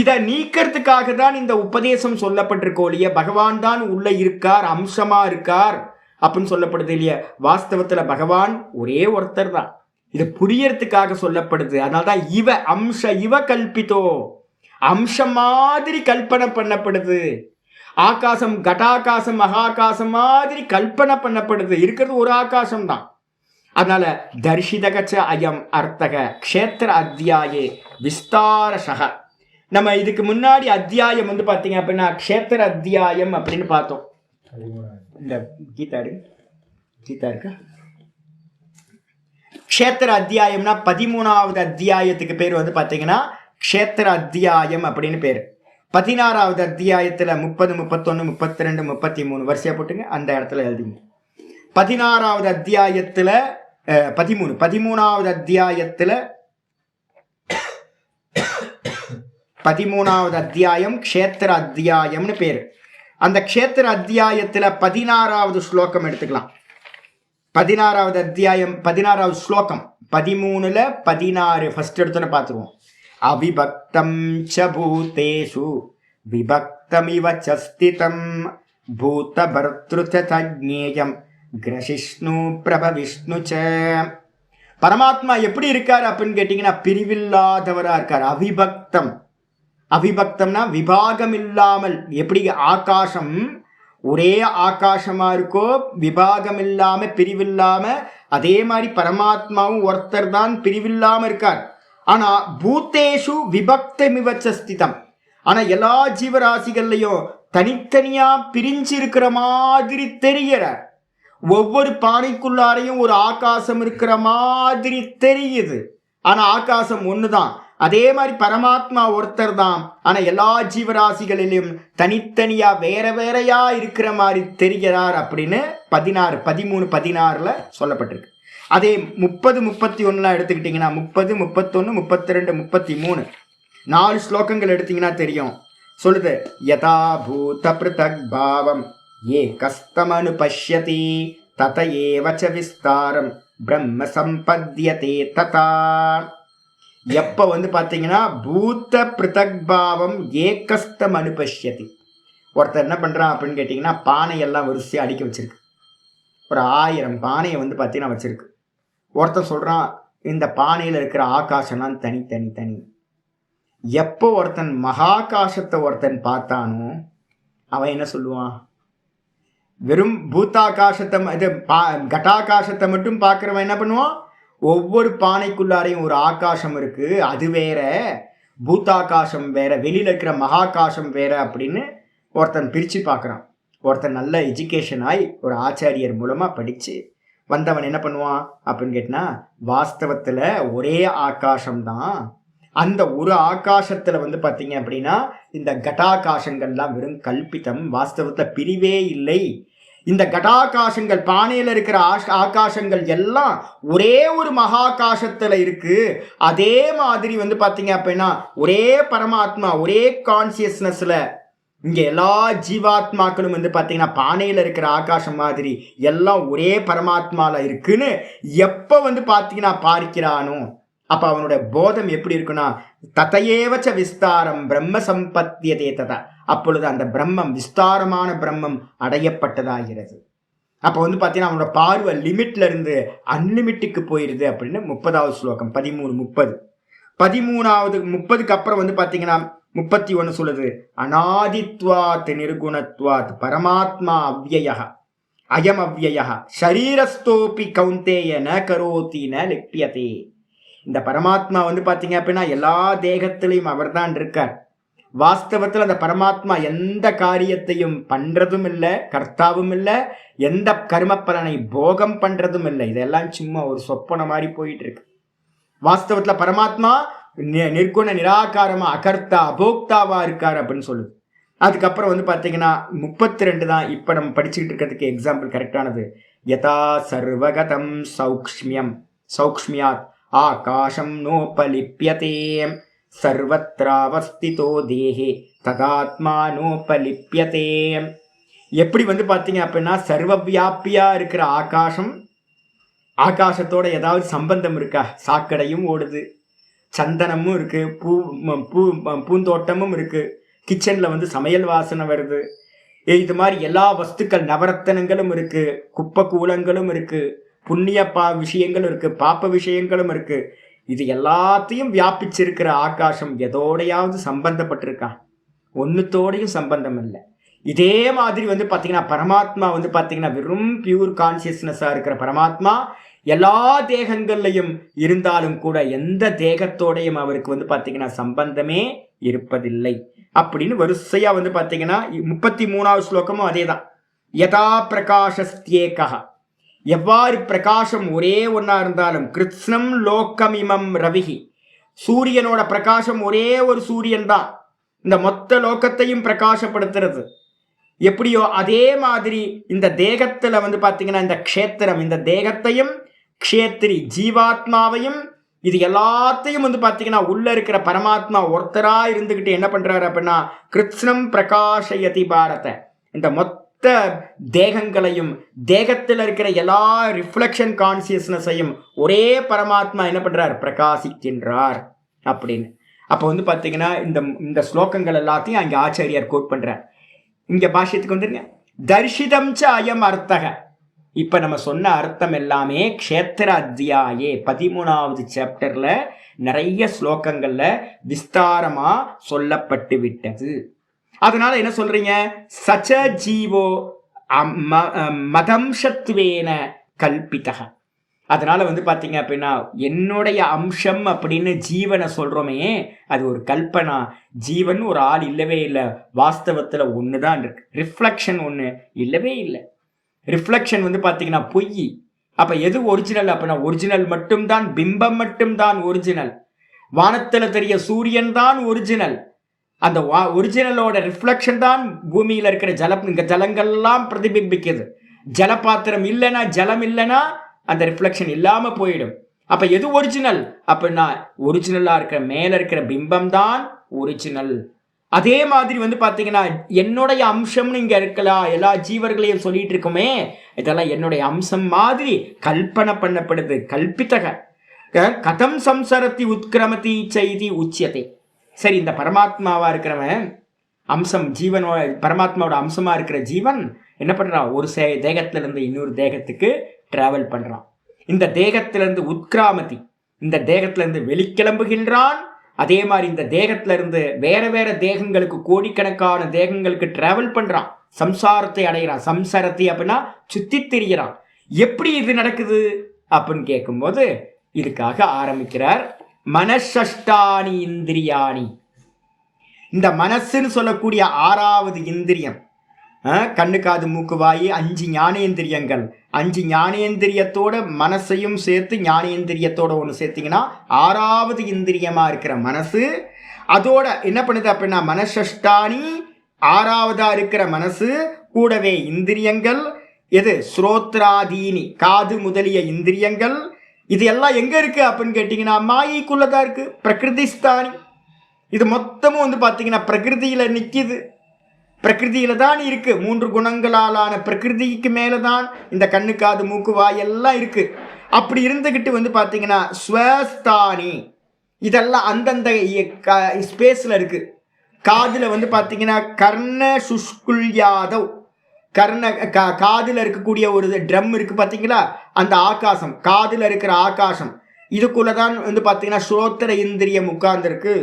இதை நீக்கிறதுக்காக தான் இந்த உபதேசம் சொல்லப்பட்டிருக்கோ இல்லையா? பகவான் தான் உள்ள இருக்கார், அம்சமா இருக்கார் அப்படின்னு சொல்லப்படுது இல்லையா? வாஸ்தவத்துல பகவான் ஒரே ஒருத்தர் தான். இது புரியறதுக்காக சொல்லப்படுது. அதனால்தான் இவ அம்ச இவ கல்பித்தோ, அம்சம் மாதிரி கல்பனை பண்ணப்படுது. ஆகாசம் கடாகாசம் மகாகாசம் மாதிரி கல்பனை பண்ணப்படுது. இருக்கிறது ஒரு ஆகாசம் தான். அதனால தர்ஷிதகச்ச அயம் அர்த்தக க்ஷேத்திர அத்தியாயே விஸ்தாரசக. நம்ம இதுக்கு முன்னாடி அத்தியாயம் பார்த்தீங்க அப்படின்னா க்ஷேத்திர அத்தியாயம் அப்படின்னு பார்த்தோம். இந்த கீதா இருக்கா? க்ஷேத்திர அத்தியாயம்னா 13வது அத்தியாயத்துக்கு பேர் வந்து பார்த்தீங்கன்னா க்ஷேத்திர அத்தியாயம் அப்படின்னு பேர். 16வது அத்தியாயத்தில் 30, 31, 32, 33 வரிசையா போட்டுங்க, அந்த இடத்துல எழுதிங்க. 16வது அத்தியாயத்தில் 13வது அத்தியாயத்தில் 13வது அத்தியாயம் க்ஷேத்திர அத்தியாயம்னு பேர். அந்த க்ஷேத்திர அத்தியாயத்தில் 16வது ஸ்லோகம் எடுத்துக்கலாம். 16வது அத்தியாயம் 16வது ஸ்லோகம் 13ல் 16 ஃபர்ஸ்ட் எடுத்தோன்னு பார்த்துருவோம். அவிபக்தம் ச பூதேஷு விபக்தமிவ ச ஸ்திதம் பூத பர்த்ருத தஜ்ஞேயம் கிரசிஷ்ணு பிரபவிஷ்ணு ச. பரமாத்மா எப்படி இருக்கார் அப்படின்னு கேட்டீங்கன்னா பிரிவில்லாதவரா இருக்கார். அவிபக்தம்னா விபாகம் இல்லாமல். எப்படி ஆகாசம் ஒரே ஆகாசமா இருக்கோ, விபாகம் இல்லாம பிரிவில்லாம, அதே மாதிரி பரமாத்மாவும் ஒருத்தர் தான், பிரிவில்லாம இருக்கார். ஆனா பூத்தேஷு விபக்தமிவச்ச ஸ்திதம். ஆனா எல்லா ஜீவராசிகள்லையும் தனித்தனியா பிரிஞ்சு இருக்கிற மாதிரி தெரியறார். ஒவ்வொரு பானைக்குள்ளாரையும் ஒரு ஆகாசம் இருக்கிற மாதிரி தெரியுது. ஆனா ஆகாசம் ஒண்ணுதான். அதே மாதிரி பரமாத்மா ஒருத்தர் தான். ஆனா எல்லா ஜீவராசிகளிலும் தனித்தனியா வேற வேறையா இருக்கிற மாதிரி தெரிகிறார் அப்படின்னு 13, 16ல் சொல்லப்பட்டிருக்கு. அதே 30, 31 எடுத்துக்கிட்டீங்கன்னா 30, 31, 32, 33 4 ஸ்லோகங்கள் எடுத்தீங்கன்னா தெரியும். சொல்லுது, யதா பூத பிருதக் பாவம் ஏ கஸ்தமனு பஷ்யதி தத ஏவச்ச விஸ்தாரம் பிரம்ம சம்பத்யதே ததா. எப்ப வந்து பாத்தீங்கன்னா பூத்த பிருதக் பாவம் ஏகஸ்தம் அனுபஷ்யதி. ஒருத்தர் என்ன பண்றான் அப்படின்னு கேட்டீங்கன்னா பானையெல்லாம் வரிசையா அடிக்க வச்சிருக்கு. ஒரு 1000 பானையை வந்து பார்த்தீங்கன்னா வச்சிருக்கு. ஒருத்தன் சொல்றான் இந்த பானையில் இருக்கிற ஆகாசம்லாம் தனி தனி தனி. எப்போ ஒருத்தன் மகாகாசத்தை ஒருத்தன் பார்த்தானோ அவன் என்ன சொல்லுவான்? வெறும் பூத்தாகாசத்தை கட்டாகாசத்தை மட்டும் பார்க்குறவன் என்ன பண்ணுவான்? ஒவ்வொரு பானைக்குள்ளாரையும் ஒரு ஆகாசம் இருக்கு, அது வேற, பூத்தாகாசம் வேற, வெளியில் இருக்கிற மகாகாசம் வேற அப்படின்னு ஒருத்தன் பிரித்து பார்க்குறான். ஒருத்தன் நல்ல எஜுகேஷன் ஆகி ஒரு ஆச்சாரியர் மூலமாக படித்து வந்தவன் என்ன பண்ணுவான் அப்படின்னு கேட்டினா, வாஸ்தவத்தில் ஒரே ஆகாசம்தான். அந்த ஒரு ஆகாசத்தில் வந்து பார்த்தீங்க அப்படின்னா இந்த கட்டாகாசங்கள்லாம் வெறும் கல்பித்தம், வாஸ்தவத்தில் பிரிவே இல்லை. இந்த கட்டாகாசங்கள் பானையில் இருக்கிற ஆகாசங்கள் எல்லாம் ஒரே ஒரு மகாகாசத்தில் இருக்கு. அதே மாதிரி வந்து பார்த்தீங்க அப்படின்னா ஒரே பரமாத்மா, ஒரே கான்சியஸ்னஸ்ல இங்கே எல்லா ஜீவாத்மாக்களும் வந்து பார்த்தீங்கன்னா பானையில் இருக்கிற ஆகாசம் மாதிரி எல்லாம் ஒரே பரமாத்மாவில் இருக்குன்னு எப்போ வந்து பார்த்தீங்கன்னா பார்க்கிறானோ அப்போ அவனோட போதம் எப்படி இருக்குன்னா, ததையேவச்ச விஸ்தாரம் பிரம்ம சம்பத்தியதே ததா. அப்பொழுது அந்த பிரம்மம், விஸ்தாரமான பிரம்மம் அடையப்பட்டதாகிறது. அப்போ வந்து பார்த்தீங்கன்னா அவனோட பார்வை லிமிட்ல இருந்து அன்லிமிட்டுக்கு போயிடுது அப்படின்னு 30வது ஸ்லோகம் 13, 30. 13வது 30க்கு அப்புறம் வந்து பார்த்தீங்கன்னா 31 சொல்லுது, அநாதித்வாத் நிர்குணத்வாத் பரமாத்மா அவ்யய அயம் அவ்யய ஷரீரஸ்தோபி கௌந்தேய ந கரோதி ந லிப்யதே. இந்த பரமாத்மா வந்து பார்த்தீங்க அப்படின்னா எல்லா தேகத்திலையும் அவர் தான் இருக்கார். வாஸ்தவத்தில் அந்த பரமாத்மா எந்த காரியத்தையும் பண்றதும் இல்லை, கர்த்தாவும் இல்லை, எந்த கர்ம பலனை போகம் பண்றதும் இல்லை. இதெல்லாம் சும்மா ஒரு சொப்பன மாதிரி போயிட்டு இருக்கு. வாஸ்தவத்தில் பரமாத்மா நிர்குண நிராகாரமா அகர்த்தா அபோக்தாவா இருக்கார் அப்படின்னு சொல்லுது. அதுக்கப்புறம் வந்து பார்த்தீங்கன்னா 32 தான் இப்போ நம்ம படிச்சுக்கிட்டு இருக்கிறதுக்கு எக்ஸாம்பிள் கரெக்டானது. யதா சர்வகதம் சௌக்ஷ்மியம் சௌக்ஷ்மியாத் ஆகாஷம் நோபலிப்யதே சர்வத்ராவஸ்திதோ தேஹே ததாத்மா நோபலிப்யதே. எப்படி வந்து பார்த்தீங்க அப்படின்னா சர்வ வியாபியா இருக்கிற ஆகாசம், ஆகாசத்தோட ஏதாவது சம்பந்தம் இருக்கா? சாக்கடையும் ஓடுது, சந்தனமும் இருக்கு, பூந்தோட்டமும் இருக்கு, கிச்சன்ல வந்து சமையல் வாசனை வருது, இது மாதிரி எல்லா வஸ்துக்கள் நவரத்தனங்களும் இருக்கு, குப்பை கூலங்களும் இருக்கு, புண்ணிய விஷயங்களும் இருக்கு, பாப்ப விஷயங்களும் இருக்கு. இது எல்லாத்தையும் வியாபிச்சிருக்கிற ஆகாசம் எதோடையாவது சம்பந்தப்பட்டிருக்கா? ஒன்னுத்தோடையும் சம்பந்தம் இல்லை. இதே மாதிரி வந்து பார்த்தீங்கன்னா பரமாத்மா வந்து பார்த்தீங்கன்னா வெறும் பியூர் கான்சியஸ்னஸா இருக்கிற பரமாத்மா எல்லா தேகங்கள்லையும் இருந்தாலும் கூட எந்த தேகத்தோடையும் அவருக்கு வந்து பார்த்தீங்கன்னா சம்பந்தமே இருப்பதில்லை அப்படின்னு வரிசையா வந்து பார்த்தீங்கன்னா 33வது ஸ்லோகமும் அதே தான். யதா பிரகாசஸ்தியேகா, எவ்வாறு பிரகாசம் ஒரே ஒன்னா இருந்தாலும், கிருத்ஸ்னம் லோகமிமம் ரவிஹி, சூரியனோட பிரகாசம் ஒரே ஒரு சூரியன் தான் இந்த மொத்த லோகத்தையும் பிரகாசப்படுத்துறது. எப்படியோ அதே மாதிரி இந்த தேகத்துல பாத்தீங்கன்னா இந்த க்ஷேத்திரம், இந்த தேகத்தையும் க்ஷேத்திரி ஜீவாத்மாவையும் இது எல்லாத்தையும் பாத்தீங்கன்னா உள்ள இருக்கிற பரமாத்மா ஒருத்தரா இருந்துகிட்டு என்ன பண்றாரு அப்படின்னா கிருத்ஸ்னம் பிரகாஷயதி பாரத, இந்த மொத்த தேகங்களையும் தேகத்தில் இருக்கிற எல்லா ரிஃப்ளெக்ஷன் கான்சியஸ்னஸையும் ஒரே பரமாத்மா என்ன பண்றார், பிரகாசிக்கின்றார் அப்படின்னு. அப்போ பாத்தீங்கன்னா இந்த ஸ்லோகங்கள் எல்லாத்தையும் அங்க ஆச்சாரியார் கோட் பண்றார். இங்க பாஷ்யத்துக்கு வந்துருங்க. தர்ஷிதம் ச அயம் அர்த்தக, இப்ப நம்ம சொன்ன அர்த்தம் எல்லாமே க்ஷேத்திர அத்தியாயே 13வது சாப்டர்ல நிறைய ஸ்லோகங்கள்ல விஸ்தாரமா சொல்லப்பட்டு விட்டது. அதனால என்ன சொல்றீங்க, சச்ச ஜீவோ மதம்சத்வேன கல்பிதக. அதனால பாத்தீங்க அப்படின்னா என்னுடைய அம்சம் அப்படின்னு ஜீவனை சொல்றோமே, அது ஒரு கல்பனா. ஜீவன் ஒரு ஆள் இல்லவே இல்லை, வாஸ்தவத்துல ஒண்ணுதான் இருக்கு. ரிஃப்ளெக்ஷன் ஒண்ணு இல்லவே இல்லை. ரிஃப்ளெக்ஷன் பாத்தீங்கன்னா பொய். அப்ப எது ஒரிஜினல் அப்படின்னா ஒரிஜினல் மட்டும்தான், பிம்பம் மட்டும்தான் ஒரிஜினல். வானத்துல தெரிய சூரியன் தான் ஒரிஜினல். அந்த ஒரிஜினலோட ரிஃப்ளெக்ஷன் தான் பூமியில இருக்கிற ஜலங்கள்லாம் பிரதிபிம்பிக்குது. ஜலபாத்திரம் இல்லைன்னா, ஜலம் இல்லைன்னா அந்த ரிஃப்ளெக்ஷன் இல்லாம போயிடும். அப்ப எது ஒரிஜினல் அப்படின்னா ஒரிஜினலா இருக்கிற மேல இருக்கிற பிம்பம் தான் ஒரிஜினல். அதே மாதிரி பாத்தீங்கன்னா என்னுடைய அம்சம்னு இங்க இருக்கலாம், எல்லா ஜீவர்களையும் சொல்லிட்டு இருக்குமே, இதெல்லாம் என்னுடைய அம்சம் மாதிரி கல்பனை பண்ணப்படுது. கல்பித்தக கதம் சம்சரத்தி உத்கிரமதி செய்தி உச்சியத்தை. சரி, இந்த பரமாத்மாவா இருக்கிறவன் அம்சம், ஜீவனோட பரமாத்மாவோட அம்சமா இருக்கிற ஜீவன் என்ன பண்றான், ஒரு தேகத்துல இருந்து இன்னொரு தேகத்துக்கு டிராவல் பண்றான். இந்த தேகத்திலிருந்து உத்கிராமதி, இந்த தேகத்திலிருந்து வெளிக்கிளம்புகின்றான். அதே மாதிரி இந்த தேகத்துல இருந்து வேற வேற தேகங்களுக்கு, கோடிக்கணக்கான தேகங்களுக்கு டிராவல் பண்றான், சம்சாரத்தை அடைகிறான். சம்சாரத்தை அப்படின்னா சுத்தி திரிகிறான். எப்படி இது நடக்குது அப்படின்னு கேட்கும்போது இதுக்காக ஆரம்பிக்கிறார். மனசஷ்டானி இந்திரியாணி, இந்த மனசுன்னு சொல்லக்கூடிய 6வது இந்திரியம், கண்ணு காது மூக்கு வாயு 5 ஞானேந்திரியங்கள். 5 ஞானேந்திரியத்தோட மனசையும் சேர்த்து ஞானேந்திரியத்தோட ஒன்று சேர்த்தீங்கன்னா 6வது இந்திரியமா இருக்கிற மனசு. அதோட என்ன பண்ணுது அப்படின்னா மனசஷ்டானி, 6வதா இருக்கிற மனசு கூடவே இந்திரியங்கள். எது, ஸ்ரோத்ராதீனி, காது முதலிய இந்திரியங்கள். இது எல்லாம் எங்க இருக்கு அப்படின்னு கேட்டீங்கன்னா மாயைக்குள்ளதான் இருக்கு. பிரகிருதிஸ்தானி, இது மொத்தமும் பாத்தீங்கன்னா பிரகிருதியில நிக்குது. பிரகிருதியில தான் இருக்கு. 3 குணங்களாலான பிரகிருதிக்கு மேலதான் இந்த கண்ணு காது மூக்கு வாய் எல்லாம் இருக்கு. அப்படி இருந்துகிட்டு பாத்தீங்கன்னா ஸ்வஸ்தானி, இதெல்லாம் அந்தந்த ஸ்பேஸ்ல இருக்கு. காதுல பாத்தீங்கன்னா கர்ண சுஷ்குல்யாதவ், காதுல இருக்கக்கூடிய ஒரு ட்ரம் இருக்கு பாத்தீங்களா, அந்த ஆகாசம், காதுல இருக்கிற ஆகாசம், இதுக்குள்ளதான் பாத்தீங்கன்னா ஸ்ரோத்திர இந்திரியம் உட்கார்ந்துருக்கு.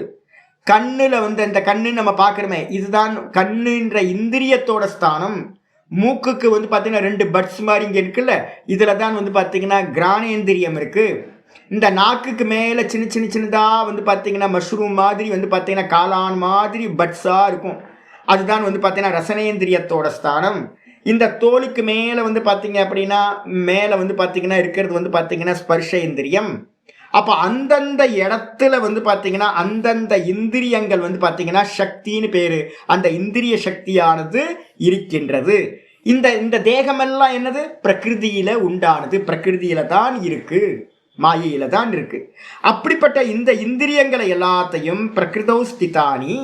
கண்ணுல இந்த கண்ணு நம்ம பார்க்குறோமே, இதுதான் கண்ணுன்ற இந்திரியத்தோட ஸ்தானம். மூக்குக்கு பார்த்தீங்கன்னா 2 பட்ஸ் மாதிரி இங்கே இருக்குல்ல, இதில் தான் பார்த்தீங்கன்னா கிரானேந்திரியம் இருக்கு. இந்த நாக்குக்கு மேலே சின்னதாக பார்த்தீங்கன்னா மஷ்ரூம் மாதிரி பார்த்தீங்கன்னா காளான் மாதிரி பட்ஸாக இருக்கும். அதுதான் பார்த்தீங்கன்னா ரசனேந்திரியத்தோட ஸ்தானம். இந்த தோலுக்கு மேலே பார்த்தீங்க அப்படின்னா மேலே பார்த்தீங்கன்னா இருக்கிறது பார்த்தீங்கன்னா ஸ்பர்ஷேந்திரியம். அப்போ அந்தந்த இடத்துல பார்த்தீங்கன்னா அந்தந்த இந்திரியங்கள் பார்த்தீங்கன்னா சக்தின்னு பேரு. அந்த இந்திரிய சக்தியானது இருக்கின்றது. இந்த தேகமெல்லாம் என்னது, பிரகிருதியில உண்டானது, பிரகிருதியில தான் இருக்கு, மாயையில தான் இருக்கு. அப்படிப்பட்ட இந்த இந்திரியங்களை எல்லாத்தையும் பிரகிருதௌ ஸ்திதானி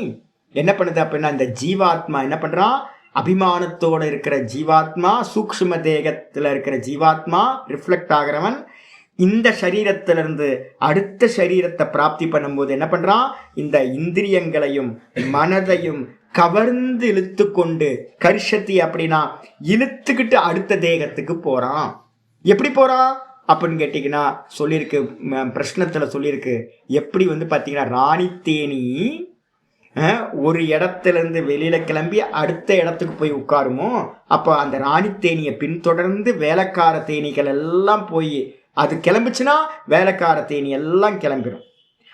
என்ன பண்ணுது அப்படின்னா இந்த ஜீவாத்மா என்ன பண்றான், அபிமானத்தோட இருக்கிற ஜீவாத்மா, சூக்ஷ்ம தேகத்துல இருக்கிற ஜீவாத்மா, ரிஃப்ளெக்ட் ஆகிறவன் இந்த சரீரத்திலிருந்து அடுத்த சரீரத்தை பிராப்தி பண்ணும்போது என்ன பண்றான், இந்த இந்திரியங்களையும் மனதையும் கவர்ந்து இழுத்து கொண்டு கர்ஷத்தி அப்படின்னா இழுத்துக்கிட்டு அடுத்த தேகத்துக்கு போறான். எப்படி போறான் அப்படின்னு கேட்டீங்கன்னா சொல்லியிருக்கு, பிரஷ்னத்துல சொல்லியிருக்கு. எப்படி பாத்தீங்கன்னா ராணி தேனி ஒரு இடத்துல இருந்து வெளியில கிளம்பி அடுத்த இடத்துக்கு போய் உட்காருமோ, அப்போ அந்த ராணி தேனியை பின்தொடர்ந்து வேலைக்கார தேனீக்கள் எல்லாம் போய் அது கிளம்பிச்சுன்னா வேலைக்கார தேனி எல்லாம் கிளம்பிடும்.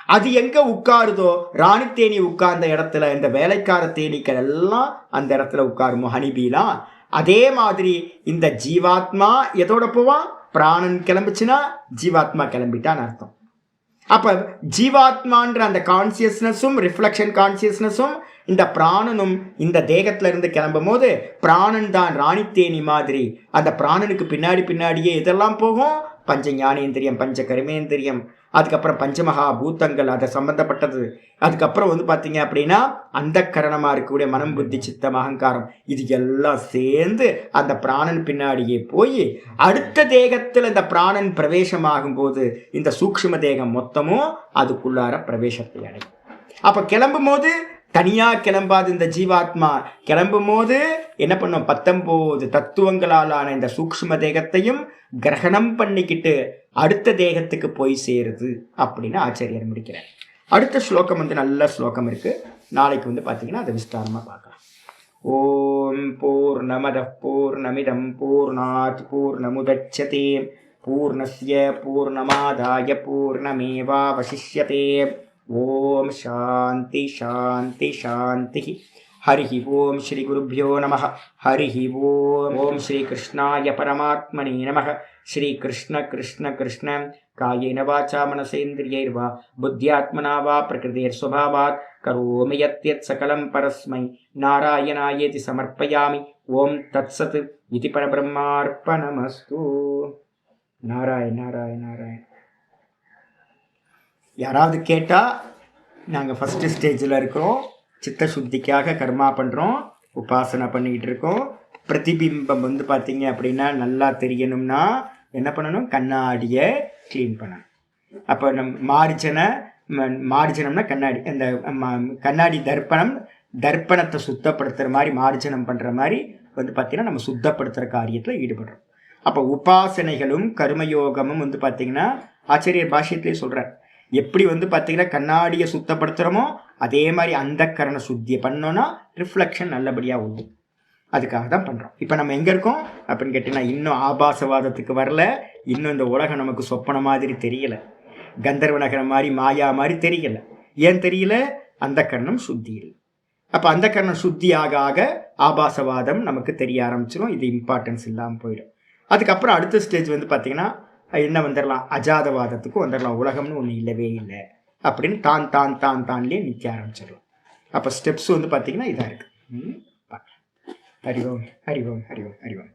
அது எங்க உட்காருதோ, ராணி தேனி உட்கார்ந்த இடத்துல இந்த வேலைக்கார தேனீக்கள் எல்லாம் அந்த இடத்துல உட்காருமோ, ஹனிபீலாம் அதே மாதிரி இந்த ஜீவாத்மா எதோட போவான்? பிராணன் கிளம்புச்சுன்னா ஜீவாத்மா கிளம்பிட்டான்னு அர்த்தம். அப்ப ஜீவாத்மான்ற அந்த கான்சியஸ்னஸும் ரிஃப்ளெக்ஷன் கான்சியஸ்னஸும் இந்த பிராணனும் இந்த தேகத்துல இருந்து கிளம்பும் போது பிராணன் தான் ராணித்தேனி மாதிரி அந்த பிராணனுக்கு பின்னாடியே இதெல்லாம் போகும். பஞ்ச ஞானேந்திரியம், பஞ்ச கர்மேந்திரியம், அதுக்கப்புறம் பஞ்சமகா பூத்தங்கள் அதை சம்பந்தப்பட்டது. அதுக்கப்புறம் பார்த்தீங்க அப்படின்னா அந்த கரணமாக இருக்கக்கூடிய மனம், புத்தி, சித்தம், அகங்காரம், இது எல்லாம் சேர்ந்து அந்த பிராணன் பின்னாடியே போய் அடுத்த தேகத்தில் இந்த பிராணன் பிரவேசமாகும் போது இந்த சூக்ஷ்ம தேகம் மொத்தமும் அதுக்குள்ளார பிரவேசத்தை அடையும். அப்போ கிளம்பும் போது தனியாக கிளம்பாது இந்த ஜீவாத்மா. கிளம்பும் போது என்ன பண்ணும்? 19 தத்துவங்களாலான இந்த சூக்ஷ்ம தேகத்தையும் கிரகணம் பண்ணிக்கிட்டு அடுத்த தேகத்துக்கு போய் சேருது அப்படின்னு ஆச்சாரியர் முடிக்கிறார். அடுத்த ஸ்லோகம் நல்ல ஸ்லோகம் இருக்கு. நாளைக்கு பார்த்தீங்கன்னா அதை விஸ்தாரமாக பார்க்கலாம். ஓம் பூர்ணமத பூர்ணமிதம் பூர்ணாத் பூர்ணமுதச்யதே பூர்ணஸ்ய பூர்ணமாதாய பூர்ணமேவாவசிஷ்யதே. ஓம் சாந்தி சாந்தி சாந்தி. ஹரி ஓம் ஸ்ரீ குருभ्यो நமः. ஹரி ஓம். ஓம் ஸ்ரீ கிருஷ்ணாய பரமாத்மனே நமः. ஸ்ரீ கிருஷ்ண கிருஷ்ண கிருஷ்ண காயேன வாசா மனசேந்திரியைர்வா புத்தியாத்மனா வா பிரகிருதேர் ஸ்வபாவாத் கரோமி யத்யத் சகலம் பரஸ்மை நாராயணாயேதி சமர்ப்பயாமி. ஓம் தத்சத் இதி பரபிரம்மார்ப்பணமஸ்து. நாராயண நாராயண நாராயண. யாராவது கேட்டால் நாங்கள் ஃபஸ்ட்டு ஸ்டேஜில் இருக்கிறோம். சித்த சுத்திக்காக கர்மா பண்ணுறோம், உபாசனை பண்ணிக்கிட்டு இருக்கோம். பிரதிபிம்பம் பார்த்தீங்க அப்படின்னா நல்லா தெரியணும்னா என்ன பண்ணணும்? கண்ணாடியை க்ளீன் பண்ணணும். அப்போ மார்ஜனம்னா கண்ணாடி, அந்த கண்ணாடி தர்ப்பணத்தை சுத்தப்படுத்துகிற மாதிரி மார்ஜனம் பண்ணுற மாதிரி பார்த்தீங்கன்னா நம்ம சுத்தப்படுத்துகிற காரியத்தில் ஈடுபடுறோம். அப்போ உபாசனைகளும் கர்மயோகமும் பார்த்தீங்கன்னா ஆச்சாரியர் பாஷ்யத்திலே சொல்கிறார். எப்படி பார்த்தீங்கன்னா கண்ணாடியை சுத்தப்படுத்துகிறோமோ அதே மாதிரி அந்த கரண சுத்தியை பண்ணோன்னா ரிஃப்ளெக்ஷன் நல்லபடியாக உண்டு. அதுக்காக தான் பண்ணுறோம். இப்போ நம்ம எங்கே இருக்கோம் அப்படின்னு கேட்டிங்கன்னா இன்னும் ஆபாசவாதத்துக்கு வரல. இன்னும் இந்த உலகம் நமக்கு சொப்பன மாதிரி தெரியலை, கந்தர்வ நகரம் மாதிரி மாயா மாதிரி தெரியலை. ஏன் தெரியல? அந்த கரணம் சுத்தி இல்லை. அப்போ அந்த கரணம் சுத்தி ஆக ஆக ஆபாசவாதம் நமக்கு தெரிய ஆரம்பிச்சிடும். இது இம்பார்ட்டன்ஸ் இல்லாமல் போயிடும். அதுக்கப்புறம் அடுத்த ஸ்டேஜ் பார்த்தீங்கன்னா என்ன வந்துடலாம்? அஜாதவாதத்துக்கும் வந்துடலாம். உலகம்னு ஒன்று இல்லவே இல்லை அப்படின்னு தான்லேயே நிற்க ஆரம்பிச்சிடலாம். அப்போ ஸ்டெப்ஸ் பார்த்தீங்கன்னா இதாக இருக்குது. பார்க்கலாம். ஹரி ஓம் ஹரி ஓம் ஹரி ஓம் ஹரி ஓம்.